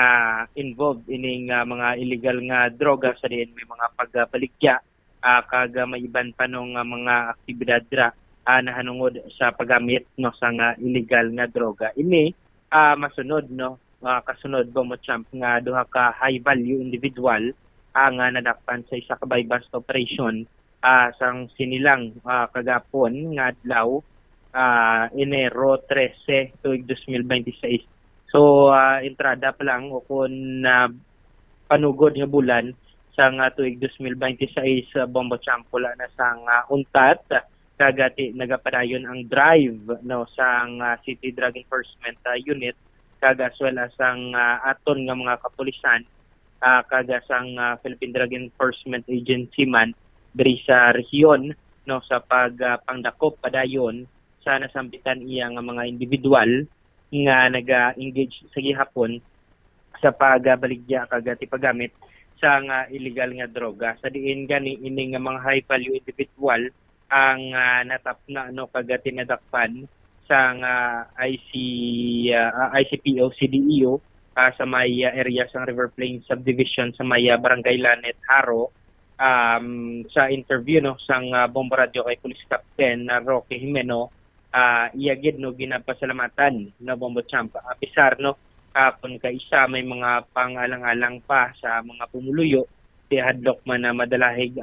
[SPEAKER 4] involved ining mga illegal nga droga sa din may mga pagbaligya kag may iban pa nung mga aktibidad dra na hanungod sa paggamit, no, sa nga illegal nga droga. Ini masunod, no, kasunod Bombo Champ nga duha ka high value individual ang nadakpan sa isa ka bypass operation sang sinilang kagapon nga adlaw Enero 13 tuig 2026. So entrada pa lang o kung panugod nga bulan sang tuig 2026 Bombo Champ pula na sang untat kagati nagapadayon ang drive, no, sang City Drug Enforcement Unit kag as well as ang aton nga mga kapulisan kag sang Philippine Drug Enforcement Agency man diri sa rehiyon, no, sa pagpangdakop padayon sa nasambitan iya nga mga individual nga naga-engage sa gihapon sa pagbaligya kagati paggamit sa nga illegal nga droga. Sa diin gani ini nga mga high value individual ang natapna, no, kagati nadakpan sa ICPO CDEO sa may area sa River Plains Subdivision sa may Barangay Lanet Haro. Sa interview no sang Bombo Radio kay Police Captain Roque Jimeno, iyagid no ginapasalamatan no Bombo Champ. Pisar no kung kaisa may mga pangalang-alang pa sa mga pumuluyo si hadlok man na madalahig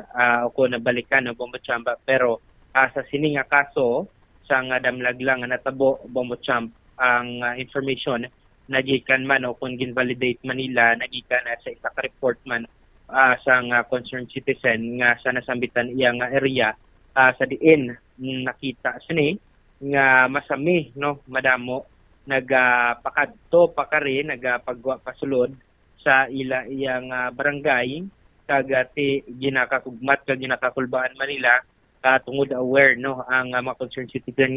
[SPEAKER 4] o na balikan no Bombo Champ, pero sa sining nga kaso sa damlag lang natabo Bombo Champ ang information nagikan man o kung ginvalidate Manila nagikan sa isa ka report man sa concerned citizen nga sa nasambitan iyang area sa diin nakita sini nga masami no madamo nagapakadto pa kari nagapagwa pasulod sa iyang barangay kagati ginakakugmat kag ginakakulbaan Manila tungod aware no ang mga concerned citizen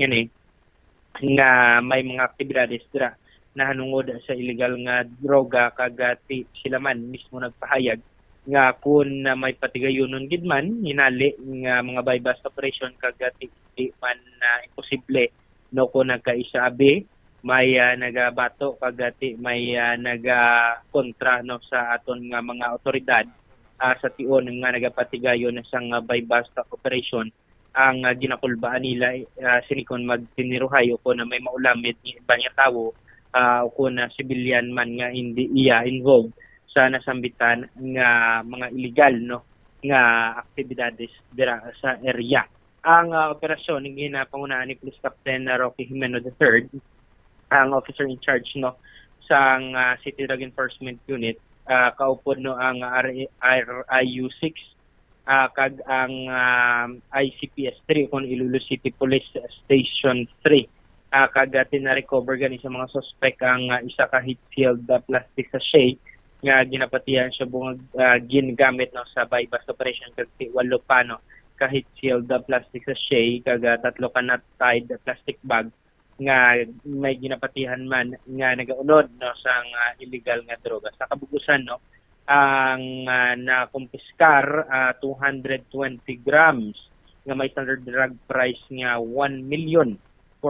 [SPEAKER 4] nga may mga aktibidades dira na hanungod sa illegal nga droga kagati sila man mismo nagpahayag nga kung may patigayonon gid man hinali nga mga bypass operation kagati di man imposible no kung nagkaisabi may nagabato kagati may nagakontra no sa aton nga mga otoridad sa tion nga nagapatigayon sa bypass operation ang ginakulbaan nila sinikon magtiniruhay o na may maulamit ni iba niya tawo o na civilian man nga hindi iya involved sa nasambitan nga mga illegal no nga aktibidades dira sa area. Ang operasyon ng ginapangunahan ni Police Captain Roque Jimeno III, ang officer in charge no sa City Drug Enforcement Unit, kaupod no ang RIU 6 kag ang ICPS 3 kung Iloilo City Police Station 3 kag na-recover gani sa mga suspect ang isa ka heat-sealed plastic sachet nga ginapatihan siya bungag ginagamit no sa bypass operation kag walo pa no ka heat-sealed plastic sachet kag tatlo ka nut-tied plastic bag nga may ginapatihan man nga nagaunod no sa illegal nga droga. Sa kabugusan no ang nakumpiskar 220 grams nga may standard drug price nga 1,496,000.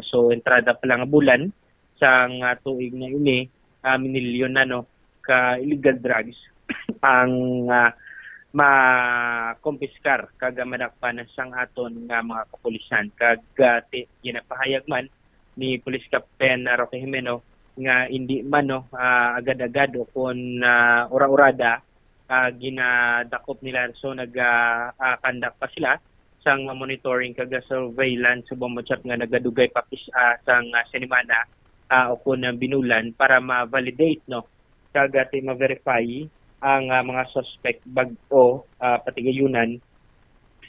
[SPEAKER 4] So entrada pa lang nga bulan sa tuig na ini minilyon na no ka illegal drugs ang makumpiskar kag madakpan sang aton nga mga kapulisan kag ginapahayag man ni Police Captain Roque Jimeno nga hindi man no agad-agad o kun ura-urada ginadakop nila so nag-conduct pa sila sang monitoring kag surveillance sa Bombo Champ nga nagadugay pa sang sinimana o kun binulan para ma-validate no kag ma-verify ang mga suspect bag-o patigayunan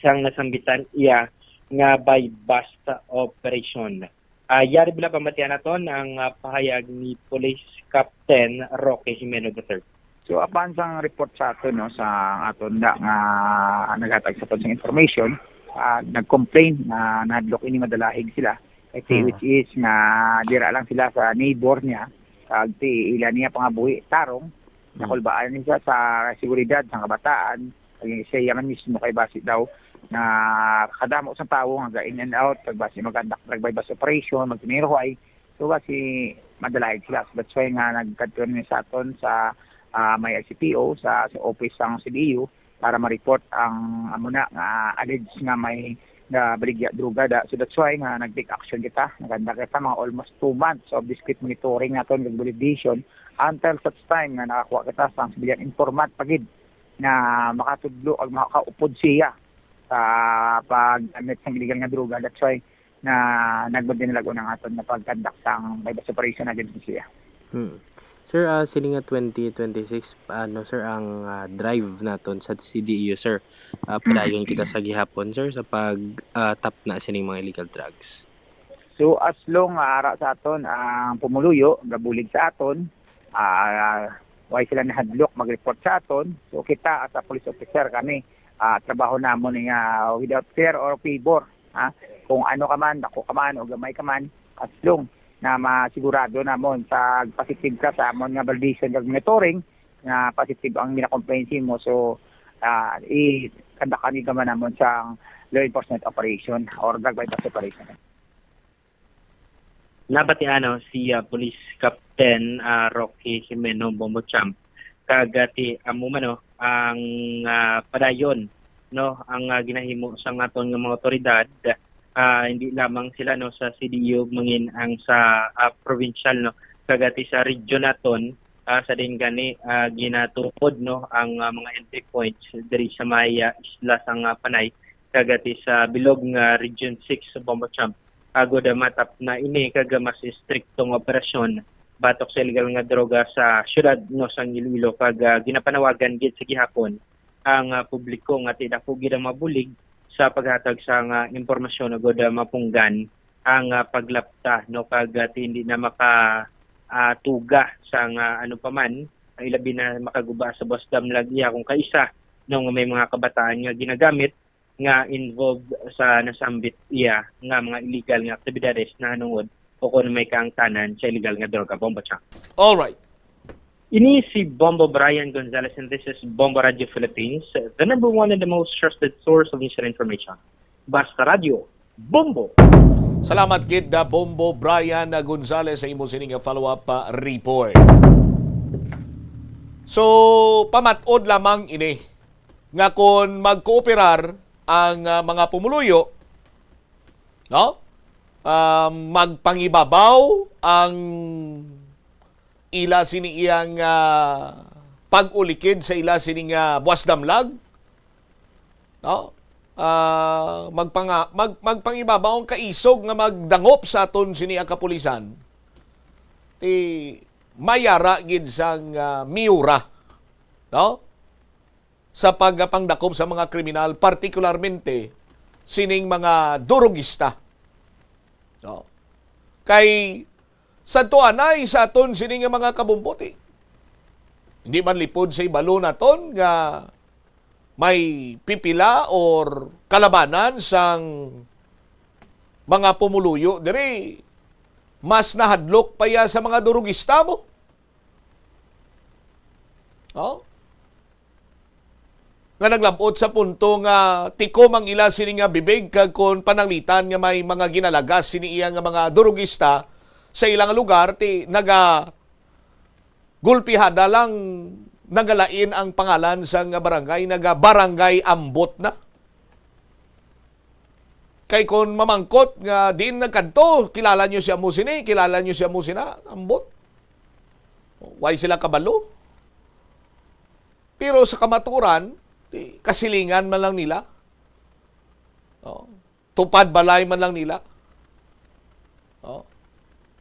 [SPEAKER 4] sang nasambitan iya nga by bust operation. Yari bila pamatian naton ang pahayag ni Police Captain Roque Jimeno III.
[SPEAKER 1] So apan sang report sa aton no sa aton nga naghatag sa aton sang information, nag-complain na nahadlok ini madalahig sila which is nga dira lang sila sa neighbor niya kag ilan niya pangabuhi tarong nakulbaan niya sa seguridad sa kabataan kag siya man mismo kay basi daw na kadamo sa tawo nga in and out pag basi mag-conduct bypass operation magtiniruhay so basi madalahig sila so that's why nga nagkadto ni sa aton sa may ICPO sa office sang CDU para ma-report ang amuna nga alleged nga may baligya droga da so that's why nga nag-take action kita naganda kita mga almost 2 months of discreet monitoring naton kag validation until such time nga nakakuha kita sang civilian informant pagid na makatudlo o makaupod siya sa pag-amit sa illegal nga droga. That's why na nagbudin nila ng aton na pag-conduct sang bypass operation against siya.
[SPEAKER 20] Sir, sili nga 2026, paano sir ang drive naton sa CDEO sir? Padayon kita sa gihapon sir sa pag-tap na sining mga illegal drugs.
[SPEAKER 1] So as long ara sa aton ang pumuluyo, gabulig sa aton, why sila nahadlok mag-report sa aton. So kita as a police officer kami trabaho namon nga without fear or favor. Kung ano ka man, ako ka man, o gamay ka man, as long na masigurado namon sa positive ka sa amon nga validation kag monitoring na positive ang minakomplainsin mo. So kandakan ni gaman namon sa law enforcement operation or drug bypass operation.
[SPEAKER 4] Nabati si Police Captain Rocky Jimeno Bombo Champ kagati amumano ang padayon ang ginahimo sa aton nga mga otoridad hindi lamang sila sa CDU mangin ang sa provincial kagati sa region naton sa din gani ginatupod ang mga entry points diri sa may isla sang Panay kagati sa bilog nga region 6 sa Bombo Champ agod matap na ini kaga mas striktong operasyon batok sa illegal nga droga sa syudad sa Iloilo kag ginapanawagan gid sa gihapon ang publiko nga tidako gid mabulig sa paghatag sa impormasyon agod mapunggan ang paglapta kag hindi na makatuga sa ano paman ang ilabi na makaguba sa boss damlag iya kung kaisa may mga kabataan nga ginagamit nga involved sa nasambit iya nga mga illegal nga aktibidades na hanungod o kung may kaangtanan sa illegal nga droga. Bombo Champ.
[SPEAKER 14] All right.
[SPEAKER 4] Ini si Bombo Brian Gonzalez and this is Bombo Radio Philippines, the number one and the most trusted source of news and information. Basta Radio, Bombo!
[SPEAKER 14] Salamat gid na Bombo Brian Gonzalez sa imo sining follow-up report. So, pamatod lamang ini nga kung magkooperar ang mga pumuluyo, magpangibabaw ang ila siniyang pag-ulikid sa ila sining buwas damlag, magpangibabaw ang kaisog nga magdangop sa aton siniya kapulisan, mayara gid sang miura, sa pagpangdakop sa mga kriminal, partikularmente sining mga durugista. Kay sa tuanay sa aton sining mga kabumputi. Hindi man lipod sa ibalo naton nga may pipila or kalabanan sang mga pumuluyo diri mas nahadlok pa ya sa mga durugista mo. Nga naglabot sa punto nga tikom ang ila sini nga bibig kag kon pananglitan nga may mga ginalagas sini iya nga mga durugista sa ilang lugar naga gulpihada lang nagalain ang pangalan sa nga barangay naga barangay ambot na. Kay kon mamangkot nga din nagkanto kilala nyo si Amusini, kilala nyo si Amusina, ambot. Why sila kabalo? Pero sa kamaturan kasilingan man lang nila. Tupad balay man lang nila.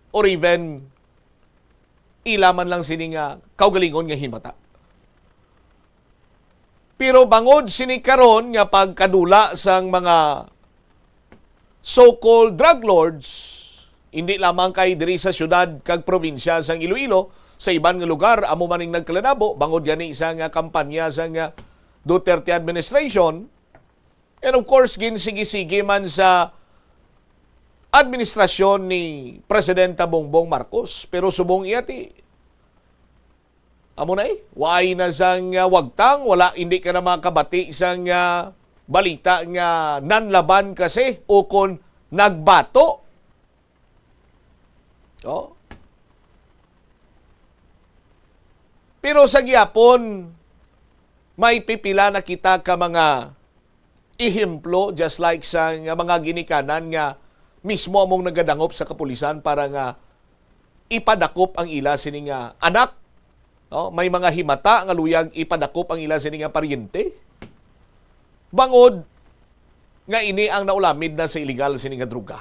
[SPEAKER 14] Or even ila man lang sini nga kaugalingon nga himata. Pero bangod sini karon nga pagkadula sang mga so-called drug lords, hindi lamang kay diri sa syudad kag probinsya sang Iloilo, sa iban nga lugar amo maning nagkalanabo bangod gani sa nga kampanya sa nga Duterte administration, and of course ginsigi-sige man sa administrasyon ni Presidenta Bongbong Marcos, pero subong iyati amo na waay na sang wagtang, wala hindi ka na makabati sang balita nga nanlaban kasi o kon nagbato. Pero sa gihapon may pipila na kita ka mga ihemplo just like sa mga ginikanan nga mismo among nagadangop sa kapulisan para nga ipadakop ang ila sini nga anak. May mga himata nga luyag ipadakop ang ila sini nga paryente. Bangod nga ini ang naulamid na sa illegal sini nga droga.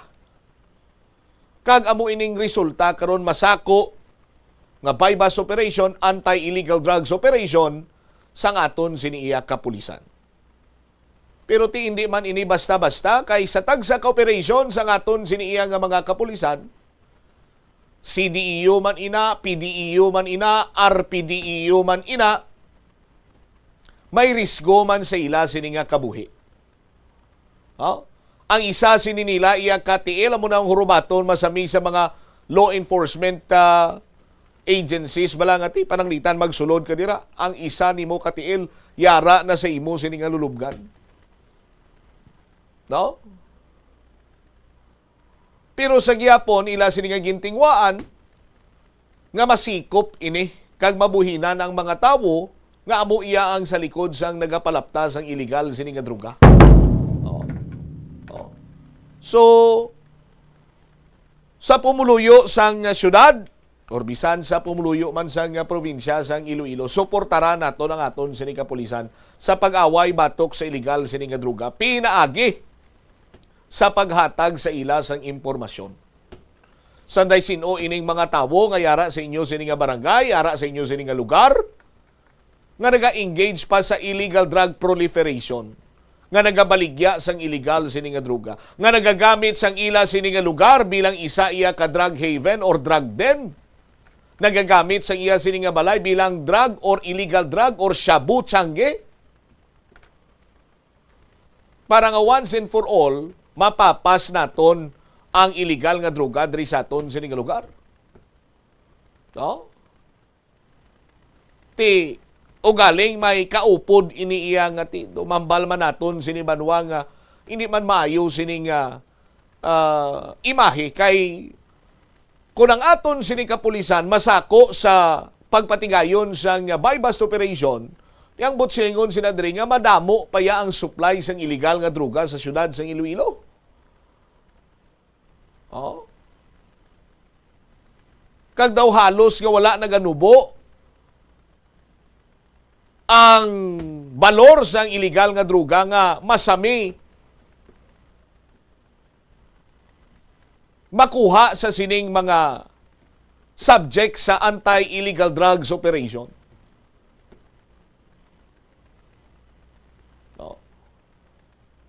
[SPEAKER 14] Kag amo ining resulta karon masako nga bypass operation, anti-illegal drugs operation sang aton siniiya kapulisan. Pero ti hindi man ini basta-basta kay sa tagsa ka operation sang aton siniiya nga mga kapulisan, CDEU man ina, PDEU man ina, RPDEU man ina, may risgo man sa ila sini nga kabuhi. Ang isa sini nila iya katiil mo nang hurubaton masami sa mga law enforcement agencies balangati pananglitan magsulod ka dira. Ang isa nimo katiil yara na sa imo sini nga lulubgan. No? Pero sa gihapon ila sini nga gintingwaan nga masikop ini kag mabuhinan ang mga tawo nga amo iya ang sa likod sang nagapalaptas ang illegal sini nga droga. So, sa pumuluyo sang syudad, or bisan sa pumuluyo man sang probinsya sang Iloilo, suportara nato ang aton sini kapulisan sa pag-away batok sa illegal sini nga droga, pinaagi sa paghatag sa ila sang impormasyon. Sanday sino ining mga tawo nga yara sa inyo sini nga barangay, yara sa inyo sini nga lugar, nga naga-engage pa sa illegal drug proliferation, nga nagabaligya sang illegal sini nga droga, nga nagagamit sang ila sini nga lugar bilang isa iya ka drug haven or drug den, nagagamit sang iya sini nga balay bilang drug or illegal drug or shabu tiyangge, para nga once and for all mapapas naton ang illegal nga droga diri sa aton sini nga lugar. No? O galing may kaupod iniiya nga mambal man naton sini banwa nga hindi man maayo sini nga imahe kay kung ang aton sini kapulisan masako sa pagpatigayon sa buy-bust operation, yang butsingon sinadri nga madamo pa ya ang supply sang illegal nga droga sa syudad sang Iloilo. Kag daw halos nga wala naganubo ang balor sang illegal nga droga nga masami makuha sa sining mga subject sa anti-illegal drugs operation.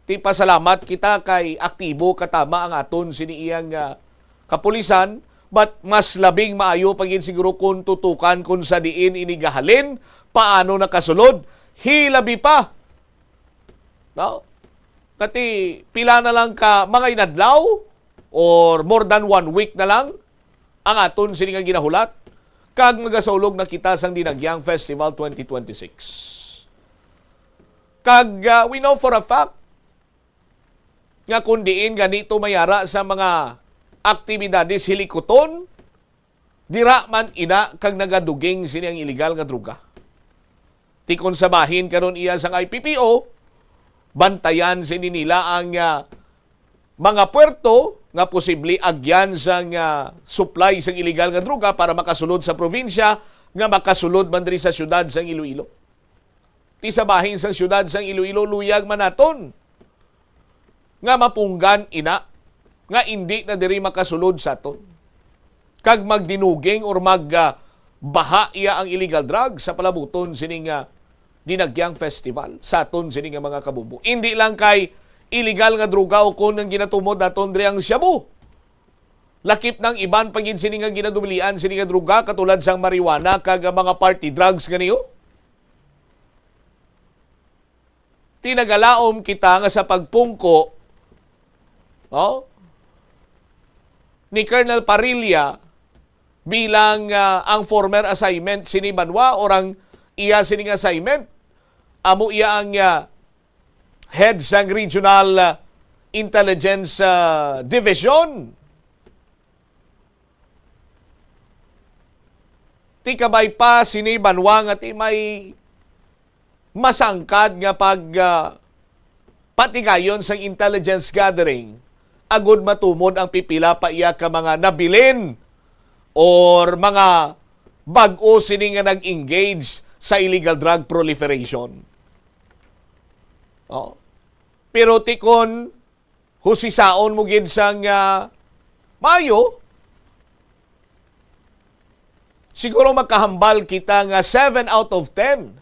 [SPEAKER 14] Ti pasalamat kita kay aktibo katama ang aton siniiyang kapulisan, but mas labing maayo pagin siguro kung tutukan kung sa diin inigahalin, paano nakasulod, hilabi pa. No? Kati pila na lang ka mga inadlaw or more than 1 week na lang ang aton siningang ginahulat kag magasulog na kita sang Dinagyang Festival 2026. Kag we know for a fact nga kung diin ganito mayara sa mga aktibidades hilikuton, dira man ina kag nagaduging sini ang illegal nga droga. Tikon sa bahin karon iya sang IPPO, bantayan sini nila ang mga puerto nga posible agyan sang supply sang illegal nga droga para makasulod sa probinsya, nga makasulod man diri sa syudad sang Iloilo. Ti sa bahin sang syudad sang Iloilo luyag man naton nga mapunggan ina nga hindi na diri makasulod sa aton. Kag magdinuging or magbaha iya ang illegal drug sa palabuton sining Dinagyang Festival sa aton sining mga kabubo. Hindi lang kay illegal nga droga o kung ang ginatumod naton diri ang shabu. Lakip ng iban pagin sining nga ginadumilian sining nga droga katulad sang marijuana kag mga party drugs ganiyo. Tinagalaom kita nga sa pagpungko ni Colonel Parilla bilang ang former assignment sini Banwa or ang iya sining assignment amo iya ang head sang Regional Intelligence Division. Ti kabay pa sini Banwa nga ti may masangkad nga pag patigayon sang intelligence gathering, agud matumod ang pipila pa iya ka mga nabilin or mga bag-o sini nga nag-engage sa illegal drug proliferation. Pero tikon husisaon mo gid sang Mayo, siguro magkahambal kita nga 7 out of 10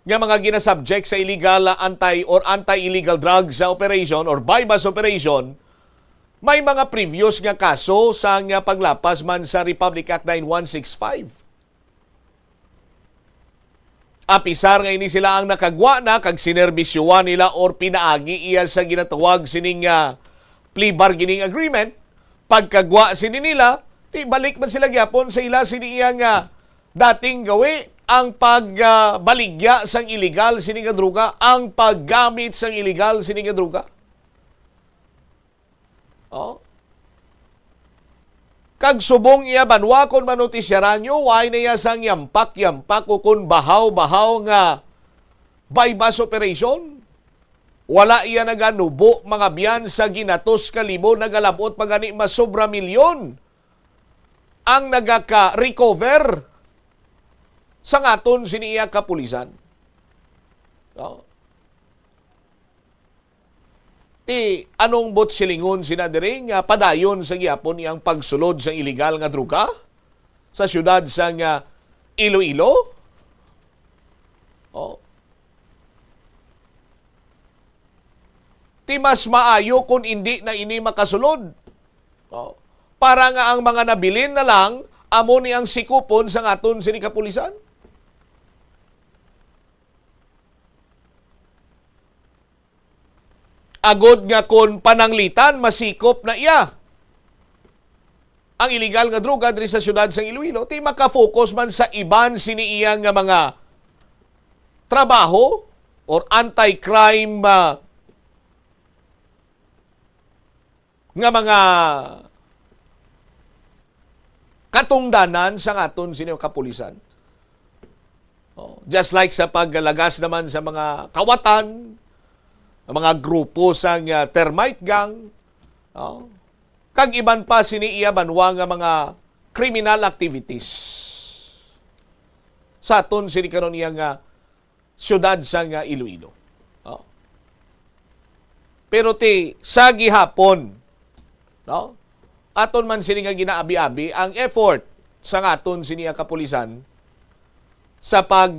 [SPEAKER 14] nga mga ginasubject sa illegal anti-illegal drugs operation or buy-bust operation, may mga previous nga kaso sa nga paglapas man sa Republic Act 9165. Apisar nga ini sila ang nakagwa na kag sinerbisyuan nila or pinaagi iya sa ginatawag sining plea bargaining agreement. Pagkagwa sini nila, balik man sila gyapon sa ila sini iya nga dating gawi ang pagbaligya sang illegal sini nga droga, ang paggamit sang illegal sini nga droga. Oh. Kag subong iya banwa kon manotisyaran nyo, why na iya sang yampak-yampak o kun bahaw-bahaw nga bypass operation. Wala iya naganubo mga biyan sa ginatos kalibo nagalabot pagani masobra milyon ang nagaka-recover sa ngaton siniya kapulisan. Oh. Anong bot silingon sinadiri nga padayon sa gihapon iyang pagsulod sa illegal nga druga sa syudad sa Iloilo? Oh. Mas maayo kung hindi na ini makasulod. Oh. Para nga ang mga nabilin na lang amo ni ang sikupon sa ngaton sini kapulisan. Agod nga kon pananglitan, masikop na iya ang illegal nga droga diri sa syudad sa Iloilo, ti makafocus man sa iban siniiyang nga mga trabaho or anti-crime nga mga katungdanan sa ngaton sini kapulisan. Oh, just like sa paggalagas naman sa mga kawatan, mga grupo sa termite gang, kag iban pa siniiya banwa nga mga criminal activities. Sa aton sini karon iya nga syudad sa Iloilo. Pero sa gihapon, no? Aton man sini nga ginaabi-abi ang effort sa aton siniya kapulisan sa pag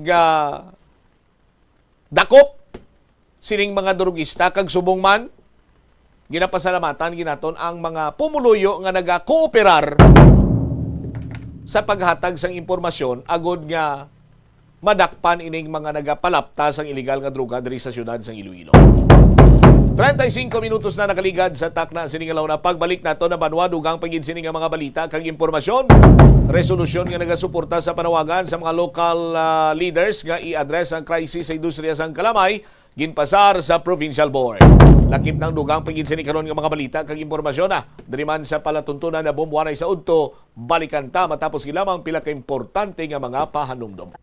[SPEAKER 14] dakop sining mga drugista kag subong man ginapasalamatan ginaton ang mga pumuluyo nga naga-kooperar sa paghatag sang impormasyon agod nga madakpan ining mga nagapalapta sang illegal nga droga diri sa syudad sang Iloilo. 35 minutos na nakaligad sa takna sining alaw na pagbalik nato na banwa dugang pagin sining nga mga balita kag impormasyon. Resolusyon nga nagasuporta sa panawagan sa mga local leaders nga i-address ang krisis sa industriya sang kalamay ginpasar sa provincial board. Lakip ng dugang pagin sining karon nga mga balita kag impormasyon na diri man sa palatuntunan na bombuanay sa udto balikan ta matapos gilamang pila ka importante nga mga pahanumdom.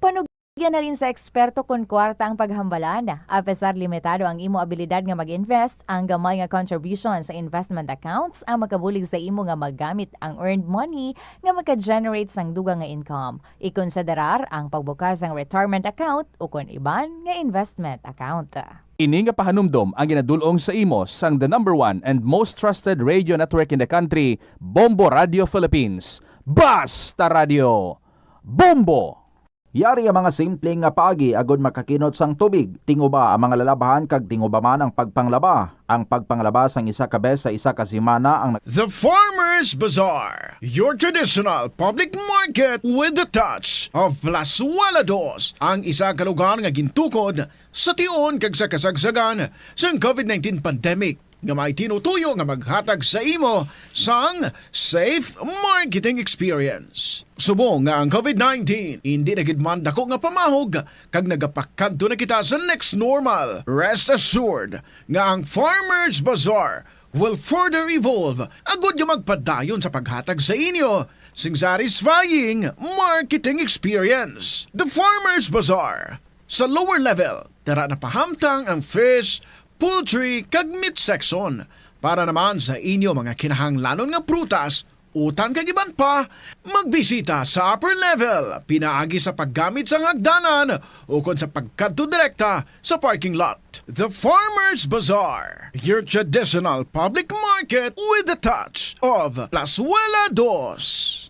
[SPEAKER 3] Yan na rin sa eksperto kung kwarta ang paghambalan. Apesar limitado ang imo abilidad nga mag-invest, ang gamay nga contribution sa investment accounts ang makabulig sa imo nga maggamit ang earned money nga maka-generate sang dugang nga income. Ikonsiderar ang pagbukas ng retirement account o kung iban nga investment account.
[SPEAKER 21] Ini nga pahanumdom ang ginadulong sa imo sang the #1 and most trusted radio network in the country, Bombo Radio Philippines. Basta Radio! Bombo!
[SPEAKER 22] Yari ang mga simpleng nga paagi agod makakinot sang tubig. Tinguba ang mga lalabahan kag tinguba man ang pagpanglaba. Ang pagpanglaba sang isa ka bes sa isa ka semana ang
[SPEAKER 23] The Farmers Bazaar, your traditional public market with the touch of Plazuela Dos, ang isa ka lugar nga gintukod sa tion kag sa kasagsagan sang COVID-19 pandemic nga may tinutuyo nga maghatag sa imo sang safe marketing experience. Subong nga ang COVID-19 hindi na gid man dako nga pamahog kag nagapakadto na kita sa next normal. Rest assured nga ang Farmers Bazaar will further evolve agud nga magpadayon sa paghatag sa inyo sing satisfying marketing experience. The Farmers Bazaar sa lower level tara na pahamtang ang fish, poultry kag meat section para naman sa inyo mga kinahanglanon nga prutas, utang kag iban pa, magbisita sa upper level pinaagi sa paggamit sa hagdanan o kon sa pagkadto direkta sa parking lot. The Farmers Bazaar, your traditional public market with the touch of Plazuela Dos.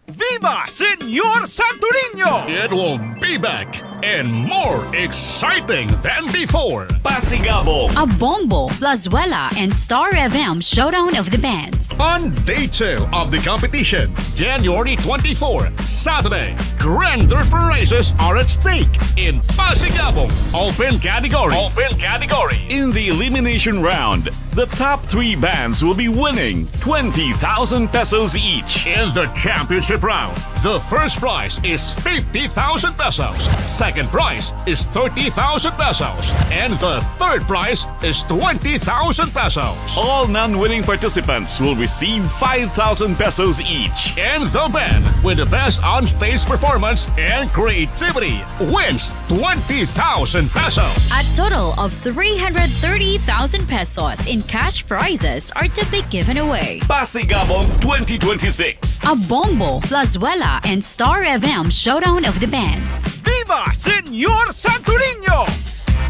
[SPEAKER 19] Viva Señor Santo Niño! It will be back and more exciting than before.
[SPEAKER 25] Pasigabong, a Bombo, Plazuela, and Star FM Showdown of the Bands.
[SPEAKER 19] On day 2 of the competition, January 24, Saturday, grander prizes are at stake in Pasigabong. Open category.
[SPEAKER 26] In the elimination round, the top 3 bands will be winning 20,000 pesos each.
[SPEAKER 19] In the championship round, the first prize is 50,000 pesos. second prize is 30,000 pesos. And the third prize is 20,000 pesos.
[SPEAKER 26] All non-winning participants will receive 5,000 pesos each.
[SPEAKER 19] And the band with the best on-stage performance and creativity wins 20,000 pesos.
[SPEAKER 25] A total of 330,000 pesos in cash prizes are to be given away.
[SPEAKER 26] Pasigabong 2026.
[SPEAKER 25] A Bombo, Plazuela, and Star FM Showdown of the Bands.
[SPEAKER 23] Viva Senyor Santorinho!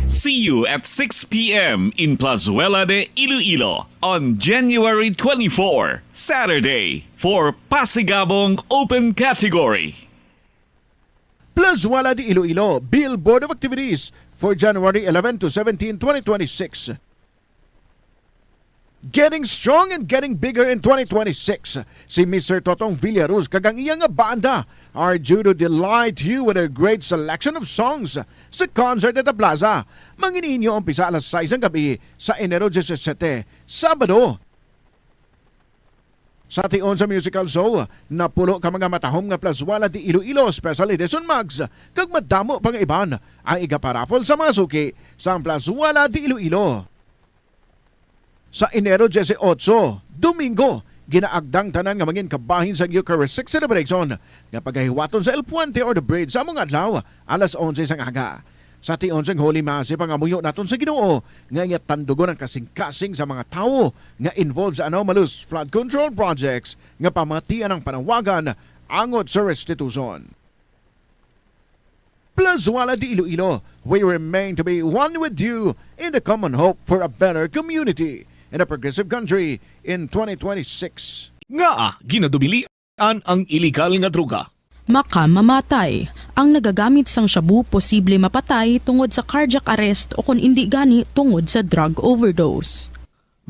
[SPEAKER 26] See you at 6 p.m. in Plazuela de Iloilo on January 24, Saturday, for Pasigabong Open Category.
[SPEAKER 23] Plazuela de Iloilo Billboard of Activities for January 11 to 17, 2026. Getting strong and getting bigger in 2026. Si Mr. Totong Villaruz kagang iyang banda are due to delight you with a great selection of songs sa concert at the Plaza. Manginin niyo umpisa alas 6 ng gabi sa Enero 17, Sabado. Sa tion sa musical show, napulo ka mga matahom nga Plazuela de Iloilo Special Edition Mugs kag madamo pang iban ang igaparafol sa mga suki sa Plazuela de Iloilo. Sa Enero 18, Domingo, ginaagdang tanan nga mangin kabahin sa Eucharistic celebration nga paghahiwaton sa El Puente or the Bridge sa among adlaw alas 11 sang aga. Sa tion sang Holy Mass pangamuyo naton sa Ginoo nga tandugon ang kasing-kasing sa mga tawo nga involved sa anomalous flood control projects nga pamatian ang panawagan angot sa restitution. Plazuela de Iloilo, we remain to be one with you in the common hope for a better community in a progressive country in 2026. Nga, ginadubilian ang illegal nga droga.
[SPEAKER 2] Makamamatay. Ang nagagamit sang shabu posible mapatay tungod sa cardiac arrest o kung hindi gani tungod sa drug overdose.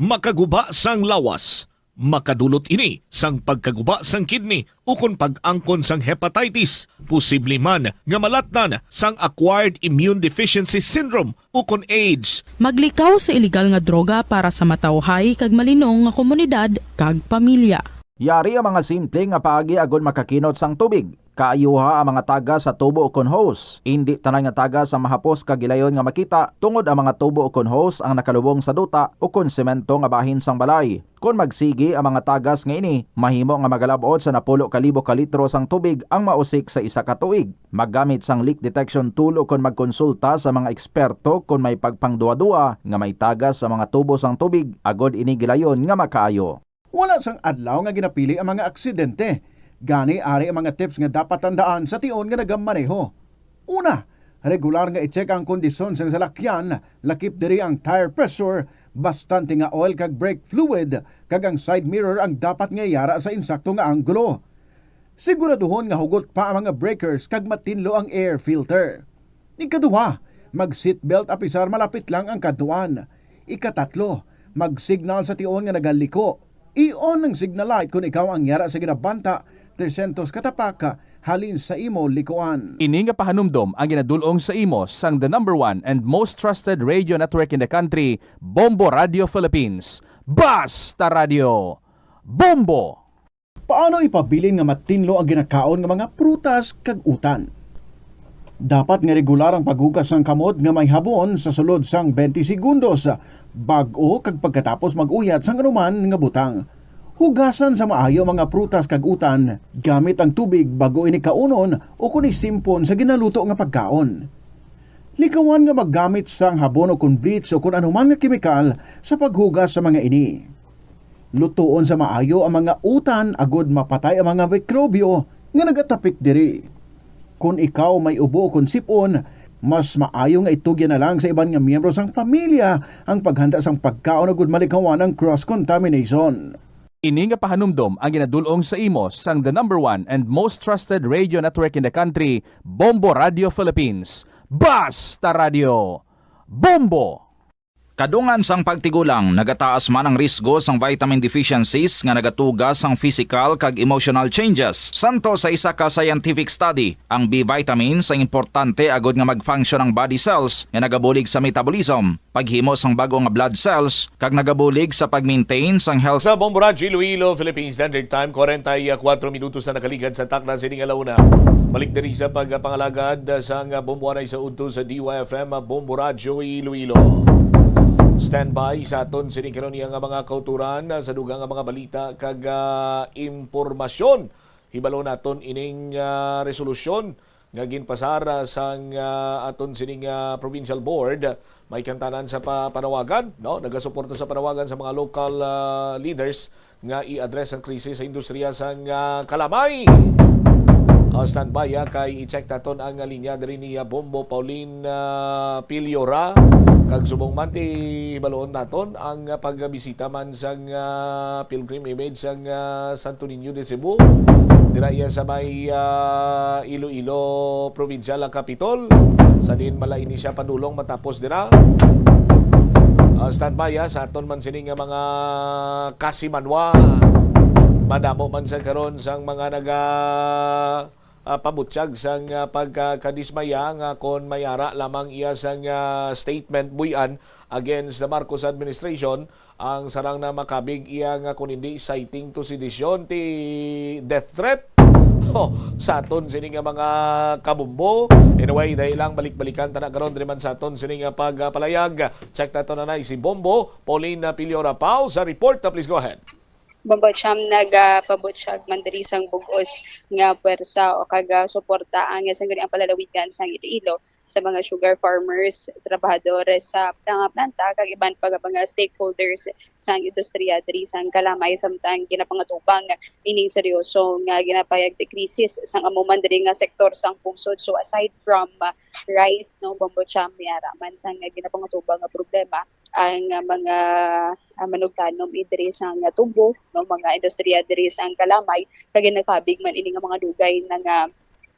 [SPEAKER 23] Makaguba sang lawas. Makadulot ini sang pagkaguba sang kidney o kung pag-angkon sang hepatitis. Posible man nga malatnan sang acquired immune deficiency syndrome o kung AIDS.
[SPEAKER 2] Maglikaw sa illegal nga droga para sa matawhay kag malinong nga komunidad kag pamilya.
[SPEAKER 22] Yari ang mga simple nga paagi agon makakinot sang tubig. Kaayuha ang mga taga sa tubo o kon hose. Hindi tanan nga taga sa mahapos kagilayon nga makita tungod ang mga tubo o kon hose ang nakalubong sa duta o kon semento nga bahin sang balay. Kung magsigi ang mga tagas nga ini, mahimo nga magalabot sa 10,000 ka litro sang tubig ang mausik sa isa ka tuig. Maggamit sang leak detection tool o kon magkonsulta sa mga eksperto kung may pagpangduwa-duwa nga may tagas sa mga tubo sang tubig agod ini gilayon nga makaayo.
[SPEAKER 23] Wala sang adlaw nga ginapili ang mga aksidente. Gani ari ang mga tips nga dapat tandaan sa tion nga nagamaneho. Una, regular nga i-check ang kondisyon sa salakyan, lakip diri ang tire pressure, bastante nga oil kag brake fluid, kag ang side mirror ang dapat nga yara sa insakto nga anggulo. Siguraduhon nga hugot pa ang mga breakers kag matinlo ang air filter. Ikaduha, mag-seatbelt apisar malapit lang ang kaduan. Ikatatlo, mag-signal sa tion nga nagaliko. I-on ang signal light kung ikaw ang yara sa ginabanta 300 katapaka halin sa imo likuan.
[SPEAKER 21] Ini nga pahanumdom ang ginadulong sa imo sang the #1 and most trusted radio network in the country, Bombo Radio Philippines. Basta Radio Bombo!
[SPEAKER 23] Paano ipabilin nga matinlo ang ginakaon nga mga prutas kag utan? Dapat nga regular ang paghugas ng kamot nga may habon sa sulod sang 20 segundos bag-o kag pagkatapos mag-uyat sang anuman nga butang. Hugasan sa maayo mga prutas kag utan gamit ang tubig bago ini kaunon o kun isimpon sa ginaluto nga pagkaon. Likawan nga maggamit sang habon o kun bleach o kun anuman nga kemikal sa paghugas sa mga ini. Lutuon sa maayo ang mga utan agod mapatay ang mga mikrobyo nga nagatapik diri. Kung ikaw may ubo o kun sipon, mas maayo nga itugyan na lang sa iban nga miyembro sang pamilya ang paghanda sang pagkaon agud malikawan ang cross-contamination.
[SPEAKER 21] Ini nga pahanumdom ang ginadulong sa imo sang the #1 and most trusted radio network in the country, Bombo Radio Philippines. Basta Radio Bombo!
[SPEAKER 22] Kadungan sang pagtigulang, nagataas man ang risgo sang vitamin deficiencies nga nagatugas sang physical kag emotional changes. Santo sa isa ka scientific study, ang B vitamins ang importante agod nga mag-function ang body cells nga nagabulig sa metabolism, paghimo sang bago nga blood cells kag nagabulig sa pag-maintain sang health.
[SPEAKER 14] Sa Bombo Radio Iloilo, Philippine Standard Time, 44 minutos na nakaligad sa takna sining alauna. Balik diri sa pagpangalagad sang bombuanay sa udto sa DYFM Bombo Radio Iloilo. Standby sa aton sining karon nga mga kauturan sa dugang nga mga balita kag impormasyon. Hibalo naton ining resolusyon nga ginpasara sang aton sining provincial board. May kantanan sa panawagan, no? Nagasuporta sa panawagan sa mga local leaders nga i-address ang krisis sa industriya sang kalamay. Standby kay i-check naton ang linya diri ni Bombo Pauline Piliora kag subong man ti baloon naton ang pagbisita man sang pilgrim image sang Santo Niño de Cebu dira iya sa may Iloilo Provincial Capitol sa din malaini siya padulong matapos dira. Standby sa aton man sining mga kasimanwa madamo man sa karon sang mga pabutyag sang pagkadismaya nga kon mayara lamang iya sang statement buyan against the Marcos administration ang sarang na makabig iya nga kun hindi citing to sedisyon ti death threat sa aton sini nga mga kabumbo. Anyway, dahil lang balik-balikan tanak karon diri man sa aton sini nga pagpalayag. Check nato na si Bombo Pauline Piliora Pau sa report. Please go ahead.
[SPEAKER 5] Bombo siyam nagapabutyag man diri sang bugos nga pwersa o kaga suporta ang isang ang palalawigan sang Iloilo sa mga sugar farmers, trabahadores sa mga planta kag iban pa mga stakeholders sang industriya diri sang kalamay samtang ginapangatubang ining seryoso nga ginapayag ti krisis sang amuman diri nga sektor sang pungsod. So aside from rice, no, Bombo siyam miara man sang ginapangatubang nga problema ang mga manugtanom diri sang tubo, no, mga industriya diri sang kalamay kag nakabig man ini nga mga dugay nga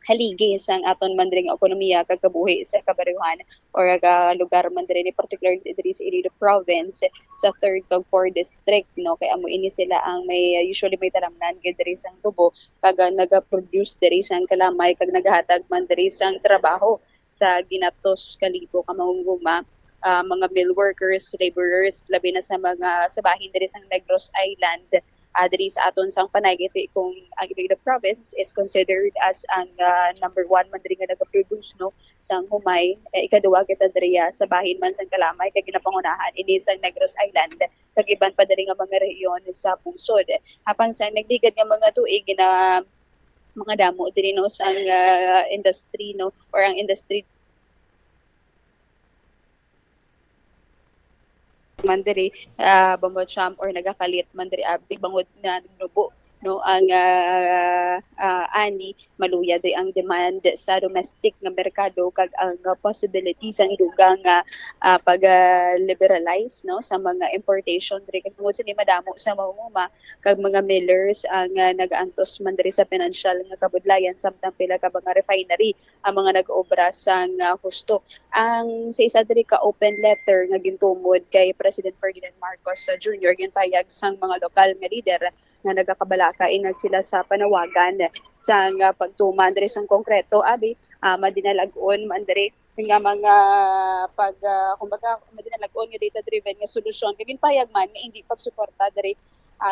[SPEAKER 5] haligi sang aton man diri nga ekonomiya kag kabuhi sa kabaryuhan or lugar man diri particularly diri sa Iloilo province sa 3rd kag 4th district, no, kay amo ini sila ang may usually may talamnan gid diri sang tubo kag naga-produce diri sang kalamay kag nagahatag man diri sang trabaho sa ginatos kalibo ka mangungguma. Mga mill workers, laborers, labi na sa mga sabahin diri sa Negros Island, diri sa aton sang panagiti kung ang Iloilo province is considered as ang number 1 man diri nga nagaproduce, no, sang humay. Ikaduwa kita diri sa bahin man sang kalamay kay ginapangunahan ini sang Negros Island kag iban pa diri nga mga rehiyon sa pungsod. Apan sa nagligad nga mga tuig na mga damo diri, no, sang industry, no, or ang industry mandiri Bombo siyam or nagakalit mandiri abi bangod na nubo, no, ang ani maluya di ang demand sa domestic nga merkado kag ang possibility sa dugang pag liberalize, no, sa mga importation diri kag tungod sa ni madamo sa mamuma kag mga millers ang nagaantos man diri sa financial nga kabudlayan samtang pila ka mga refinery ang mga nag-obra sang husto. Ang sa isa diri ka open letter nga gintumod kay President Ferdinand Marcos Jr. ginpayag sang mga lokal nga leader nga nagakabalakain na sila sa panawagan sa pagtuman diri sang konkreto abi madinalagon man diri nga mga kumbaga madinalagon nga data driven nga solusyon kag ginpayag man nga hindi pagsuporta diri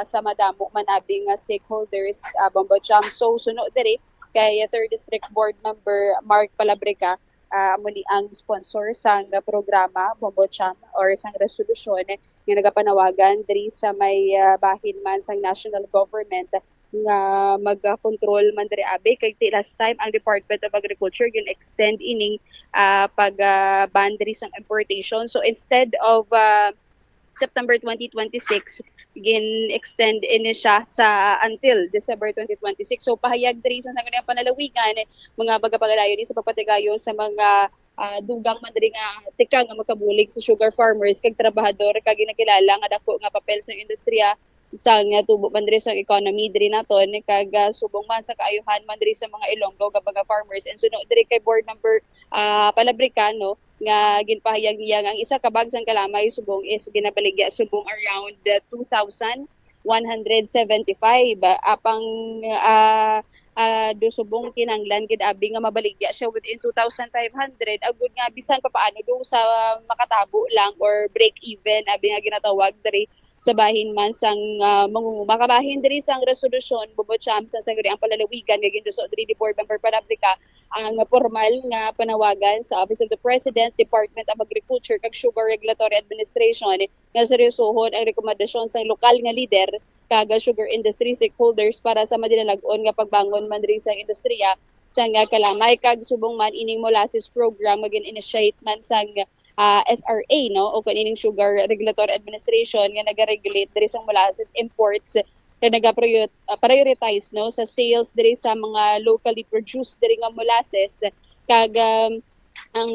[SPEAKER 5] sa madamo man abi nga stakeholders. Bombo siyam so suno diri kay 3rd District Board Member Mark Palabrica muli ang sponsor sang programa Bombo siyam or sang resolusyon nga nagapanawagan diri sa may bahin man sang national government nga mag-control man diri abi kay last time ang Department of Agriculture gin extend ining pag-ban diri sang importation. So instead of September 2026 gin-extend ini siya sa until December 2026. So pahayag diri sa sangguniang panalawigan mga bagapagalayon sa pagpatigayon sa mga dugang man diri nga tika nga makabulig sa sugar farmers kag trabahador kag ginakilala nga dako nga papel sa industriya sa nga tubo man diri sa economy diri naton kag subong man sa kaayuhan man diri sa mga Ilonggo nga mga farmers and suno diri kay board member Palabricano nga ginpahayag niya nga ang isa ka bag sang kalamay subong is ginabaligya subong around 2,175 apang do subong kinanglan gid abi nga mabaligya siya within 2,500 agud nga bisan pa paano do sa makatabo lang or break even abi nga ginatawag diri sa bahin man sang mangunguma kabahin diri sang resolusyon Bobocham sa saguri ang palalawigan nga ginduso diri ni Board Member Palabrica ang formal nga panawagan sa Office of the President, Department of Agriculture kag Sugar Regulatory Administration nga seryosohon ang rekomendasyon sang lokal nga lider kag sugar industry stakeholders para sa madinalag-on nga pagbangon man diri sa industriya sang kalamay kag subong man ining molasses program nga gin-initiate man sang SRA no o kanining Sugar Regulatory Administration nga naga-regulate diri sa molasses imports kaya naga-prioritize no sa sales diri sa mga locally produced diri nga molasses kag ang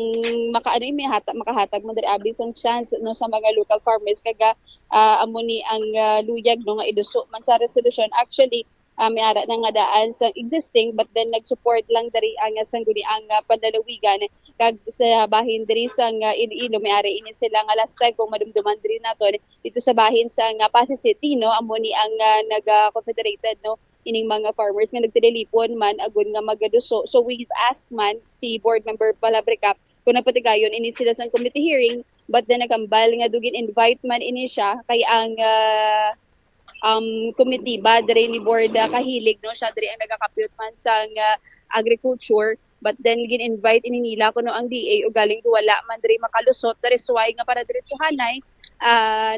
[SPEAKER 5] makahatag mo diri abi sang chance no sa mga local farmers kaga amo ni ang luyag no nga iduso man sa resolution actually may ara na nga daan sa existing but then nag-support lang dari ang sangguni ang pandalawigan kag sa bahin diri sang Iloilo may ari ini sila nga last time kung madumduman diri naton dito sa bahin sang Pasig City no amo ni ang nag-confederated no ining mga farmers nga nagtililipon man agon nga magaduso so we've asked man si Board Member Palabrica kung napatigayon ini sila sang committee hearing but then nagambal nga dugin invite man ini siya kay ang committee ba diri ni board kahilig no siya diri ang nagakapyot man sang agriculture but then gin-invite ini nila kuno ang DA o galing wala man diri makalusot that is why nga para diretsuhanay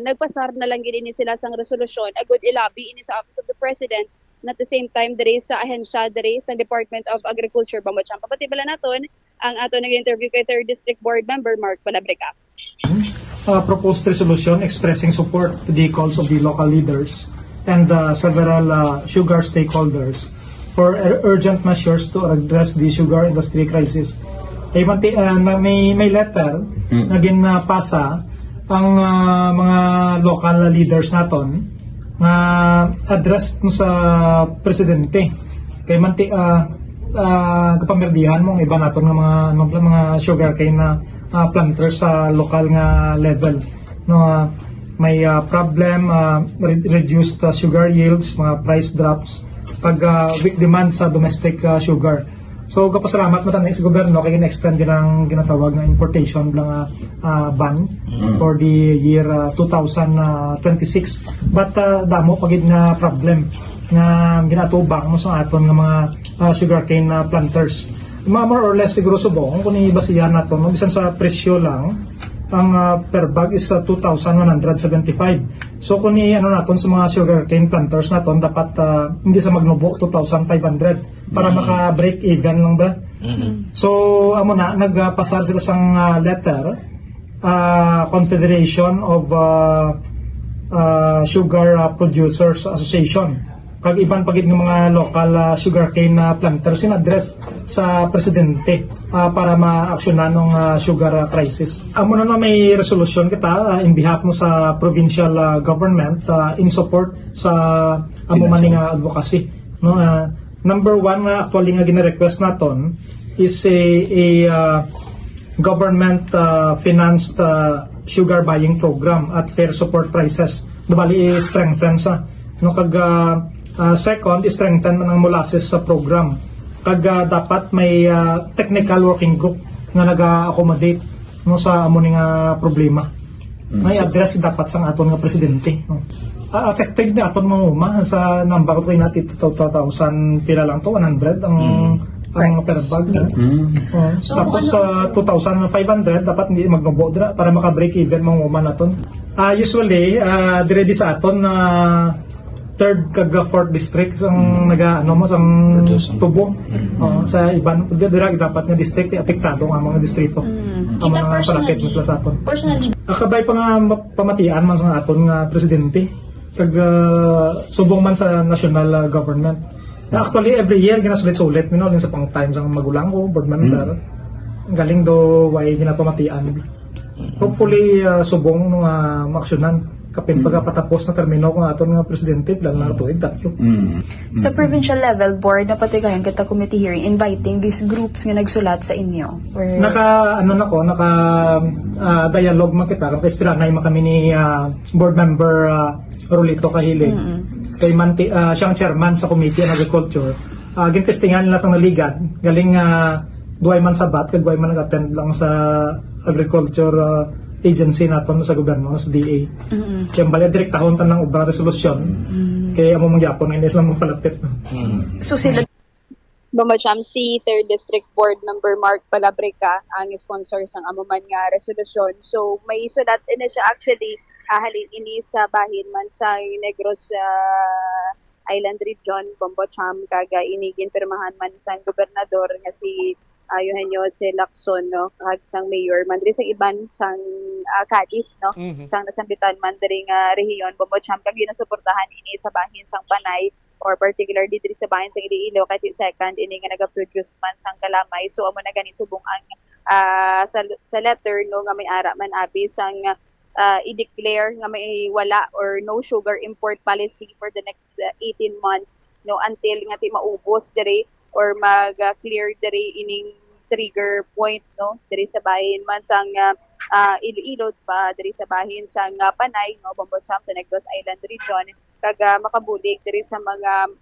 [SPEAKER 5] nagpasar na lang gid ini sila sang resolusyon agud ilabi ini sa Office of the President at the same time diri sa ahensya diri sa Department of Agriculture Bambocham papatibala naton ang ato nag-interview kay 3rd District Board Member Mark Palabrica.
[SPEAKER 6] Proposed resolution expressing support to the calls of the local leaders and several sugar stakeholders for urgent measures to address the sugar industry crisis. May letter na ginapasa ang mga local leaders naton na address sa presidente kay manti kapamerdihan mo iba naton nga mga sugarcane na planters sa local nga level no may problem reduced sugar yields mga price drops pag weak demand sa domestic sugar so kapasalamat mo tanay sa gobyerno kay gina-extend ginang ginatawag na importation lang ban for the year 2026 but damo pagid nga problem nga ginatubang mo sa aton nga mga sugarcane planters more or less siguro subong kung ibasihan natin bisan sa presyo lang ang per bag is 2,175 so kung natin sa mga sugarcane planters natin dapat hindi sa magnubo 2,500 para maka-break even lang ba so amo na nagpasar sila sang letter Confederation of Sugar Producers Association kag iban pagid ng mga local sugarcane planters in address sa presidente para ma-aksyonan ng sugar crisis. Amo na may resolution kita in behalf mo sa provincial government in support sa amo maning advocacy. No, number one actually nga gina-request naton is a government financed sugar buying program at fair support prices. Bali strengthen sa no kag second, strengthen man ang molasses sa program. Kag dapat may technical working group nga naga-accommodate no sa amo ning problema. May address dapat sang aton nga presidente. No. Affected na aton manguma sa number ko natin 2,000 pila lang to 100 ang per bag. Tapos 2,500 dapat hindi magnubo dira para maka-break even manguma naton. Usually dire di sa aton third kag 4th district ang sang tubo sa iban dira dapat nga district apektado nga mga distrito ang mga palapit mo sa aton personally akabay pa nga pamatian man sa aton nga presidente kag subong man sa national government actually every year ginasulit-sulit lang sa pang times ang magulang ko board member galing do way ginapamatian hopefully subong nga maaksyonan kapin pagkapatapos na termino kung aton nga presidente plan na tuig tatlo.
[SPEAKER 8] Sa provincial level board na pati kayo kita committee hearing inviting these groups nga nagsulat sa inyo or dialogue man kita kasi stranay kami ni board member Rolito Kahilig kay siyang chairman sa Committee on Agriculture. Gintestingan nila sa naligad galing duay man sabat kag duay man nag-attend lang sa agriculture agency naton sa gobyerno sa DA. Kaya bali direktahon tan ng ubra resolusyon kay amo mangyapon nga islang magpalapit. So sila
[SPEAKER 5] Bamacham si 3rd District Board Member Mark Palabrica ang sponsor sang amo man nga resolusyon. So may sulat ini siya actually halin ini sa bahin man sa Negros Island Region Bamacham kaga inigin pirmahan man sang gobernador nga si Eugenio C. Lacson, no, kag sang mayor man diri sa iban sang Cadiz, no, sang nasambitan man diri nga rehiyon Bamacham kag ginasuportahan ini sa bahin sang Panay or particularly diri sa bahin sang Iloilo kay second ini nga naga-produce man sang Kalamay. So amo na gani subong ang sa letter no nga may ara man abi sang i-declare nga may wala or no sugar import policy for the next 18 months, no, until nga ti maubos diri or mag-clear diri ining trigger point, no, diri sa bahin man sang Iloilo pa diri sa bahin sang Panay, no, Bamacham sa Negros Island Region kag makabulig diri sa mga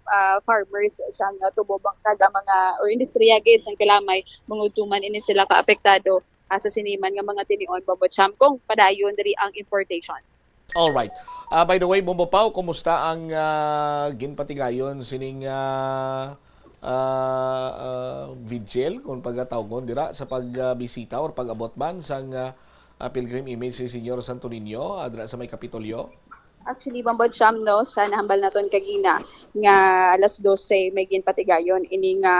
[SPEAKER 5] farmers sang tubo kag mga or industriya gid sang Kalamay mangutuman ini sila kaapektado sa siniman nga mga tinion Bamacham kung padayon diri ang importation.
[SPEAKER 14] All right. By the way, Bombo Pao, kumusta ang ginpatigayon sining vigil kung pagtawgon dira sa pagbisita or pag-abot man sang pilgrim image si Senyor Santo Niño dira sa may Kapitolyo?
[SPEAKER 5] Actually, Bamacham, no, sa nahambal naton kagina nga alas 12 may ginpatigayon ini nga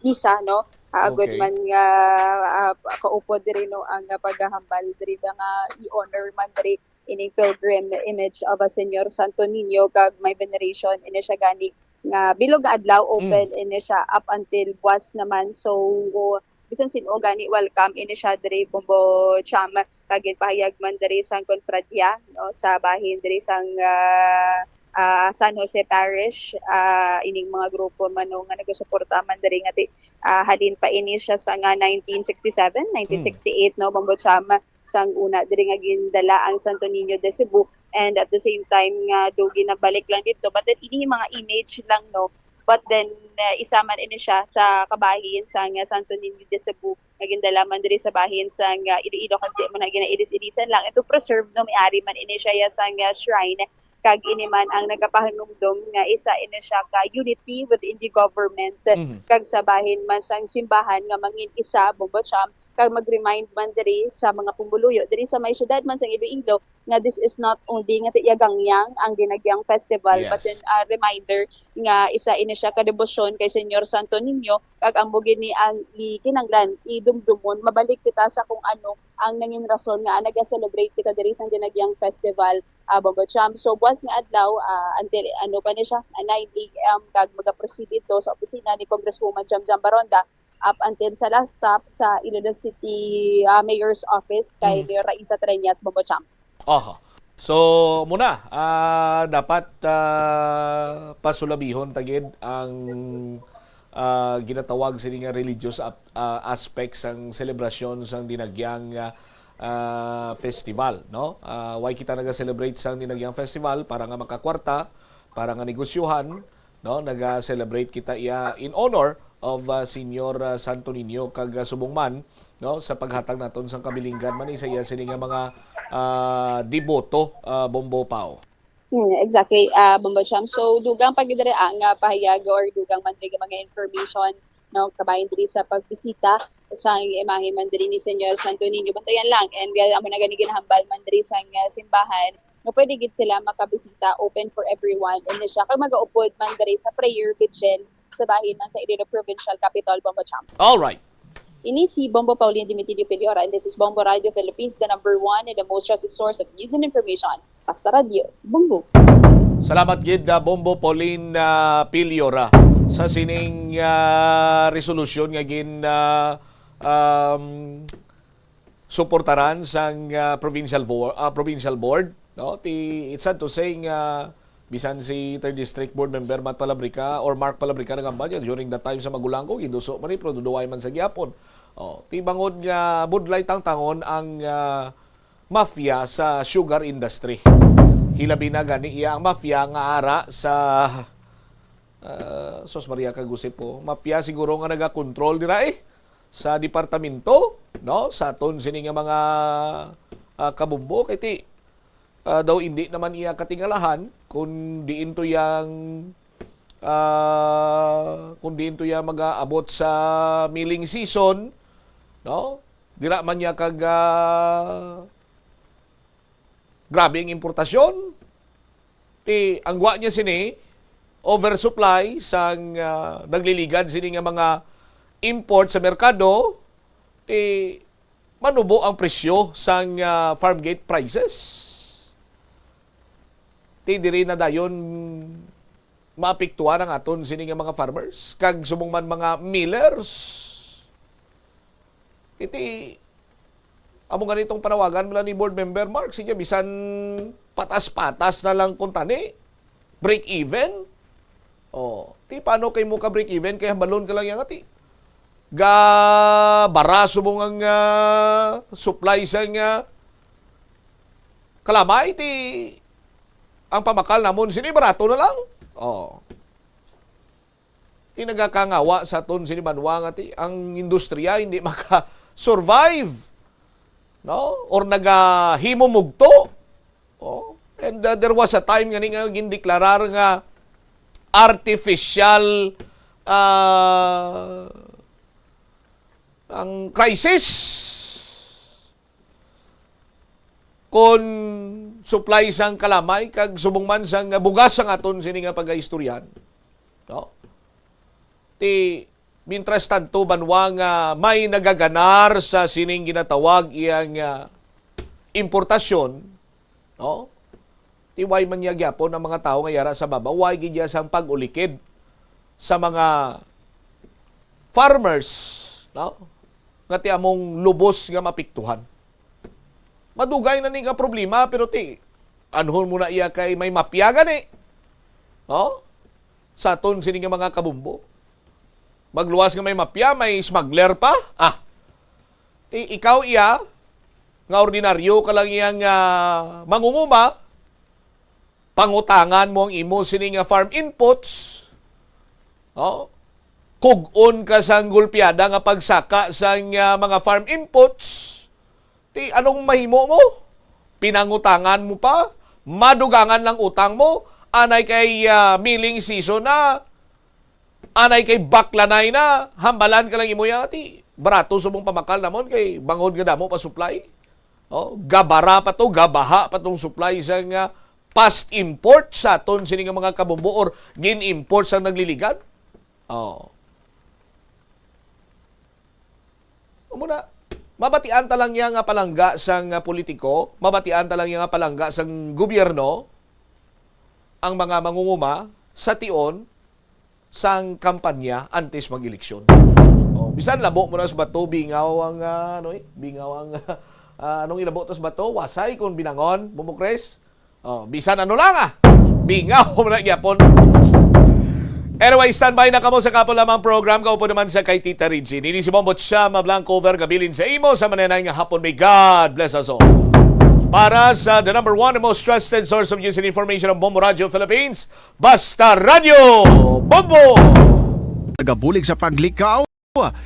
[SPEAKER 5] misa, no, agud man nga kaupod diri no ang paghahambal diri nga i-honor man diri ining pilgrim image of a Senyor Santo Niño kag may veneration ini siya gani nga bilog nga adlaw open ini siya up until buwas naman. So bisan sino gani welcome ini siya diri Bamacham kag pahayag man diri sang konfradya, no, sa bahin diri sang San Jose Parish, ining mga grupo man no, nga nagasuporta man diri nga halin pa ini siya sa nga 1967, 1968, no, Bamacham sang una diri nga gindala ang Santo Niño de Cebu, and at the same time nga do ginabalik lang dito, but then ini mga image lang, no, but then isa man ini siya sa kabahin sang Santo Niño de Cebu nga gindala man diri sa bahin sang Iloilo kag di man na gina-iris-irisan lang ito preserve, no, may ari man ini siya sang shrine kag ini man ang nagapahanumdum nga isa ini siya ka unity within the government kag sa bahin man sang simbahan nga mangin isa Bamacham kag mag-remind man diri sa mga pumuluyo diri sa may syudad man sang Iloilo nga this is not only nga tiyagangyang ang ginagyang festival, but then a reminder nga isa ini siya ka debosyon kay Senyor Santo Niño kag ang ni ang kinanglan idumdumon mabalik kita sa kung ano ang nangin rason nga naga-celebrate kita diri sang ginagyang festival Bamacham. So buwas nga adlaw until ano pa ni siya 9 AM kag maga-proceed ito sa opisina ni Congresswoman Jamjam Baronda up until sa last stop sa Iloilo City Mayor's Office kay Mayor Raisa Treñas Bamacham.
[SPEAKER 14] Aha. So muna dapat pasulabihon tagid ang ginatawag sini nga religious aspects ang selebrasyon sang dinagyang festival, no? Why kita naga-celebrate sang dinagyang festival para nga makakwarta, para nga negosyuhan, no? Naga-celebrate kita iya in honor of Senyor Santo Niño kag subong man, no, sa paghatag naton sang kabilinggan man isa iya sini nga mga deboto Bombo Pao.
[SPEAKER 5] Exactly, Bamacham. So dugang pagdiri nga pahayag or dugang man diri mga information, no, kabayan diri sa pagbisita sa imahe man diri ni Senyor Santo Niño, bantayan lang and amo na gani ginahambal man diri sa simbahan nga pwede gid sila makabisita, open for everyone, and siya kag magaupod man diri sa prayer vigil sa bahin man sa Iloilo Provincial Capital Bamacham.
[SPEAKER 14] All right.
[SPEAKER 5] Ini si Bombo Pauline Dimitidio Piliora, and this is Bombo Radio Philippines, the number one and the most trusted source of news and information. Basta Radio, Bombo.
[SPEAKER 14] Salamat gid Bombo Pauline Piliora sa sining resolusyon nga gin suportaran sang provincial board No, it's sad to say nga bisan si 3rd District Board Member Mark Palabrica nagamba niya during that time sa Magulangko, giduso man ni pero duduway man sa gyapon. Tibangod nga budlay tangtangon ang mafia sa sugar industry. Hilabi na gani iya ang mafia nga ara sa Sos Maria Kagusipo. Mafia siguro nga naga-control dira sa departamento, no? Sa aton sini nga mga kabumbo kay daw hindi naman iya katingalahan kung diin to yang mag-aabot sa milling season, no? Dira man niya kag grabe ang importasyon. Ang gwa niya sini oversupply sang nagliligad sini nga mga import sa merkado, manubo ang presyo sang farm gate prices. Diri na dayon maapektuhan ang aton sini nga mga farmers kag subong man mga millers. Amo ganitong panawagan mula ni board member Mark siya bisan patas-patas na lang kung tani break even. Paano kay mo ka break even kaya balon ka lang yang ati ga baraso mo ang supply sa nga kalamay ang pamakal namon sini barato na lang. Tinagakangawa sa aton sini banwa nga ang industriya hindi maka-survive, no? Or nagahimo mugto. And there was a time nga gindeklarar nga artificial ang crisis kon supply sang kalamay kag subong man sang bugas sang aton sini nga pagaistoryan, no? Mintras tanto banwa nga may nagaganar sa sining ginatawag iyang importasyon, no? Way man niya gyapon ang mga tao nga yara sa baba, way gid sang pag-ulikid sa mga farmers, no? Nga among lubos nga mapiktuhan. Madugay na ni nga problema pero anhon mo na iya kay may mapyagan no? Sa aton sini nga mga kabumbo. Magluwas nga may mapya, may smuggler pa. Ikaw iya nga ordinaryo ka lang iyang mangunguma, pangutangan mo ang imo sini nga farm inputs, no? Kug-on ka sang gulpiada nga pagsaka sang mga farm inputs. Anong mahimo mo? Pinangutangan mo pa? Madugangan lang utang mo? Anay kay milling season na? Anay kay baklanay na? Hambalan ka lang imo yati? Barato subong pamakal namon kay bangod nga damo pa supply? Gabara pa to, gabaha pa tong supply sang past import sa aton sini nga mga kabumbo or gin-import sa nagliligad? Muna, mabatian talang niya nga palangga sang politiko, mabatian talang niya nga palangga sang gobyerno, ang mga mangunguma sa tion sang kampanya antes mag-eleksyon. Bisan labo mo na sa bato, bingaw ang anong ilabo to sa bato, wasay kung binangon, bumukres. Bisan lang bingaw mo na gyapon. Anyway, standby na kamo sa kapon lamang program. Kaupo naman sa kay Tita Rizzi. Nini si Bombot siya, mablang cover gabilin sa imo sa mananay nga hapon. May God bless us all. Para sa the number one and most trusted source of news and information of Bombo Radio Philippines, Basta Radio Bombo!
[SPEAKER 23] Nagabulig sa paglikaw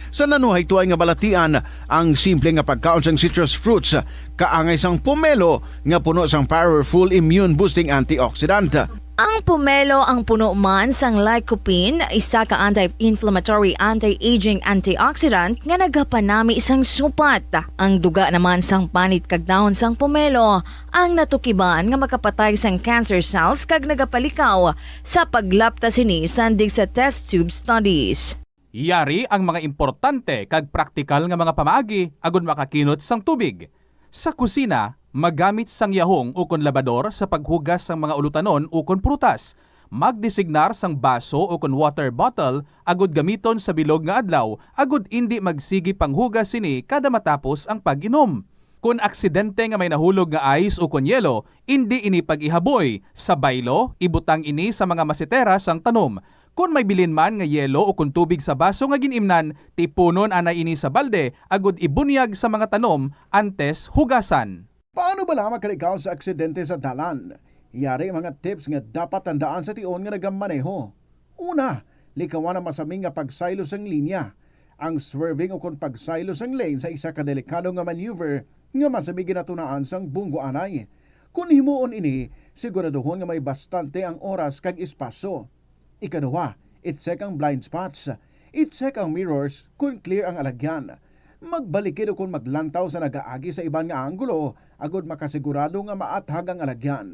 [SPEAKER 23] sa nanuhay tuay nga balatian ang simple nga pagkaon sang citrus fruits kaangay sang pomelo nga puno sang powerful immune boosting antioxidant.
[SPEAKER 9] Ang pomelo ang puno man sang lycopene, isa ka anti-inflammatory, anti-aging antioxidant nga nagapanami isang supat. Ang duga naman sang panit kag dahon sang pomelo ang natukiban nga makapatay sang cancer cells kag nagapalikaw sa paglapta sini sandig sa test tube studies.
[SPEAKER 21] Yari ang mga importante kag praktikal nga mga pamaagi agon makakinot sang tubig. Sa kusina, magamit sang yahong ukon labador sa paghugas sang mga ulutanon ukon prutas. Magdesignar sang baso ukon water bottle agud gamiton sa bilog nga adlaw agud indi magsigi panghugas sini kada matapos ang pag-inom. Kung aksidente nga may nahulog nga ice o kunyelo, hindi ini pag-ihaboy. Sa baylo, ibutang ini sa mga masitera sang tanom. Kung may bilin man nga yelo o kung tubig sa baso nga ginimnan, tipunon anay ini sa balde, agud ibunyag sa mga tanom antes hugasan.
[SPEAKER 23] Paano ba lang makalikaw sa aksidente sa dalan? Yari mga tips nga dapat tandaan sa tion nga nagamaneho. Una, likawan ang masaming nga pagsaylo sang linya. Ang swerving o kung pagsaylo sang lane sa isa ka delikado nga maneuver nga masami ginatunaan sang bunggo anay. Kung himuon ini, siguraduhon nga may bastante ang oras kag espasyo. Ikaduha, i-check ang blind spots. I-check ang mirrors kung clear ang alagyan. Magbalikid o kung maglantaw sa nagaagi sa ibang nga anggulo, agud makasigurado nga maathag ang alagyan.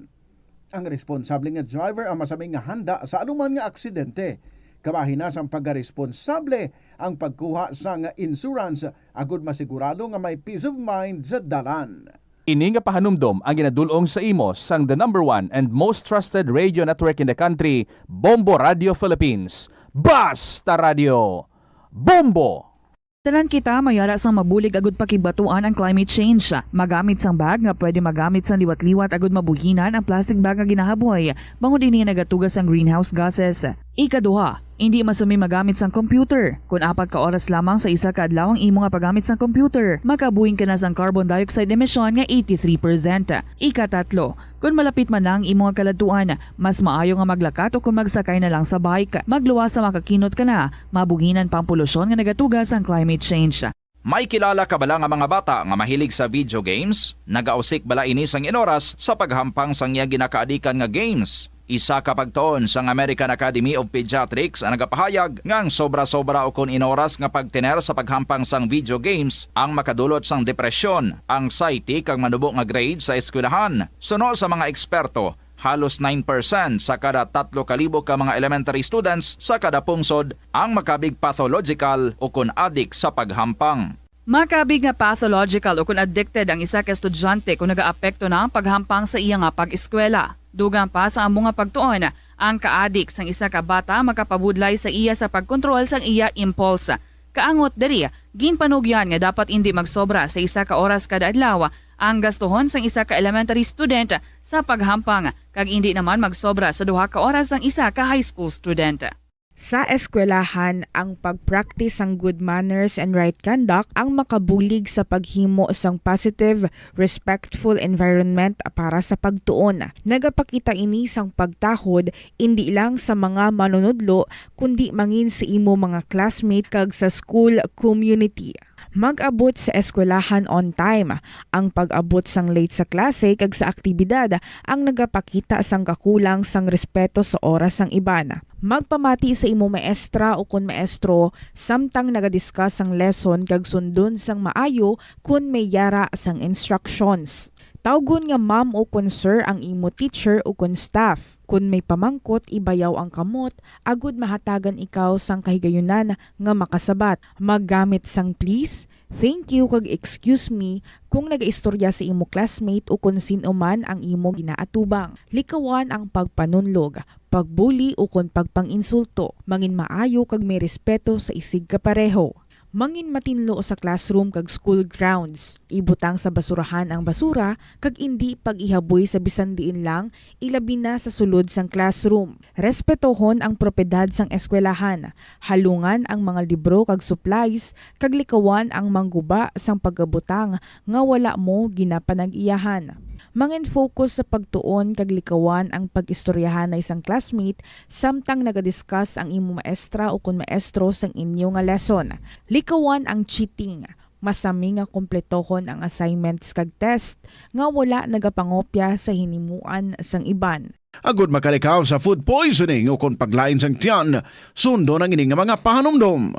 [SPEAKER 23] Ang responsable nga driver ang masaming nga handa sa anuman nga aksidente. Kabahinas ang pagkaresponsable ang pagkuha sa nga insurance agud masigurado nga may peace of mind sa dalan.
[SPEAKER 21] Ini nga pahanumdom ang ginadulong sa imo sang the #1 and most trusted radio network in the country, Bombo Radio Philippines. Basta Radio! Bombo!
[SPEAKER 7] Talan kita mayara sang mabulig agud pakibatuan ang climate change. Magamit sang bag nga pwede magamit sang liwat-liwat agud mabuhinan ang plastic bag nga ginahaboy. Bangod ini nagatugas ang greenhouse gases. Ikaduha, hindi masami magamit sang computer. Kung 4 ka oras lamang sa isa ka adlaw ang imo nga paggamit sang computer, makabuhing ka na sang carbon dioxide emission nga 83%. Ikatatlo, kung malapit man lang imo nga kaladuan, mas maayo nga maglakat o kung magsakay na lang sa bike. Magluwas sa makakinot ka na, mabuhinan pang polusyon nga nagatugas ang climate change.
[SPEAKER 22] May kilala ka bala nga mga bata nga mahilig sa video games? Nagausik bala ini sang inoras sa paghampang sang iya ginakaadikan nga games. Isa ka pagtuon sang American Academy of Pediatrics ang nagapahayag ngang sobra-sobra o kun inoras nga pagtiner sa paghampang sang video games ang makadulot sang depresyon, anxiety kag manubo nga grade sa eskwelahan. Suno sa mga eksperto, halos 9% sa kada 3,000 ka mga elementary students sa kada pungsod ang makabig pathological o kun addict sa paghampang.
[SPEAKER 7] Makabig nga pathological o kung addicted ang isa ka estudyante kung nagaapekto na ang paghampang sa iya nga pag-eskwela. Dugang pa sa among nga pagtuon, ang ka-addict sang isa ka bata makapabudlay sa iya sa pagkontrol sang iya impulse. Kaangot diri, ginpanugyan nga dapat hindi magsobra sa isa ka oras kada adlaw ang gastuhon sang isa ka elementary student sa paghampang kag hindi naman magsobra sa 2 ka oras ang isa ka high school student.
[SPEAKER 10] Sa eskwelahan, ang pag-practice ang good manners and right conduct ang makabulig sa paghimo sang positive, respectful environment para sa pagtuon. Nagapakita ini sang pagtahod hindi lang sa mga manunudlo kundi mangin sa imo mga classmate kag sa school community. Mag-abot sa eskwelahan on time. Ang pag-abot sang late sa klase kag sa aktibidad ang nagapakita sang kakulang sang respeto sa oras sang iban. Magpamati sa imo maestra o kun maestro samtang nagadiscuss sang lesson kag sundon sang maayo kun may yara sang instructions. Tawgon nga ma'am o kun sir ang imo teacher o kun staff. Kung may pamangkot, ibayaw ang kamot, agud mahatagan ikaw sang kahigayunan nga makasabat. Maggamit sang please, thank you kag excuse me kung nagaistorya sa imo classmate o kung sino man ang imo ginaatubang. Likawan ang pagpanunlog, pagbuli o kung pagpanginsulto. Mangin maayo kag may respeto sa isig kapareho. Mangin matinlo sa classroom kag school grounds. Ibutang sa basurahan ang basura kag hindi pag-ihaboy sa bisan diin lang, ilabi na sa sulod sang classroom. Respetohon ang propiedad sang eskwelahan. Halungan ang mga libro kag supplies kag likawan ang mangguba sang pagabutang nga wala mo ginapanag-iyahan. Mangin focus sa pagtuon kag likawan ang pag-istoryahan na isang classmate samtang nagadiscuss ang imo maestra o kun maestro sang inyo nga lesson. Likawan ang cheating. Masami nga kompletohon ang assignments kag test nga wala nagapangopya sa hinimuan sang iban.
[SPEAKER 23] Agud makalikaw sa food poisoning o kung paglain sang tiyan, sundo ng ining mga pahanumdom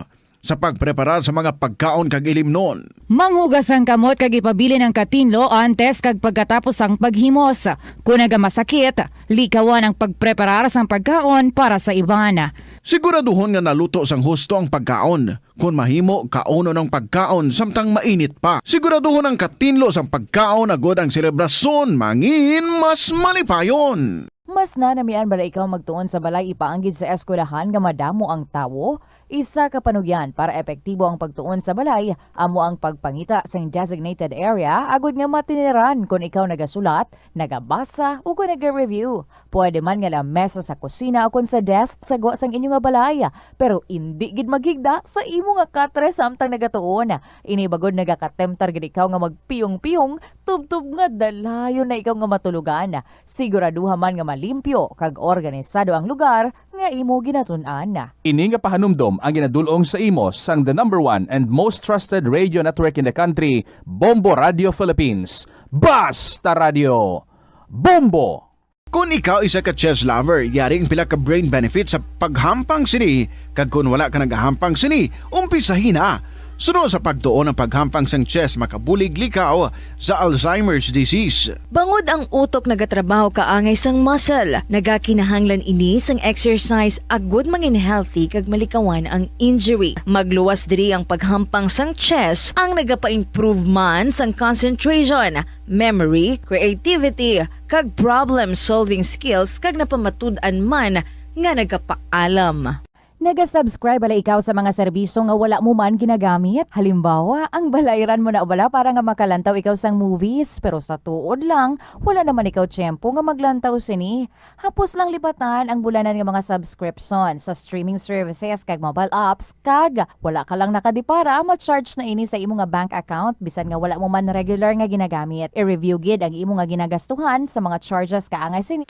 [SPEAKER 23] sa pagpreparar sa mga pagkaon kag ilimnon.
[SPEAKER 11] Manghugas ang kamot kag ipabili ng katinlo antes kag pagkatapos ang paghimos. Kung nagamasakit, likawan ang pagpreparar sang pagkaon para sa iban.
[SPEAKER 23] Siguraduhon nga naluto sang husto ang pagkaon. Kung mahimo, kauno ng pagkaon samtang mainit pa. Siguraduhon ang katinlo sang pagkaon agud ang selebrasyon mangin mas malipayon.
[SPEAKER 3] Mas nanamian bala ikaw magtuon sa balay ipaanggid sa eskwelahan nga madamo ang tawo? Isa ka panugyan para epektibo ang pagtuon sa balay, amo ang pagpangita sa designated area agud nga matiniran kung ikaw nagasulat, nagabasa o kung nag-review. Pwede man nga lamesa sa kusina o kung sa desk sa gwa sang inyo nga balay, pero hindi gid maghigda sa imo nga katre samtang nagatuon. Inibagod nagakatemtar gid ikaw nga magpiyong-piyong, tubtub nga dalayon na ikaw nga matulugan. Siguraduha man nga malimpyo kag organisado ang lugar nga imo ginatun-an.
[SPEAKER 21] Ini nga pahanumdom ang ginadulong sa imo sang the #1 and most trusted radio network in the country, Bombo Radio Philippines. Basta Radio Bombo!
[SPEAKER 23] Kung ikaw isa ka chess lover, yari ang pila ka brain benefit sa paghampang sini. Kag kung wala ka nagahampang sini, umpisahin na. Sunod sa pagtuon ng paghampang sang chess makabulig likaw sa Alzheimer's disease.
[SPEAKER 9] Bangod ang utok nagatrabaho kaangay sang muscle, nagakinahanglan ini sang exercise agud mangin healthy kag malikawan ang injury. Magluwas diri ang paghampang sang chess ang nagapa-improve man sang concentration, memory, creativity, kag problem-solving skills kag napamatud-an man nga nagapaalam.
[SPEAKER 3] Naga-subscribe bala ikaw sa mga serbisyo nga wala mo man ginagamit. Halimbawa, ang balayran mo na bala para nga makalantaw ikaw sang movies. Pero sa tuod lang, wala naman ikaw tiyempo nga maglantaw sini. Hapos lang lipatan ang bulanan nga mga subscription sa streaming services kag mobile apps. Kag wala ka lang nakadipara, ma-charge na ini sa imo nga bank account bisan nga wala mo man regular nga ginagamit. I-review gid ang imo nga ginagastuhan sa mga charges kaangay sini.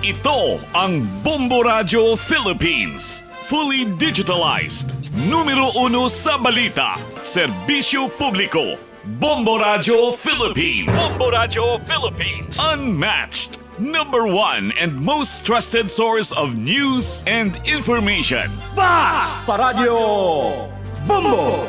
[SPEAKER 26] Ito ang Bombo Radio Philippines. Fully digitalized. Numero 1 sa balita. Serbisyo publiko. Bombo Radio Philippines.
[SPEAKER 19] Bombo Radio Philippines.
[SPEAKER 26] Unmatched. #1 and most trusted source of news and information.
[SPEAKER 19] Basta Radio Bombo!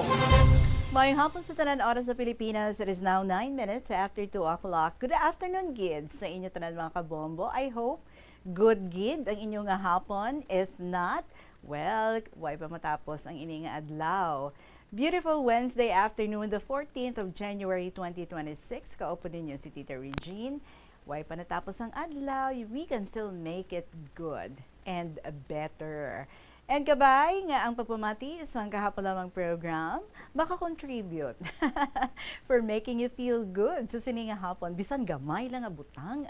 [SPEAKER 12] Mayong hapon sa tanan oras sa Pilipinas. It is now 9 minutes after 2 o'clock. Good afternoon, kids, sa inyo tanan mga kabombo. I hope good gid ang inyong nga hapon. If not, well, why pa matapos ang inyong adlaw. Beautiful Wednesday afternoon, the 14th of January 2026. Kaupo ninyo si Tita Regine. Why pa natapos ang adlaw, we can still make it good and better. And kabay nga ang pagpamati sa kahapon lamang program, makakontribute for making you feel good sa sininga hapon. Bisan gamay lang nga butang.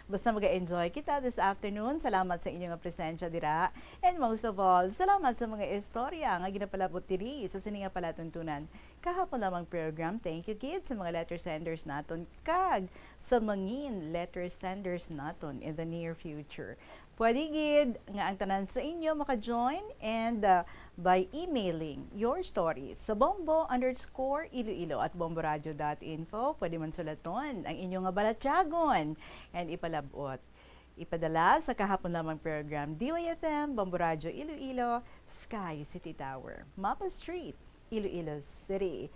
[SPEAKER 12] Basta mag-enjoy kita this afternoon. Salamat sa inyong presensya dira. And most of all, salamat sa mga istorya nga ginapalabot diri sa sininga palatuntunan. Kahapon lamang program. Thank you, kids, sa mga letter senders naton. Kag sa mangin letter senders naton in the near future. Pwede gid nga ang tanan sa inyo maka-join and by emailing your stories sa bombo_iloilo@bomboradio.info. Pwede man sulaton ang inyong nga balatyagon and ipalabot. Ipadala sa kahapon lamang program DYFM, Bombo Radio Iloilo, Sky City Tower, Mapa Street, Iloilo City.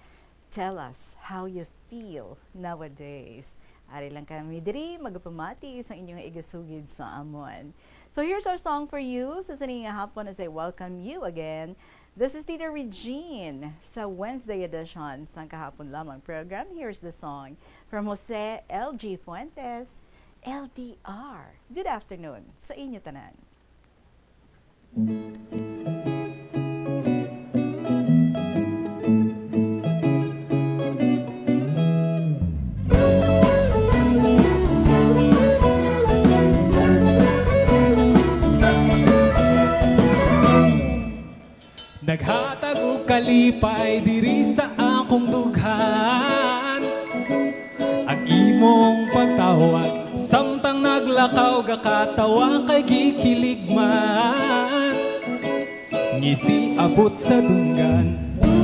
[SPEAKER 12] Tell us how you feel nowadays. Ari lang kami diri magpamati sa inyong igasugid sa amon. So here's our song for you. Sa sininga hapon as I welcome you again. This is Tita Regine sa Wednesday edition sa kahapon lamang program. Here's the song from Jose L.G. Fuentes, LDR. Good afternoon sa inyo tanan.
[SPEAKER 13] Naghatag og kalipay diri sa akong dughan. Ang imong pagtawag samtang naglakaw gakatawa kay gikilig man. Ngisi abot sa dunggan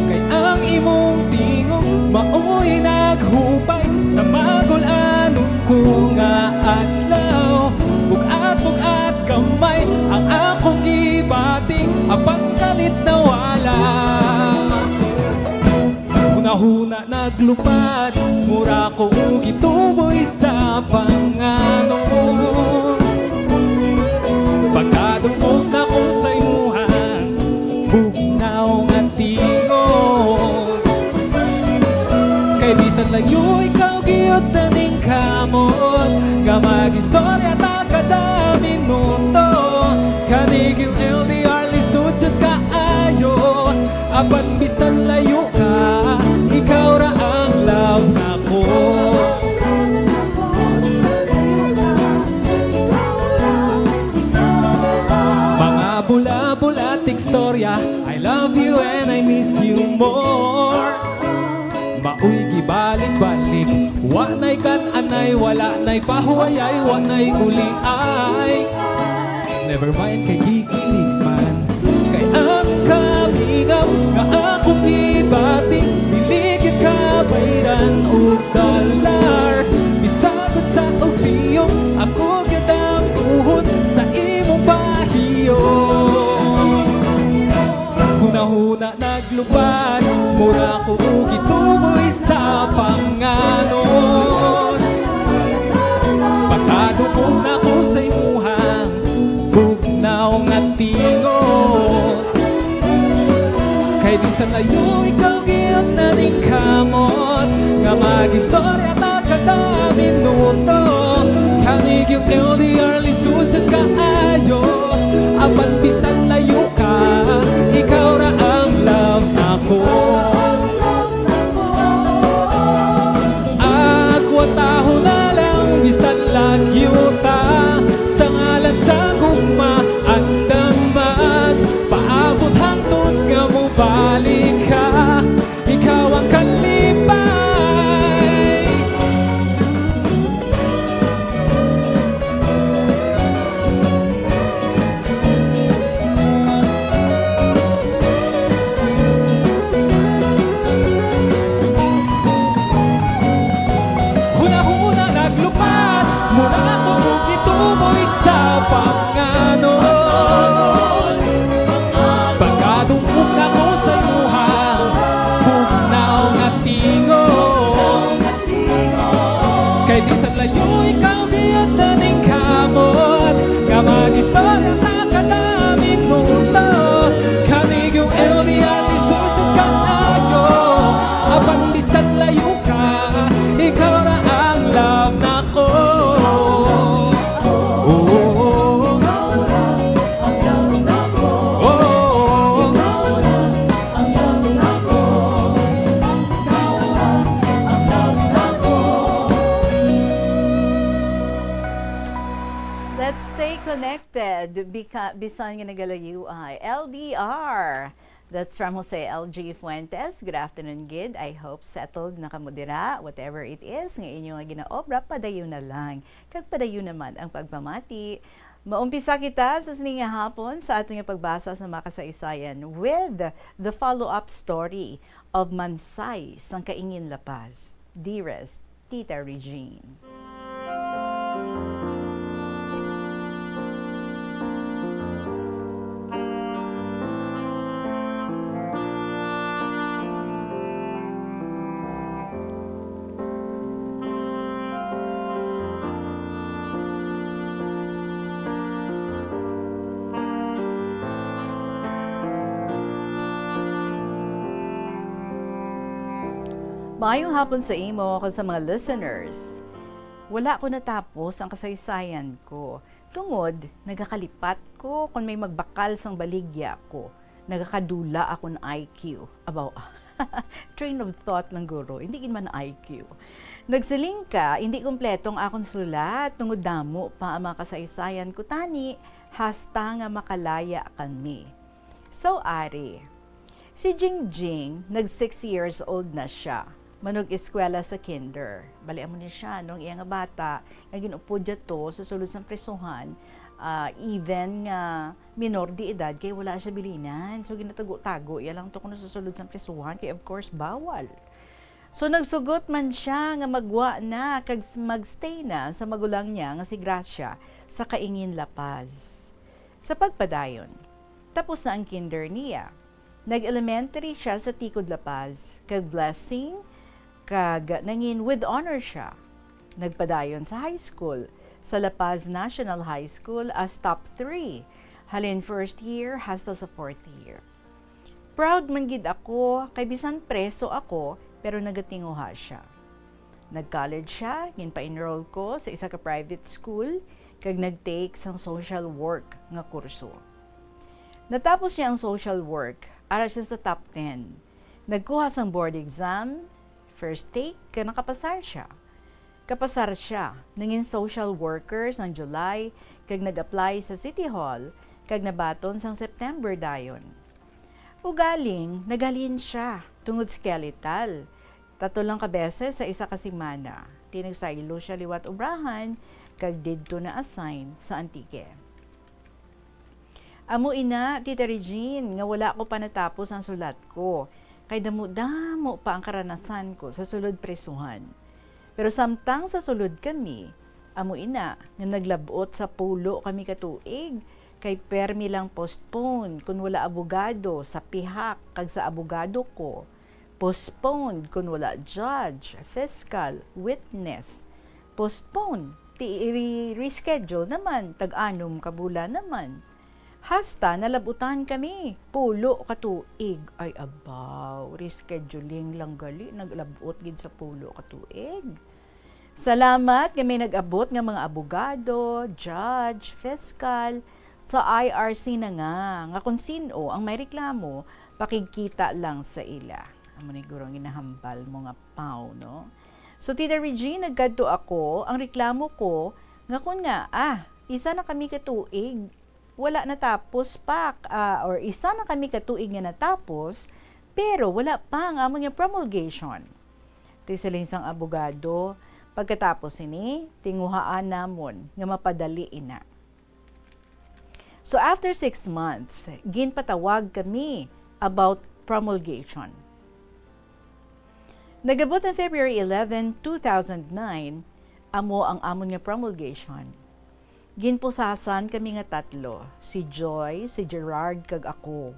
[SPEAKER 13] kay ang imong tingog maoy naghupay sa magul-anon ko nga adlaw. Bugat-bugat gamay ang akong gibating apang kalit na wala. Huna-huna naglupad mura ko gituboy sa pangano. Pagkadungog na ko sa imuhang bugnaw nga tingog. Kay bisan layo ikaw giyot taning kamot nga mag-istorya ta kada minuto. Kanig yung LDR lisod jud kaayo, apan bisan layo ka, ikaw ra ang love nako. Mga bula-bulating storya, I love you and I miss you more. Maoy gibalik-balik, wa nay kan-anay, wala nay pahuwayay, wa nay uliay. Never mind kay gigilig man, kay ang kamingaw nga akong ibating, niligid ka bayran o dalar. Bisagod sa opiyong, ako gadang tuhod sa imong pahiyo. Huna-huna naglupad, mura ko gituboy sa panganon. Pagkaduog na ko sa imuhang bugnaw nga tingon. Kay bisan layo ikaw giyon na ning kamot, nga mag-istorya ta kada minuto. Kanig yung LDR lisod jud kaayo, apan bisan layo ka, ikaw ra ang love nako. Ako taho na lang bisan lagyo ta, sa ngalan sa gugma andamag, paabot hangtod nga mo balik ka, ikaw ang kalipay. Huna-huna naglupad, mura ko gituboy sa panganon. Pagkadungog na ko sa imuhang bugnaw nga tingon. Kay bisan layo ikaw giyon na ning kamot, nga mag-istorya ta kada minuto. Kanig yung LDR lisod jud kaayo, apan bisan layo ka, ikaw ra ang love nako.
[SPEAKER 12] Let's stay connected. Bisan nga nagalayo ay LDR. That's from Jose LG Fuentes. Good afternoon, Gid. I hope settled na kamo dira, whatever it is nga inyo nga ginaobra, padayon na lang. Kag padayon naman ang pagpamati. Maumpisa kita sa sininga hapon sa atong pagbasa sa makasaysayan with the follow-up story of Mansay sang Kaingin La Paz. Dearest Tita Regine. Maayong hapon sa imo kung sa mga listeners. Wala ko natapos ang kasaysayan ko. Tungod, nagakalipat ko kung may magbakal sang baligya ko. Nagakadula akong IQ. Abaw, train of thought lang guro, hindi man IQ. Nagsiling ka, hindi kumpletong akong sulat, tungod damo pa ang mga kasaysayan ko tani, hasta nga makalaya kami. So, Ari, si Jingjing, nag 6 years old na siya. Manog eskwela sa kinder. Balian mo niya siya, nung iya nga bata, nga ginupod niya to sa sulod sa presuhan, even nga minor di edad, kaya wala siya bilinan. So, ginatago-tago, iya lang to kuno sa sulod sa presuhan, kaya of course, bawal. So, nagsugot man siya nga magwa na, kag magstay na sa magulang niya, nga si Gracia, sa Kaingin La Paz. Sa pagpadayon, tapos na ang kinder niya. Nag-elementary siya sa Ticod La Paz, kag Blessing, kag nangin with honor siya. Nagpadayon sa high school, sa La Paz National High School as top 3. Halin first year, hasta sa 4th year. Proud man gid ako, kay bisan preso ako, pero nagatinguha siya. Nag-college siya, ginpa-enroll ko sa isa ka private school, kag nag-take sang social work nga kurso. Natapos niya ang social work, ara siya sa top 10. Nagkuha sang board exam, first take, kag nakapasar siya. Kapasar siya, nangin social worker sang July, kag nag-apply sa City Hall, kag nabaton sang September dayon. Ugaling, nagalin siya, tungod skeletal. 3 lang ka beses sa isa ka semana. Tinagsaylo siya liwat ubrahan, kag didto na assign sa Antique. Amo ina, Tita Regine, nga wala ko pa natapos ang sulat ko. Kay damo-damo pa ang karanasan ko sa sulod presuhan. Pero samtang sa sulod kami, amo ina, nga naglabot sa pulo kami katuig, kay permi lang postpone kung wala abogado sa pihak kag sa abogado ko. Postpone kung wala judge, fiscal, witness. Postpone, reschedule naman, tag-anom kabulan naman. Hasta nalabutan kami, pulo katuig. Ay abaw, rescheduling lang gali, naglabot gid sa pulo katuig. Salamat kami nag-abot nga mga abogado, judge, fiscal, sa IRC na nga kung sino ang may reklamo, pakikita lang sa ila. Amo ni gurong ginahambal mo nga pao, no? So, Tita Regine, nagkadto ako, ang reklamo ko, nga kun nga, isa na kami katuig, wala natapos pa, or isa na kami katuig nga natapos, pero wala pa ang among nga promulgation. Ito sa linsang abogado, pagkatapos ini, tinguhaan namon nga mapadali ina. So, after 6 months, ginpatawag kami about promulgation. Nagabot ng February 11, 2009, amo ang amon nga promulgation. Ginpusasan kami nga 3, si Joy, si Gerard, kag ako.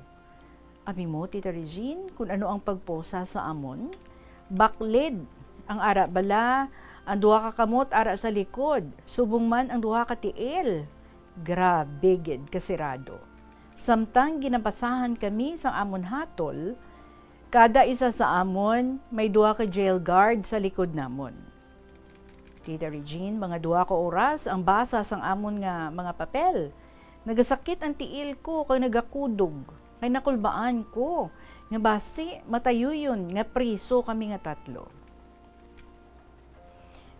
[SPEAKER 12] Ami mo, Tita Regine, kung ano ang pagposa sa amon? Baklid, ang ara bala, ang duha ka kamot ara sa likod, subong man ang duha ka tiil. Grabe gid kasirado. Samtang ginabasahan kami sa amon hatol, kada isa sa amon may duha ka jail guard sa likod namon. Tita Regine, mga 2 ka oras ang basa sang amon nga mga papel. Nagasakit ang tiil ko kay nagakudog, kay nakulbaan ko. Nga basi matayuyon nga priso kami nga 3.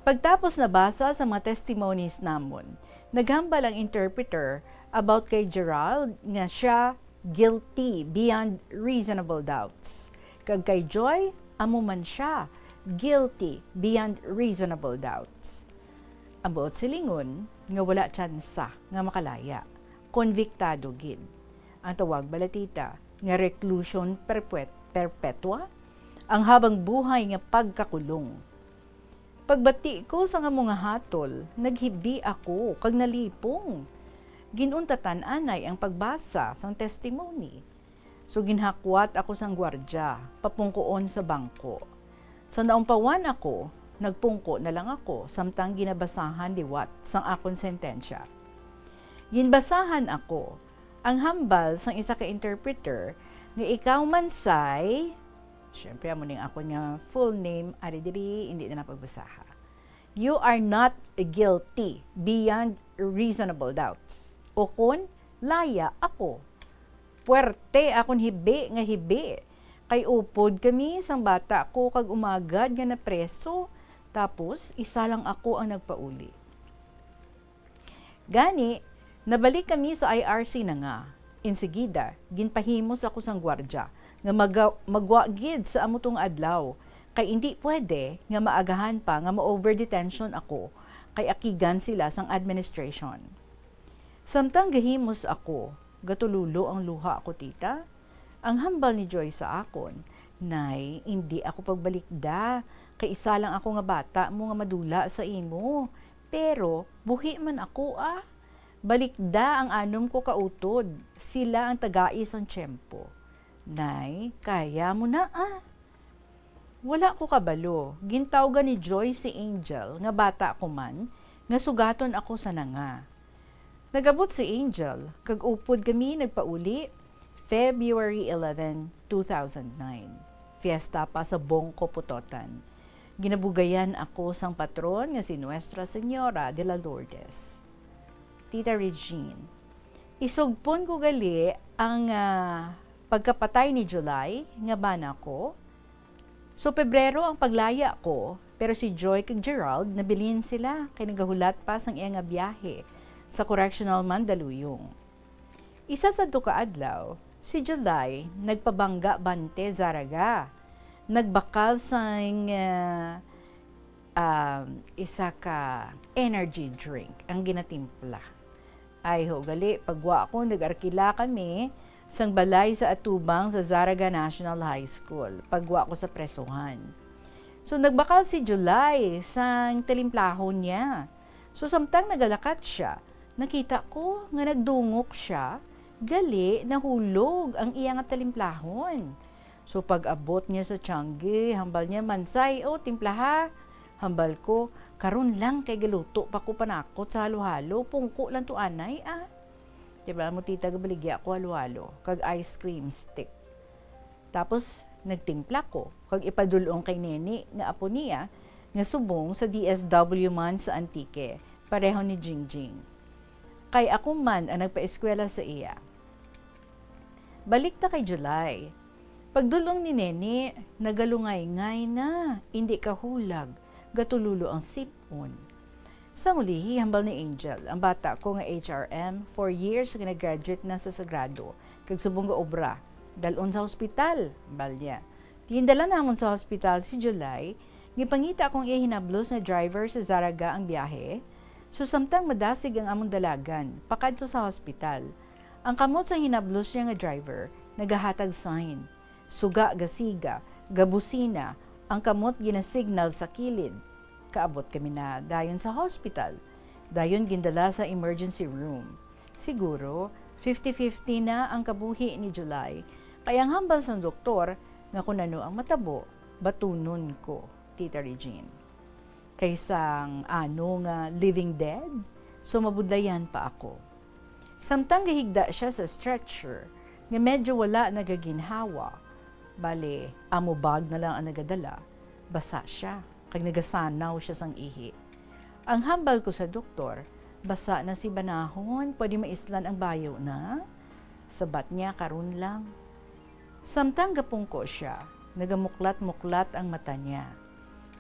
[SPEAKER 12] Pagtapos na basa sa mga testimonies namon, naghambal ang interpreter about kay Gerald nga siya guilty beyond reasonable doubts. Kag kay Joy, amo man siya guilty beyond reasonable doubts. Ambot silingon nga wala tsansa nga makalaya. Konviktado gid. Ang tawag balatita nga reclusion perpetua, ang habang buhay nga pagkakulong. Pagbati ko sa nga mga hatol, naghibi ako kag nalipong. Ginuntatan anay ang pagbasa sang testimony. So ginhakwat ako sang gwardya, papungkoon sa bangko. Sa naumpawan ako, nagpungko na lang ako, samtang ginabasahan liwat sang akon sentensya. Ginbasahan ako, ang hambal sang isa ka interpreter, nga ikaw man say, syempre amo ning ako nga full name, ari diri, hindi na napagbasaha. You are not guilty beyond reasonable doubts. O kun, laya ako. Puwerte akong hibi nga hibi. Kay upod kami sang bata ko kag umagad nga na preso, tapos isa lang ako ang nagpauli. Gani, nabalik kami sa IRC na nga. Insigida, ginpahimos ako sang gwardya nga magwagid sa amutong adlaw. Kay hindi pwede nga maagahan pa nga ma-overdetention ako kay akigan sila sang administration. Samtang gahimos ako, gatululo ang luha ko, tita. Ang hambal ni Joy sa akon, nay, hindi ako pagbalikda, kay isa lang ako nga bata mo nga madula sa imo. Pero, buhi man ako Balikda ang anom ko kautod, sila ang tagais ang tiyempo. Nay, kaya mo na Wala ko kabalo, gintawgan ni Joy si Angel, nga bata ko man, nga sugaton ako sa nanga. Nagabot si Angel, kag upod kami nagpauli, February 11, 2009. Fiesta pa sa Bongko, Putotan. Ginabugayan ako sang patron nga si Nuestra Señora de la Lourdes. Tita Regine, isugpon ko gali ang pagkapatay ni July, nga bana ko. So, Pebrero ang paglaya ko, pero si Joy kag Gerald, nabilin sila, kay nagahulat pa sang iya nga biyahe sa Correctional Mandaluyong. Isa sa duka adlaw, si July, nagpabangga bante Zaraga. Nagbakal sang isa ka energy drink ang ginatimpla. Ay ho, gali, pagwa ko, nag-arkila kami sang balay sa atubang sa Zaraga National High School. Pagwa ko sa presuhan. So, nagbakal si July sang talimplahon niya. So, samtang nagalakat siya, nakita ko nga nagdungok siya, gali, nahulog ang iya nga talimplahon. So, pag-abot niya sa Tiangge, hambal niya, Mansay, timplaha. Hambal ko, karon lang kay galuto pa ko panakot sa halo-halo, pungko lang to anay, Diba mo tita gabaligya ko halo-halo, kag ice cream stick. Tapos, nagtimpla ko, kag ipadulong kay Neni, nga apo niya, nga subong sa DSW man sa Antique, pareho ni Jingjing. Kay ako man ang nagpa-eskwela sa iya. Balik ta kay July. Pagdulong ni Neni, nagalungay-ngay na, hindi kahulag, gatululo ang sipon. Sa ulihi, hambal ni Angel, ang bata ko nga HRM, 4 years nga nag-graduate na sa Sagrado, kag subong nga obra, dalon sa hospital, hambal niya. Tindala namon sa hospital si July, ngipangita akong iya hinablos na driver sa Zaraga ang biyahe, so samtang madasig ang among dalagan, pakadto sa hospital. Ang kamot sa hinablos niya nga driver, nagahatag sign, suga gasiga, gabusina, ang kamot ginasignal sa kilid. Kaabot kami na dayon sa hospital. Dayon gindala sa emergency room. Siguro, 50-50 na ang kabuhi ni July. Kaya ang hambal sa doktor, nga kung ano ang matabo, batunon ko, Tita Regine. Kaysang nga living dead, so mabudlayan pa ako. Samtang gahigda siya sa stretcher, nga medyo wala nagaginhawa. Bale, amubag na lang ang nagadala, basa siya. Kag nagasanaw siya sang ihi. Ang hambal ko sa doktor, basa na si banahon, pwede maislan ang bayo na. Sabat niya karon lang. Samtang gapungko siya, nagamuklat-muklat ang mata niya.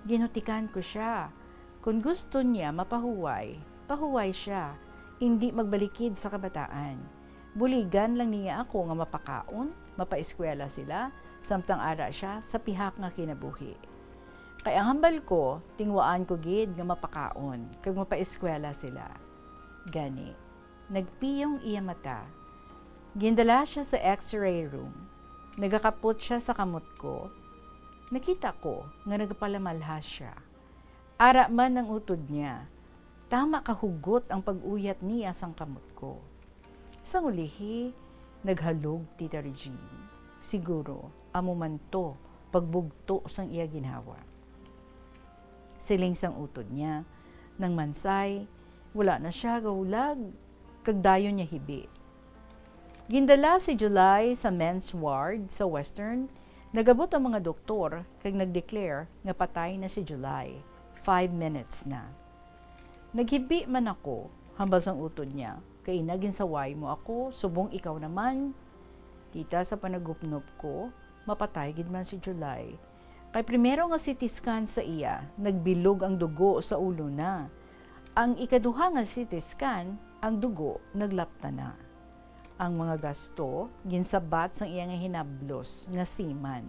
[SPEAKER 12] Ginutikan ko siya. Kung gusto niya mapahuway, pahuway siya. Hindi magbalikid sa kabataan. Buligan lang niya ako nga mapakaon, mapaeskwela sila, samtang ara siya sa pihak nga kinabuhi. Kaya ang hambal ko, tingwaan ko gid nga mapakaon, kag mapaeskwela sila. Gani, nagpiyong iya mata. Gindala siya sa x-ray room. Nagakapot siya sa kamot ko. Nakita ko nga nagpalamalhas siya. Ara man ang utod niya. Tama kahugot ang pag-uyat niya sang kamot ko. Sa ulihi, naghalog, Tita Regine. Siguro, amo man to, pagbugto sang iya ginhawa. Siling sang utod niya, nang mansay, wala na siya gaulag, kagdayon niya hibi. Gindala si July sa men's ward sa Western, nagabot ang mga doktor, kag nagdeclare nga patay na si July, 5 minutes na. Naghibi man ako, hambal sang utod niya, kay naginsaway mo ako, subong ikaw naman. Tita, sa panagupnop ko, mapatay gid man si July. Kay primero nga CT scan sa iya, nagbilog ang dugo sa ulo na. Ang ikaduha nga CT scan, ang dugo naglapta na. Ang mga gasto, ginsabat sang iya nga hinablos nga siman.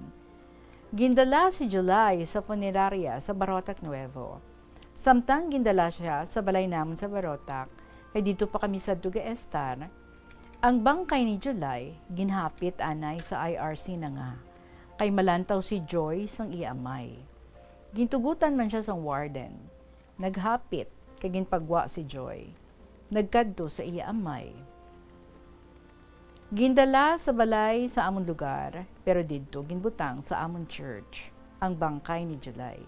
[SPEAKER 12] Gindala si July sa funeraria sa Barotac Nuevo. Samtang gindala siya sa balay namon sa Barotac, kay dito pa kami sa Duga Estar, ang bangkay ni July, ginhapit anay sa IRC na nga. Kay malantaw si Joy sang iya amay. Gintugutan man siya sang warden. Naghapit kay ginpagwa si Joy. Nagkadto sa iya amay. Gindala sa balay sa amon lugar, pero didto ginbutang sa amon church ang bangkay ni July.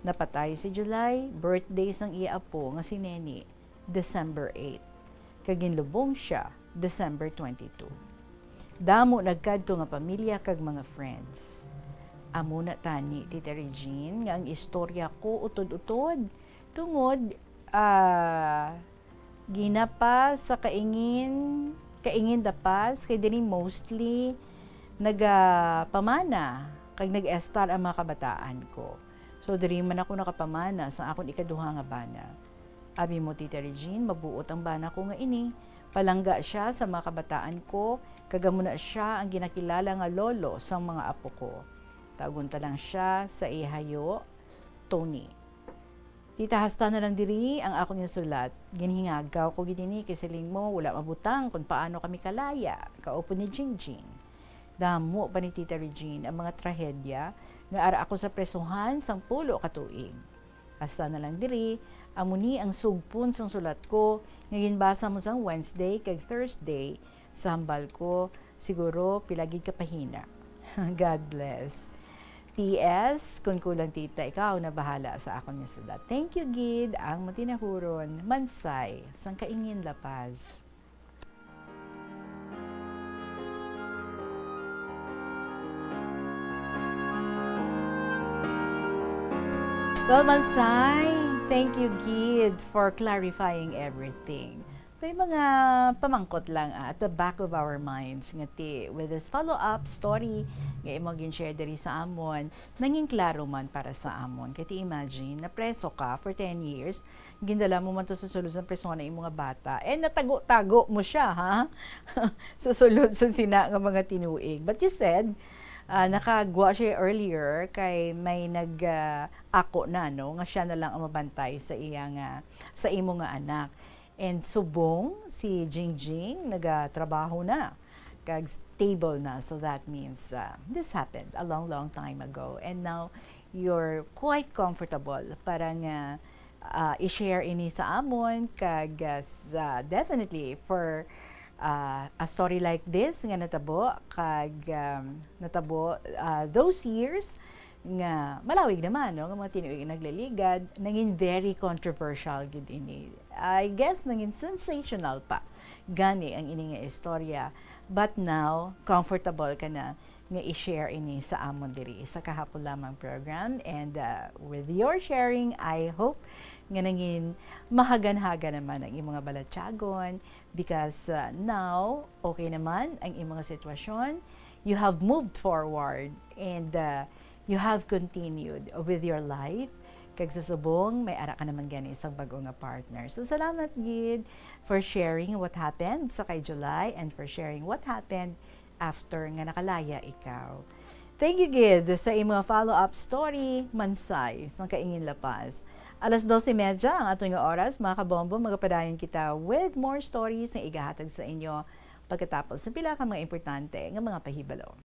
[SPEAKER 12] Napatay si July, birthday sang iya apo nga si Neni, December 8. Kag ginlubong siya, December 22. Damo nagkadto nga pamilya kag mga friends. Amo na tani, Tita Regine, nga ang istorya ko utod-utod tungod ginapas sa kaingin dapas kay diri mostly nagapamana kag nag-estar ang mga kabataan ko. So diri man ako nakapamana sa akon ikaduha nga bana. Abi mo Tita Regine, mabuot ang bana ko nga ini. Palangga siya sa mga kabataan ko, kagamuna siya ang ginakilala nga lolo sa mga apo ko. Tagunta lang siya sa ihayo, Tony. Tita, hasta na lang diri ang akong yung sulat. Ginhingagaw ko gidini kay siling mo, wala mabutang kung paano kami kalaya. Kaupo ni Jingjing. Damo pa ni Tita Regine ang mga trahedya nga ara ako sa presuhan sang 10 ka tuig. Hasta na lang diri, amuni ang sugpon sang sulat ko nga ginbasa mo sang Wednesday kag Thursday sa hambal ko, siguro pilagid ka pahina. God bless. P.S. Kung kulang tita, ikaw na bahala sa akon nga sulat. Thank you, Gid. Ang matinahuron, Mansay, sang Kaingin, La Paz. Well, Mansay, thank you, Gid, for clarifying everything. May mga pamangkot lang at the back of our minds nga with this follow-up story nga imo gin-share diri sa amon, nanging klaro man para sa amon. Kaya imagine, na preso ka for 10 years, gindala mo man to sa sulod ng persona imo nga bata, natago-tago mo siya, ha? Sa sulod sa sina nga mga tinuig. But you said, nakagwa siya earlier kay may ako na, no? Nga siya na lang ang mabantay sa sa imo nga anak. And subong si Jingjing nagatrabaho na, kag stable na. So that means this happened a long time ago. And now you're quite comfortable parang i-share ini sa amon kag definitely for a story like this nga natabo kag those years nga malawig naman, no, nga mga tinuig naglaligad, naging very controversial gid ini. I guess naging sensational pa gani ang ini nga istorya, but now comfortable ka na nga i-share ini sa amon diri sa kahapon lamang program. And with your sharing, I hope nga naging mahagan-haga naman ang imong balatyagon, because now okay naman ang imong sitwasyon, you have moved forward, and you have continued with your life. Kag sa subong, may ara ka naman gani isang bago nga partner. So salamat, Gid, for sharing what happened sa kay July and for sharing what happened after nga nakalaya ikaw. Thank you, Gid, sa imong follow-up story, Mansay, sa Kaingin, La Paz. 12:30 ang atong oras, mga kabombo, magapadayon kita with more stories na igahatag sa inyo pagkatapos sa pila ka mga importante nga mga pahibalo.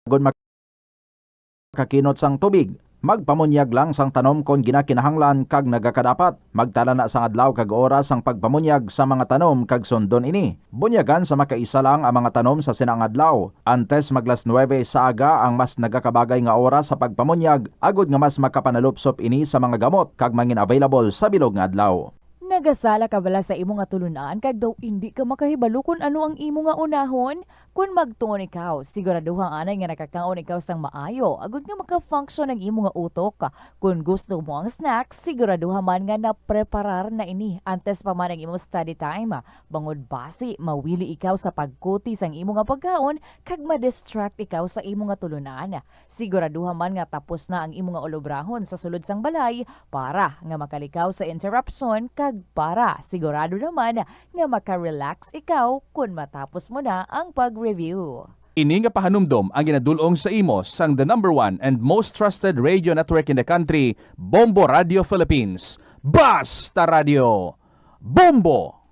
[SPEAKER 22] Kakinot sang tubig, magpamunyag lang sang tanom kon ginakinahanglan kag nagakadapat. Magtala na sang adlaw kag oras ang pagpamunyag sa mga tanom kag sundon ini. Bunyagan sa makaisa lang ang mga tanom sa sinang adlaw. Antes maglas 9 sa aga ang mas nagakabagay nga oras sa pagpamunyag, agod nga mas makapanalupsop ini sa mga gamot kag mangin available sa bilog nga adlaw.
[SPEAKER 3] Nagasala ka bala sa imo nga tulunan kag daw hindi ka makahibalo kung ano ang imo nga unahon? Kung magtuon ikaw, siguraduhang anay nga nakakaon ikaw sang maayo, agud nga maka-function ang imo nga utok. Kung gusto mo ang snacks, siguraduhan man nga na-preparar na ini antes pa man ang imo study time. Bangod basi, mawili ikaw sa pagkuti sang imo nga pagkaon kag ma-distract ikaw sa imo nga tulunan. Siguraduhan man nga tapos na ang imo nga olobrahon sa sulod sang balay para nga makalikaw sa interruption kag para sigurado naman nga maka-relax ikaw kung matapos mo na ang pag-review.
[SPEAKER 21] Ini nga pahanumdom ang ginadulong sa imo sang the #1 and most trusted radio network in the country, Bombo Radio Philippines. Basta Radio Bombo!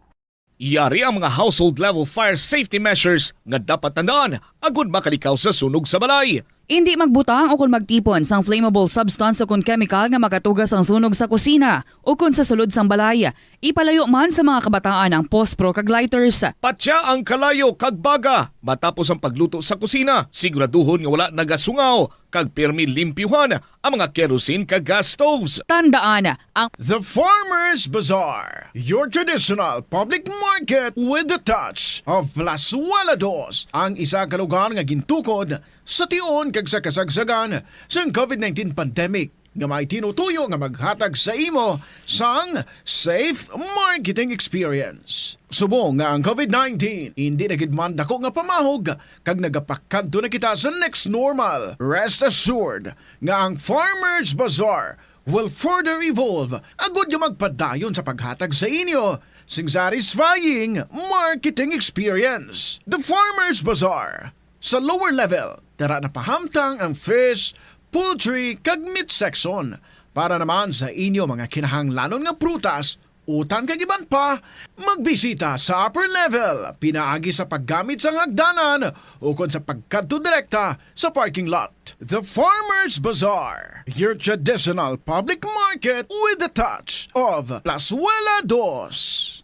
[SPEAKER 23] Yari ang mga household level fire safety measures nga dapat tandaan agud makalikaw sa sunog sa balay.
[SPEAKER 7] Hindi magbutang o kung magtipon sang flammable substance o kung chemical nga makatugas ang sunog sa kusina o kung sa sulod sang balay. Ipalayo man sa mga kabataan ang pospro kag lighters.
[SPEAKER 23] Patya ang kalayo kag baga matapos ang pagluto sa kusina. Siguraduhon nga wala nagasungaw kag pirmi limpyuhan ang mga kerosene kag gas stoves.
[SPEAKER 7] Tandaan ang
[SPEAKER 23] The Farmers Bazaar, your traditional public market with the touch of Plazuela Dos, ang isa ka lugar nga gintukod sa tion kag sa kasagsagan sa COVID-19 pandemic. nga may tinutuyo nga maghatag sa imo sang safe marketing experience. Subong nga ang COVID-19 hindi na gid man dako nga pamahog kag nagapakadto na kita sa next normal. Rest assured nga ang Farmers Bazaar will further evolve agud nga magpadayon sa paghatag sa inyo sing satisfying marketing experience. The Farmers Bazaar. Sa lower level, tara na pahamtang ang fish, poultry, kag meat section. Para naman sa inyo mga kinahanglanon nga prutas, utang kag iban pa, magbisita sa upper level, pinaagi sa paggamit sa hagdanan o kon sa pagkadto direkta sa parking lot. The Farmers Bazaar, your traditional public market with a touch of Plazuela Dos.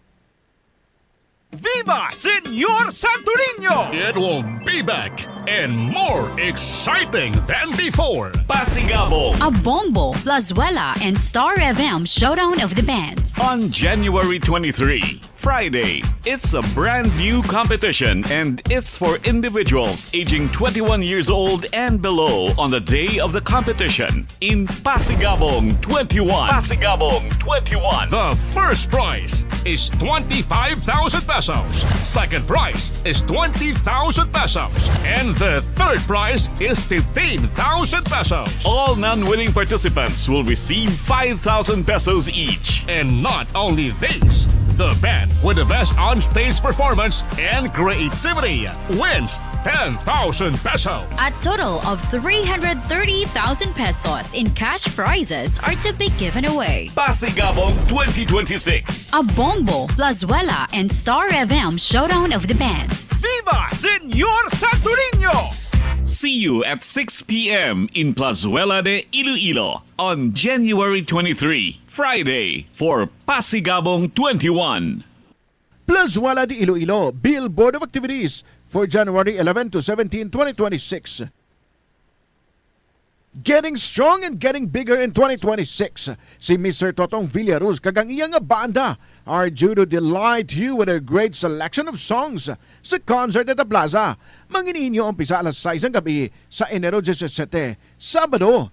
[SPEAKER 19] Viva Señor Santo Niño! It will be back and more exciting than before.
[SPEAKER 26] Pasigabong
[SPEAKER 25] A Bombo, Plazuela, and Star FM Showdown of the Bands.
[SPEAKER 26] on January 23, Friday. It's a brand new competition and it's for individuals aging 21 years old and below on the day of the competition in Pasigabong 21. Pasigabong 21.
[SPEAKER 19] The first prize is 25,000 pesos. Second prize is 20,000 pesos. And the third prize is 15,000 pesos.
[SPEAKER 26] All non-winning participants will receive 5,000 pesos each.
[SPEAKER 19] And not only these, the band with the best on-stage performance and creativity wins 10,000 pesos.
[SPEAKER 25] A total of 330,000 pesos in cash prizes are to be given away.
[SPEAKER 26] Pasigabong 2026.
[SPEAKER 25] A Bombo, Plazuela, and Star FM Showdown of the Bands.
[SPEAKER 19] Viva Señor Santo Niño!
[SPEAKER 26] See you at 6 p.m. in Plazuela de Iloilo on January 23, Friday, for Pasigabong 21.
[SPEAKER 23] Plazuela de Iloilo Billboard of Activities for January 11 to 17, 2026. Getting strong and getting bigger in 2026. Si Mr. Totong Villaruz kagang iyang banda are due to delight you with a great selection of songs sa concert at the Plaza. Mangininyo umpisa alas 6 ng gabi sa Enero 17, Sabado.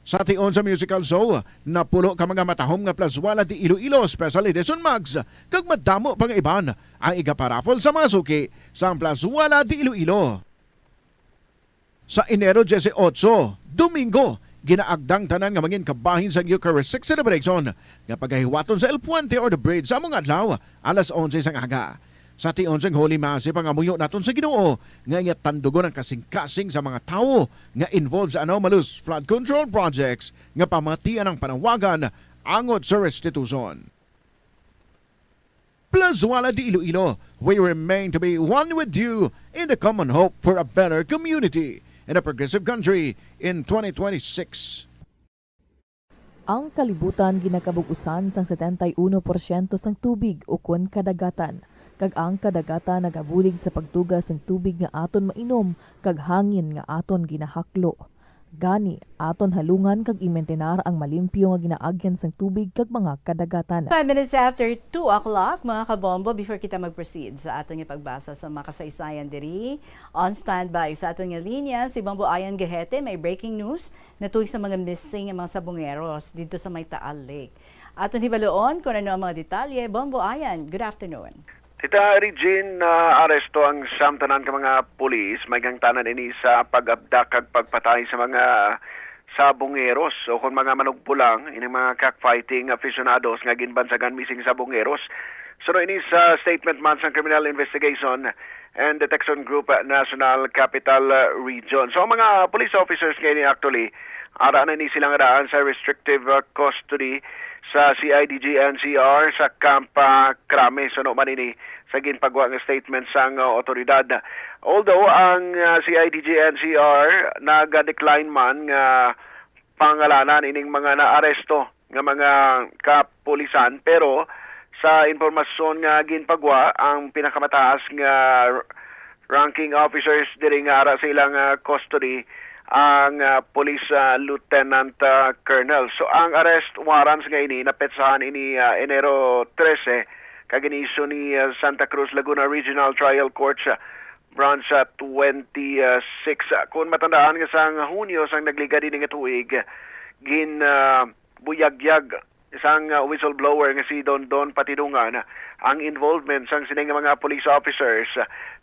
[SPEAKER 23] Sa tion sa musical show, napulo ka mga matahom nga Plazuela de Iloilo Special Edition Mags kag madamo pang iban ang igaparafol sa mga suki sa Plazuela de Iloilo. Sa Enero 18, Domingo, ginaagdang tanan nga mangin kabahin sa Eucharistic celebration nga paghiwaton sa El Puente or the Bridge sa mga adlaw alas 11 sang aga. Sa tion sang Holy Mass pangamuyo naton sa Ginoo nga tandugon ang kasing-kasing sa mga tao nga involved sa anomalous flood control projects nga pamatian ang panawagan angod sa restitution. Plazuela de Iloilo, we remain to be one with you in the common hope for a better community in a progressive country in 2026.
[SPEAKER 15] Ang kalibutan ginakabug-usan sang 71% sang tubig o kun kadagatan. Kag ang kadagatan nagabulig sa pagtugas sang tubig nga aton mainom kag hangin nga aton ginahaklo. Gani, aton halungan kag imentenar ang malimpyo nga ginaagyan sang tubig kag mga kadagatan.
[SPEAKER 12] 5 minutes after 2 o'clock, mga kabombo, before kita mag-proceed sa aton nga pagbasa sa mga kasaysayan diri, on standby sa aton nga linya, si Bombo Ayan Gehete, may breaking news na tuig sa mga missing nga mga sabongeros dito sa May Taal Lake. Aton hibaloon kung ano ang mga detalye. Bombo Ayan, good afternoon.
[SPEAKER 16] Tita Regine, aresto ang samtanan ka mga pulis, may gangtanan ini sa pag-abdak kag pagpatay sa mga sabongeros o kung mga manugpulang, ini mga cockfighting aficionados nga ginbansagan missing sabongeros. So ini sa statement man sa Criminal Investigation and Detection Group National Capital Region. So mga police officers ngayon actually, ara na ni silang daan sa restrictive custody sa CIDG NCR sa Camp Crame. So no man ini sa ginpagawa ng statement sang otoridad. Although ang CIDG NCR nag-decline man nga pangalanan ining mga naaresto nga mga kapulisan, pero sa impormasyon nga ginpagawa ang pinakamataas nga ranking officers diri nga ara sa ilang custody ang Police Lieutenant Colonel. So ang arrest warrants nga ini napetsahan ini Enero 13 kag iniisyu ni Santa Cruz Laguna Regional Trial Court branch 26. Kung matandaan nga sang Hunyo sang nagliga din nga tuig, gin buyagyag isang whistleblower nga si Don Patidungan ang involvement sang sining mga police officers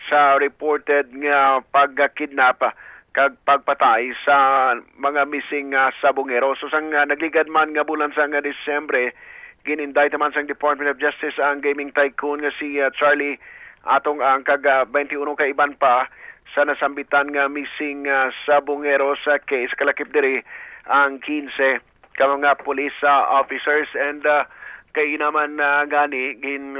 [SPEAKER 16] sa reported nga pagkidnap kag pagpatay sa mga missing sabongero. So sang nagligad man nga bulan sang Disyembre, gin-indict man sang Department of Justice ang gaming tycoon nga si Charlie atong ang kag 21 ka iban pa sa nasambitan nga missing sabongero sa case kalakip diri ang 15 ka mga police officers and kay naman gani gin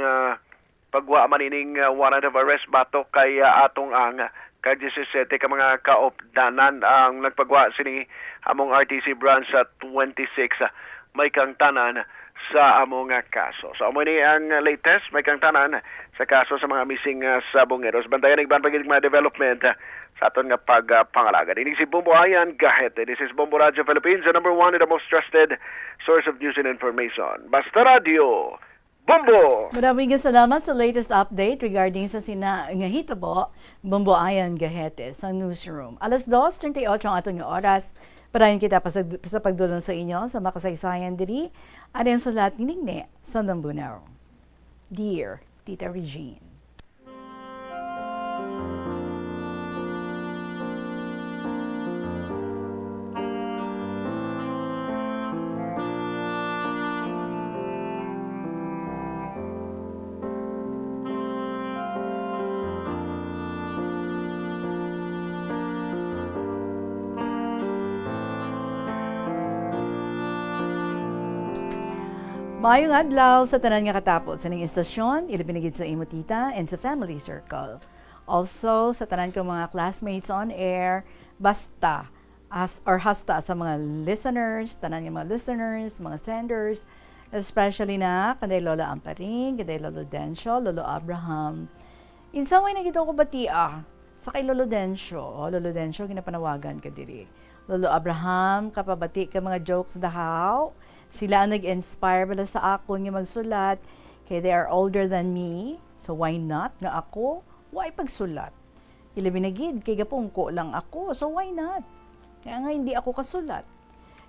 [SPEAKER 16] pagwa man ining warrant of arrest batok kay atong ang kag 17 ka mga kaopdanan ang nagpagwa sini among RTC branch 26 may kang tanan sa among kaso. So amo ni ang latest may kang tanan sa kaso sa mga missing sabongeros. Bantayan igban pagig mga development sa aton nga pagpangalaga. Ini si Bombo Ayan Gahet. This is Bombo Radio Philippines, the number one and the most trusted source of news and information. Basta Radio, Bombo!
[SPEAKER 12] Maraming salamat sa latest update regarding sa sinangahitabo Bombo Ayan Gahete sa newsroom. 2:38 ang atong oras. Parayon kita sa pagdulong sa inyo sa makasaysayan diri. Ayan sa lahat ninigni sa Lambunaw. Dear Tita Regine. Mayong adlaw sa tanan nga katapos sa ning istasyon, ilabinigid sa imo tita and sa family circle. Also sa tanan ko mga classmates on air, basta hasta sa mga listeners, tanan nga mga listeners, mga senders, especially na kanday Lola Amparing, kanday Lolo Dencio, Lolo Abraham. Insa way nagito ko batia sa kay Lolo Dencio. Lolo Dencio ginapanawagan ka diri. Lolo Abraham, kapabati ka mga jokes dahaw. Sila ang nag-inspire bala sa ako nga magsulat kay they are older than me, so why not nga ako? Why pagsulat? Ilabinagid kay gapungko lang ako, so why not? Kaya nga hindi ako kasulat.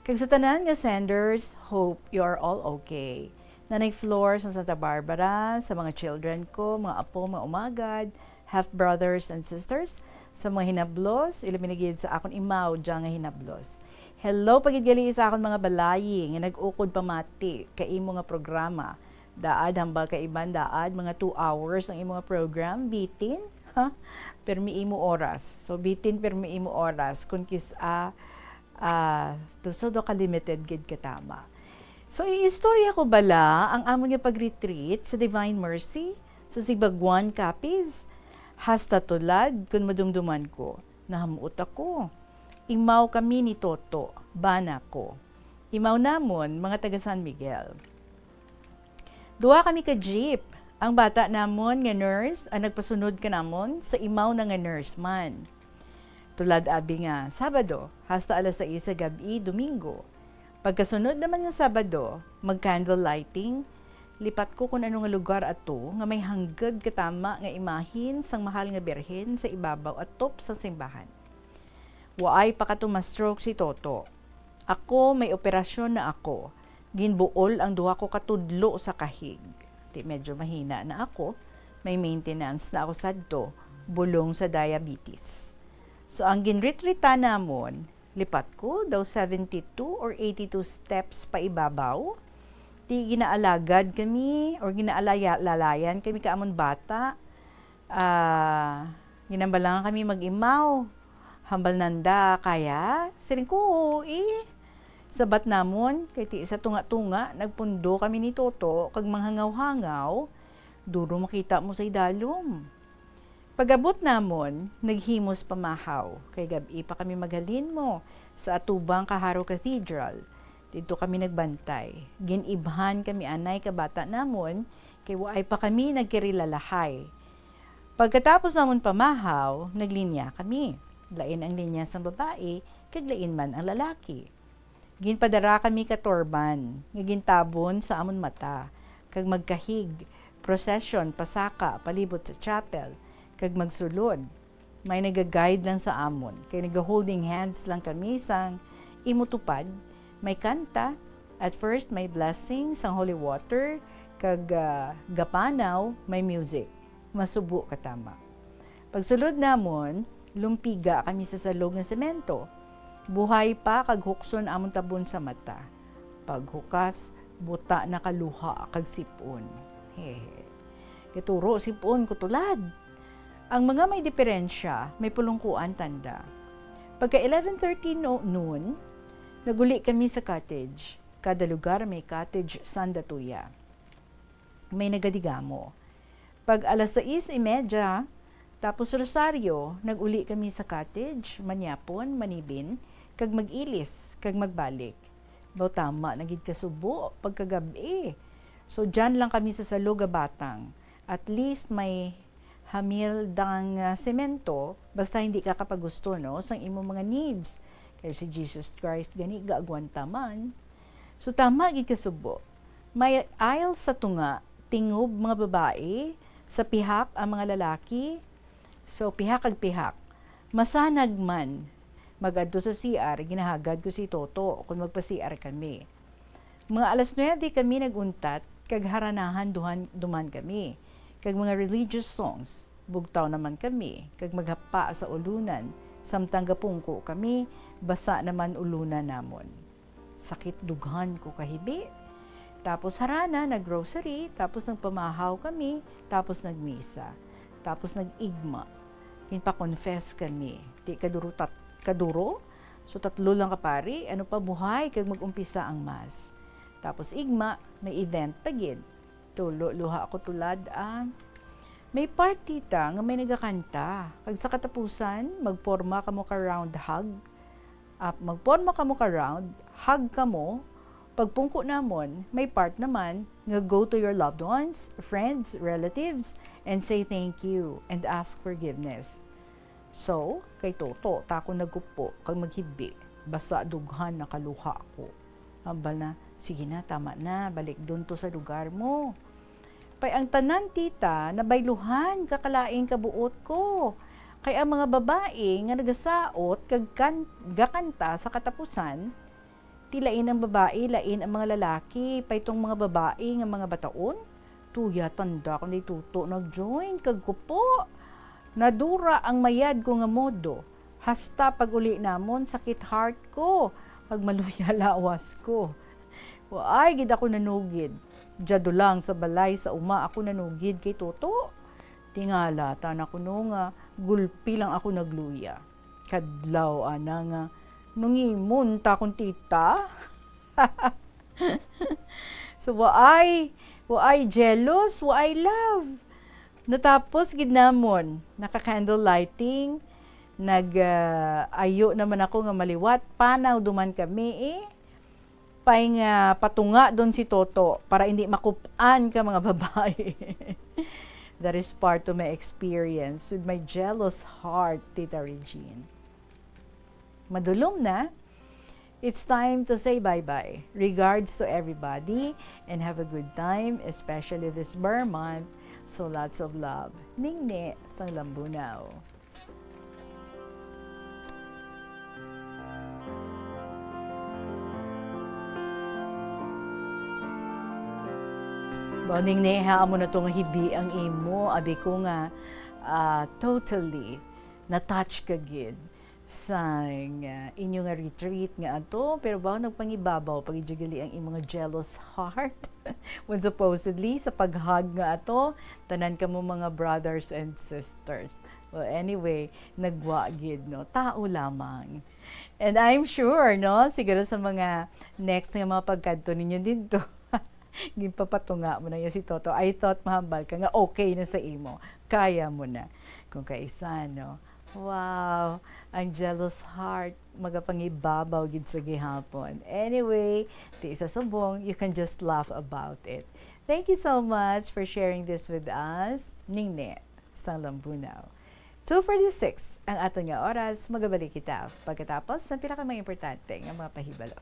[SPEAKER 12] Kag sa tanan nga senders, hope you are all okay. Nanay Flor sa Santa Barbara, sa mga children ko, mga apo, mga umagad, half-brothers and sisters, sa mga hinablos, ilabinagid sa akon imaw dyan nga hinablos. Hello, pagidgali sa akon mga balayi nga nag-ukod pamati kay imo nga programa. Daad hambal kay iban daad mga 2 hours ang imo nga program bitin, ha? Permi imo oras. So bitin permi imo oras kun kis to ka limited gid katama. So iistorya ko bala ang amon nga pag-retreat sa Divine Mercy sa Sibagwan Capiz. Hasta tulad kun madumduman ko, nahamuot ako. Imaw kami ni Toto, bana ko. Imaw namon, mga taga San Miguel. Duha kami ka jeep. Ang bata namon nga nurse, ang nagpasunod ka namon sa imaw na nga nurse man. Tulad abi nga, Sabado, hasta alas 6 sa gabi, Domingo. Pagkasunod naman nga Sabado, mag-candle lighting, lipat ko kung ano nga lugar ato nga may hanggad katama nga imahin sang mahal nga birhen sa ibabaw at top sa simbahan. Waay pa stroke si Toto. Ako may operasyon na ako. Ginbuol ang duha ko katudlo sa kahig. Di medyo mahina na ako. May maintenance na ako sadto. Bulong sa diabetes. So ang ginritrita namon, lipat ko daw 72 or 82 steps pa ibabaw. Di ginaalagad kami or ginaalalayan kami kaamon bata. Ginambalangan kami mag-imaw. Hambal nanda kaya siring ko sabat namon kay ti isa tunga-tunga nagpundo kami ni Toto kag manghangaw-hangaw duro makita mo sa idalom. Pagabot namon naghimos pamahaw kay gabi pa kami maghalin mo sa atubang Kaharo Cathedral. Dito kami nagbantay. Ginibhan kami anay kabata namon kay waay pa kami nagkirilalahay. Pagkatapos namon pamahaw naglinya kami. Lain ang linya sa babae, kag lain man ang lalaki. Ginpadara kami ka turban, nga gintabon sa amon mata, kag magkahig, procession, pasaka, palibot sa chapel, kag magsulod. may nag-guide lang sa amon. Kaya nag-holding hands lang kami sang imutupad. May kanta. At first, may blessing sang holy water. Kag gapanaw, may music. Masubo katama. Pagsulod namon, lumpiga kami sa salog ng semento. Buhay pa kag hukson amon tabon sa mata. Paghukas, buta na kaluha kag sipon. Hehe. Kituro sipon ko tulad. Ang mga may diferensya, may pulungkuan tanda. Pagka 11:30 noon, naguli kami sa cottage. Kada lugar may cottage sandatuya. May nagadigamo. Pag alas 6:30, tapos Rosario, naguli kami sa cottage, manyapon, manibin, kag mag-ilis, kag magbalik. Baw tama, nagid kasubo, pagkagabi. So, dyan lang kami sa Saluga Batang. At least may hamil dang semento, basta hindi ka kapagusto, no, sang imo mga needs. Kaya si Jesus Christ, gani, gaagwanta man. So, tama, gid kasubo. May aisle sa tunga, tingob mga babae, sa pihak ang mga lalaki. So, pihak ag pihak. Masanag man, magadto sa CR, ginahagad ko si Toto kung magpa-CR kami. Mga alas 9 kami naguntat, kag haranahan duman kami. Kag mga religious songs, bugtaw naman kami. Kag maghapa sa ulunan, samtang gapungko kami, basa naman ulunan namon. Sakit dughan ko kahibi. Tapos harana, nag-grocery, tapos nagpamahaw kami, tapos nagmisa, tapos nag-igma. Pinpa-confess kami. Di kaduro, so 3 lang kapari, ano pa buhay kag mag-umpisa ang mas. Tapos igma, may event tagid. Tulo, luha ako tulad may party ta nga may nagakanta. Kag sa katapusan, magporma kamo ka round hug. Magporma kamo ka round, hug kamo. Pagpungko namon, may part naman nga go to your loved ones, friends, relatives, and say thank you and ask forgiveness. So, kay Toto, tako nagupo, kag maghibi, basa dughan na kaluha ko. Ambal na, sige na, tama na, balik dun to sa lugar mo. Pay ang tanan tita, nabayluhan, kakalaing kabuot ko. Kay ang mga babae nga nagasaot, kag gakanta sa katapusan, tilain ang babae, lain ang mga lalaki, pa itong mga babae nga mga bataon, tuya tanda ko ni Tuto nag-join, kag kupo. Nadura ang mayad ko nga modo, hasta pag uli namon, sakit heart ko, pag maluya lawas ko. Ay, gid ako nanugid. Diyado lang sa balay sa uma ako nanugid kay Tuto. Tingala, tanan ko nga, gulpi lang ako nagluya. Kadlaw, ana nga, nungimon ta kung tita. So, waay jealous, waay love. Natapos, gidnamon, naka-candle lighting, nag-ayo naman ako nga maliwat, panaw duman kami pay nga patunga doon si Toto para hindi makupan ka mga babae. That is part of my experience with my jealous heart, Tita Regine. Madulom na. It's time to say bye-bye. Regards to everybody and have a good time, especially this Burr month. So lots of love. Ningne sang Lambunaw. Boning neha mo na itong hibi ang imo, abi ko nga totally na-touch ka gid sa inyo nga retreat nga ato, pero ba nagpangibabaw pagijagali ang imong jealous heart when supposedly sa paghag nga ato, tanan ka mo mga brothers and sisters. Well, anyway, nagwa gid, no? Tao lamang. And I'm sure, no? Siguro sa mga next nga mga pagkanto ninyo dito, gipapatunga mo na yan si Toto. I thought mahambal ka nga okay na sa imo. Kaya mo na. Kung kaisa, no? Wow, ang jealous heart, magapangibabaw gid sa gihapon. Anyway, di isa subong, you can just laugh about it. Thank you so much for sharing this with us. Ningne, sang Lambunaw. 2:46 ang ato nga oras, magabalik kita pagkatapos ng pinakamang importante ng mga pahibalo.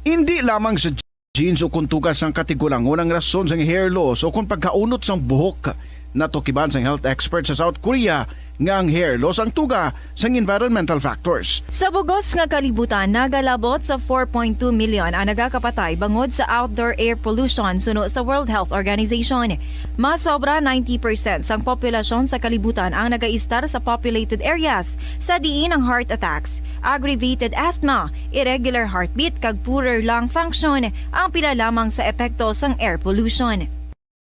[SPEAKER 23] Hindi lamang sa jeans o kung tugas ang katigulangon ang rason sa hair loss o kung pagkaunot sang buhok na tukiban sang health expert sa South Korea nga ang hair loss ang tuga sang environmental factors.
[SPEAKER 9] Sa bugos nga kalibutan, nagalabot sa 4.2 million ang nagakapatay bangod sa outdoor air pollution suno sa World Health Organization. Mas sobra 90% sang populasyon sa kalibutan ang nagaistar sa populated areas sa diin ang heart attacks, aggravated asthma, irregular heartbeat kag poorer lung function ang pila lamang sa epekto sang air pollution.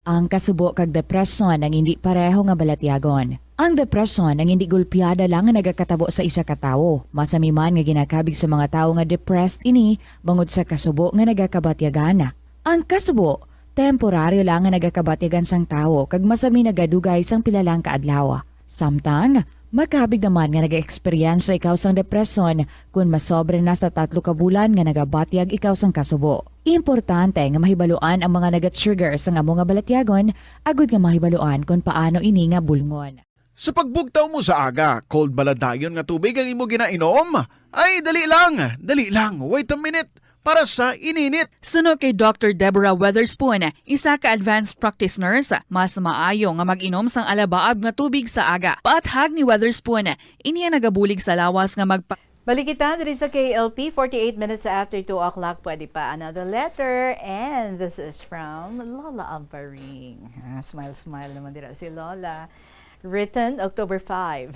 [SPEAKER 11] Ang kasubo kag depresyon ang hindi pareho nga balatyagon. Ang depresyon ang hindi gulpiyada lang nga nagakatabo sa isa ka tawo. Masami man nga ginakabig sa mga tawo nga depressed ini bangod sa kasubo nga nagakabatyagan. Ang kasubo, temporaryo lang nga nagakabatyagan sang tawo kag masami nagadugay sang pilalang kaadlaw. Samtang, makabig naman nga nag-experience ikaw sang depresyon kung masobre na sa 3 ka bulan nga nagabatyag ikaw sang kasubo. Importante nga mahibaluan ang mga naga-trigger sa amo nga balatyagon, agud nga mahibaluan kung paano ini nga bulngon.
[SPEAKER 23] Sa pagbugtaw mo sa aga, cold baladayon nga tubig ang imo ginainom? Ay, dali lang, wait a minute, para sa ininit.
[SPEAKER 7] Suno kay Dr. Deborah Weatherspoon, isa ka advanced practice nurse, mas maayo nga mag-inom sang alabaab nga tubig sa aga. Paathag ni Weatherspoon, ini ang nagabulig sa lawas nga
[SPEAKER 12] Balik kita diri sa KLP, 48 minutes after 2 o'clock. Pwede pa another letter. And this is from Lola Amparing. Smile naman dira si Lola. Written October 5,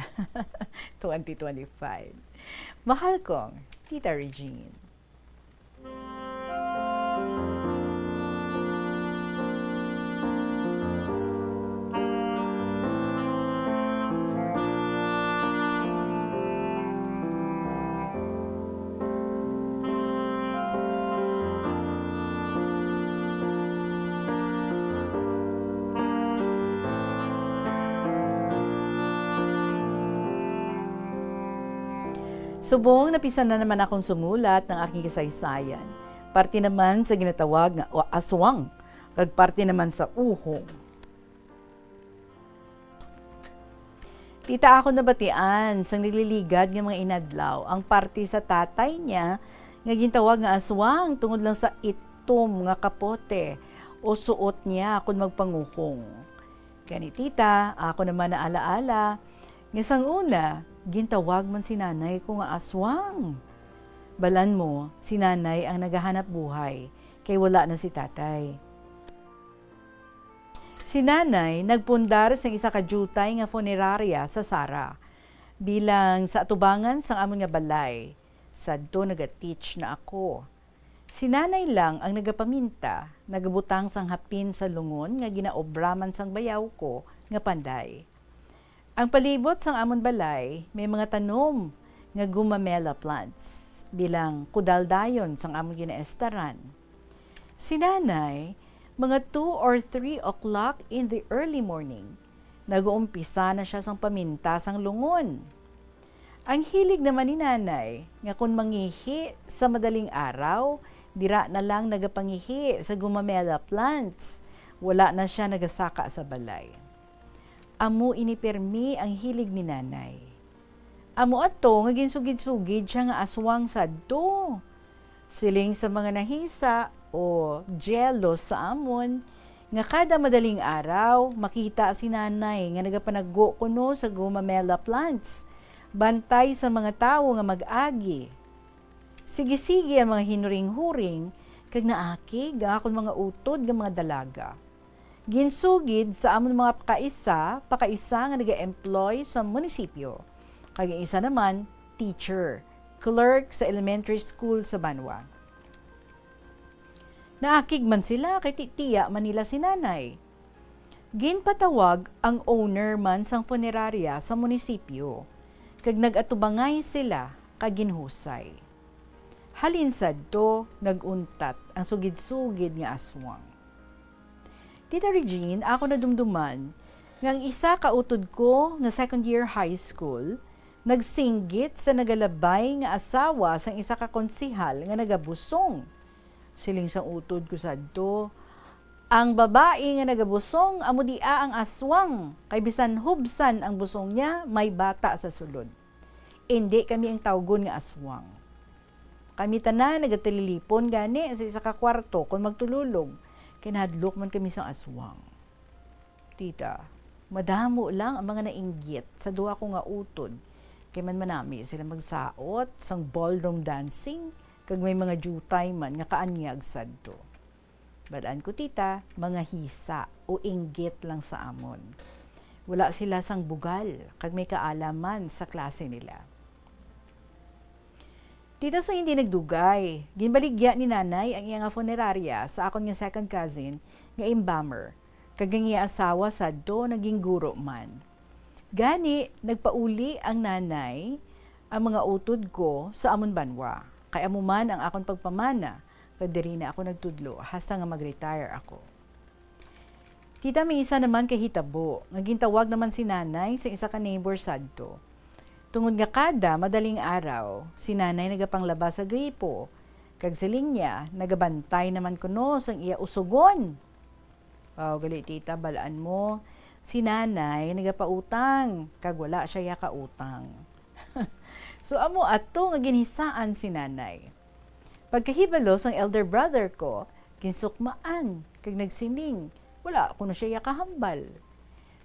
[SPEAKER 12] 2025. Mahal kong Tita Regine. Subong, napisan na naman akong sumulat ng aking kasaysayan. Parte naman sa ginatawag nga aswang, kag parte naman sa uhong. Tita ako nabatian sang nagliligad nga mga inadlaw ang parte sa tatay niya nga gintawag nga aswang tungod lang sa itom nga kapote o suot niya kung magpanguhong. Kani tita, ako naman na alaala nga sang una, gintawag man si nanay ko nga aswang. Balan mo, si nanay ang naghahanap buhay, kay wala na si tatay. Si nanay nagpundar sa isa ka jutay nga funeraria sa Sara. Bilang sa atubangan sang amon nga balay, sadto naga-teach na ako. Si nanay lang ang nagapaminta, nagabutang sang hapin sa lungon nga ginaobraman sang bayaw ko nga panday. Ang palibot sang amon balay, may mga tanom nga gumamela plants bilang kudaldayon sang amon ginaestaran. Si nanay, mga 2 or 3 o'clock in the early morning, nag-uumpisa na siya sang paminta sang lungon. Ang hilig naman ni nanay, nga kung mangihi sa madaling araw, dira na lang nagapangihi sa gumamela plants, wala na siya nagasaka sa balay. Amo inipermi ang hilig ni nanay. Amo ato nga ginsugid-sugid siya nga aswang sadto. Siling sa mga nahisa o jealous sa amon, nga kada madaling araw makita si nanay nga nagapanaggo kuno sa gumamela plants, bantay sa mga tawo nga mag-agi. Sige-sige ang mga hinuring-huring, kag naakig ang akong mga utod nga mga dalaga. Ginsugid sa amon mga pakaisa nga nag-employ sa munisipyo. Kag isa naman, teacher, clerk sa elementary school sa Banwa. Naakig man sila kay tiya Manila si nanay. Ginpatawag ang owner man sang funeraria sa munisipyo. Kag nag-atubangay sila kag ginhusay. Halin sadto naguntat ang sugid-sugid nga aswang. Tita Regine, ako na dumduman nga ang isa ka utod ko nga second year high school nagsinggit sa nagalabay nga asawa sang isa ka konsihal nga nagabusong. Siling sang utod ko sadto, ang babae nga nagabusong amo dia ang aswang kay bisan hubsan ang busong niya may bata sa sulod. Hindi kami ang tawgon nga aswang. Kami tanan nagatililipon gani sa isa ka kwarto kung magtululog. Kinahadlok man kami sa aswang. Tita, Madamo lang ang mga nainggit sa duha ko nga utod. Kay man manami sila magsaot sang ballroom dancing kag may mga jutay man nga kaanyag sadto. Balaan ko tita, mga hisa o inggit lang sa amon. Wala sila sang bugal kag may kaalaman sa klase nila. Tita sa hindi nagdugay, ginbaligya ni nanay ang iyang funerarya sa akon nga second cousin nga embalmer. Kag ang iya asawa sadto naging guro man. Gani, nagpauli ang nanay ang mga utod ko sa amon banwa. Kay amo man ang akon pagpamana, kag diri na ako nagtudlo hasta nga mag-retire ako. Tita, may isa naman kay hitabo, nga gintawag naman si nanay sa isa ka neighbor sadto. Tungod nga kada madaling araw, si nanay nagapanglabas sa gripo, kag siling niya nagabantay naman kuno sang iya usugon. Wow, gali tita, balaan mo. Si nanay nagapautang, kag wala siya yakautang. So amo ato nga ginhisaan si nanay. Pagkahibalo sang elder brother ko, ginsukmaan, kag nagsining, wala kuno siya yakahambal.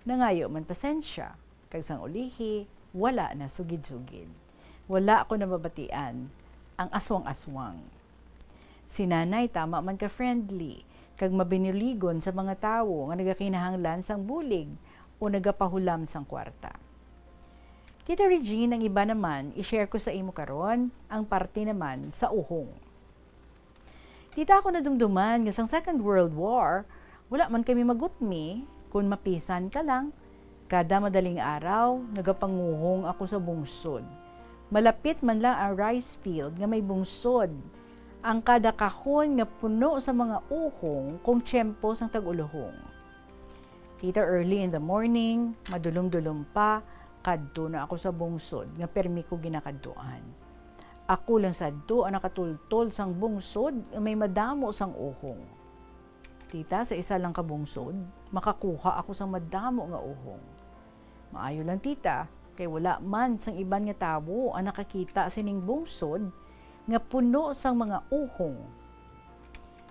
[SPEAKER 12] Nangayo man pasensya, kag sang ulihi, wala na sugid-sugid. Wala ako nababatian ang aswang-aswang. Si nanay tama man ka friendly, kag mabiniligon sa mga tawo nga nagakinahanglan sang bulig o nagapahulam sang kwarta. Tita Regine, ang iba naman, i-share ko sa imo karon ang parte naman sa uhong. Tita, ako nadumduman nga sang Second World War, wala man kami magutmi kung mapisan ka lang. Kada madaling araw, nagapanguhong ako sa bungsod. Malapit man lang ang rice field nga may bungsod. Ang kada kahon nga puno sa mga uhong kung tiyempo sang tag-uluhong. Tita, early in the morning, madulom-dulom pa, kadto na ako sa bungsod nga permi ko ginakadtuan. Ako lang sadto ang nakatultol sang bungsod nga may madamo sang uhong. Tita, sa isa lang ka bungsod, makakuha ako sang madamo nga uhong. Maayo lang tita, kay wala man sang iban nga tawo ang nakakita sining bungsod nga puno sang mga uhong.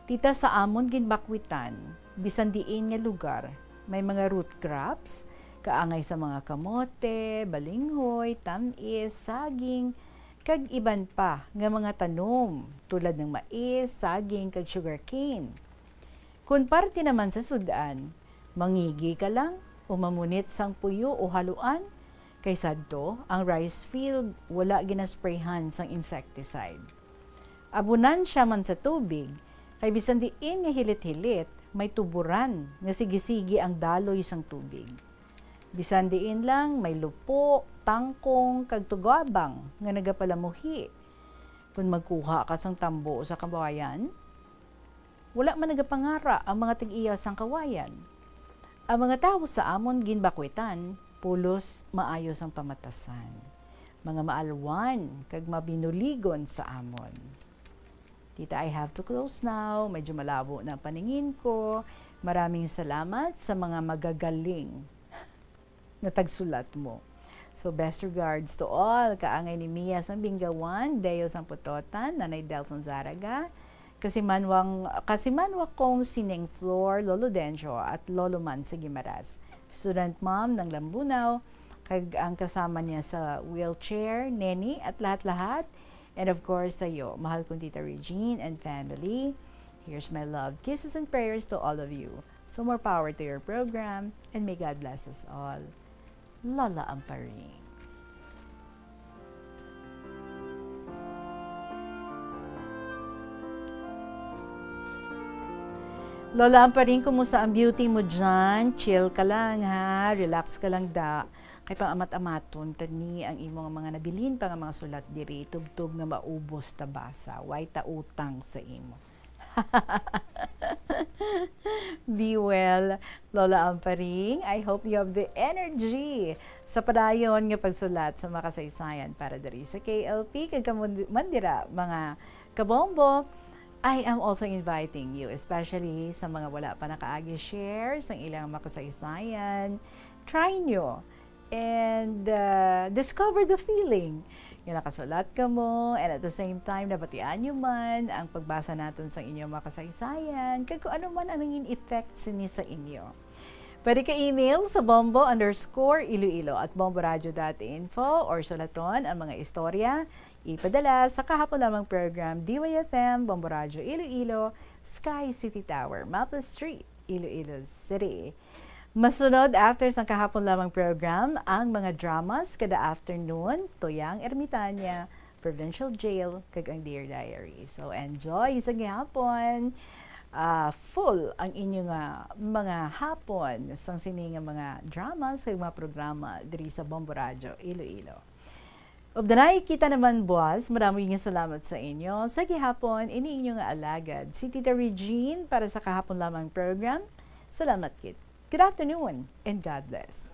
[SPEAKER 12] Tita, sa amon ginbakwitan, bisan diin nga lugar, may mga root crops, kaangay sa mga kamote, balinghoy, tamis, saging, kag iban pa nga mga tanom tulad ng mais, saging, kag sugarcane. Kung parte naman sa sudan, mangigi ka lang o mamunit sang puyo o haluan, kay sadto, ang rice field wala ginasprayhan sang insecticide. Abunan siya man sa tubig, kay bisan diin nga hilit-hilit, may tuburan nga sige-sige ang daloy sang tubig. Bisan diin lang, may lupo, tangkong, kag tugabang nga nagapalamuhi. Kung magkuha ka sang tambo sa kawayan, wala man nagapangara ang mga tig-iya sang kawayan. Ang mga tao sa amon ginbakwitan, pulos maayos ang pamatasan. Mga maalwan, kag mabinuligon sa amon. Tita, I have to close now. Medyo malabo na ang paningin ko. Maraming salamat sa mga magagaling na tagsulat mo. So, best regards to all. Kaangay ni Mia sang Binggawan, Deo sang Putotan, Nanay Delson Zaraga, Kasimanwa kong Sineng Flor, Lolo Denjo, at Lolo Man sa Gimaras. Student mom ng Lambunaw, kag ang kasama niya sa wheelchair, Neni, at lahat-lahat. And of course, sa'yo, mahal kong Tita Regine and family. Here's my love, kisses and prayers to all of you. So more power to your program, and may God bless us all. Lola Amparing. Lola Amparing, kumusta ang beauty mo dyan? Chill ka lang ha, relax ka lang da. Kay pang amat-amaton, tani ang imong mga nabilin pa nga mga sulat diri, tubtub nga maubos ta basa, way ta utang sa imo. Be well, Lola Amparing. I hope you have the energy sa padayon nga pagsulat sa makasaysayan para diri sa KLP kag mandira mga kabombo. I am also inviting you, especially sa mga wala pa nakaagi share sa ilang makasaysayan. Try nyo and discover the feeling. Yung nakasulat ka mo, and at the same time, nabatian nyo man ang pagbasa natin sa inyong makasaysayan, kag kung ano man ang naging effect sini sa inyo. Pwede ka email sa bombo_iloilo@bomboradio.info or sulaton ang mga istorya. Ipadala sa kahapon lamang program DYFM, Bombo Radio Iloilo, Sky City Tower, Maples Street, Iloilo City. Masunod after sa kahapon lamang program ang mga dramas kada afternoon, Toyang Ermitanya, Provincial Jail, kag ang Dear Diary. So enjoy sa gihapon. Full ang inyong mga hapon sang sini nga mga dramas kag mga programa diri sa Bombo Radio Iloilo. Obdanay kita naman boss, maraming salamat sa inyo. Sa gihapon ini inyo nga alagad si Tita Regine para sa kahapon lamang program. Salamat kit. Good afternoon and God bless.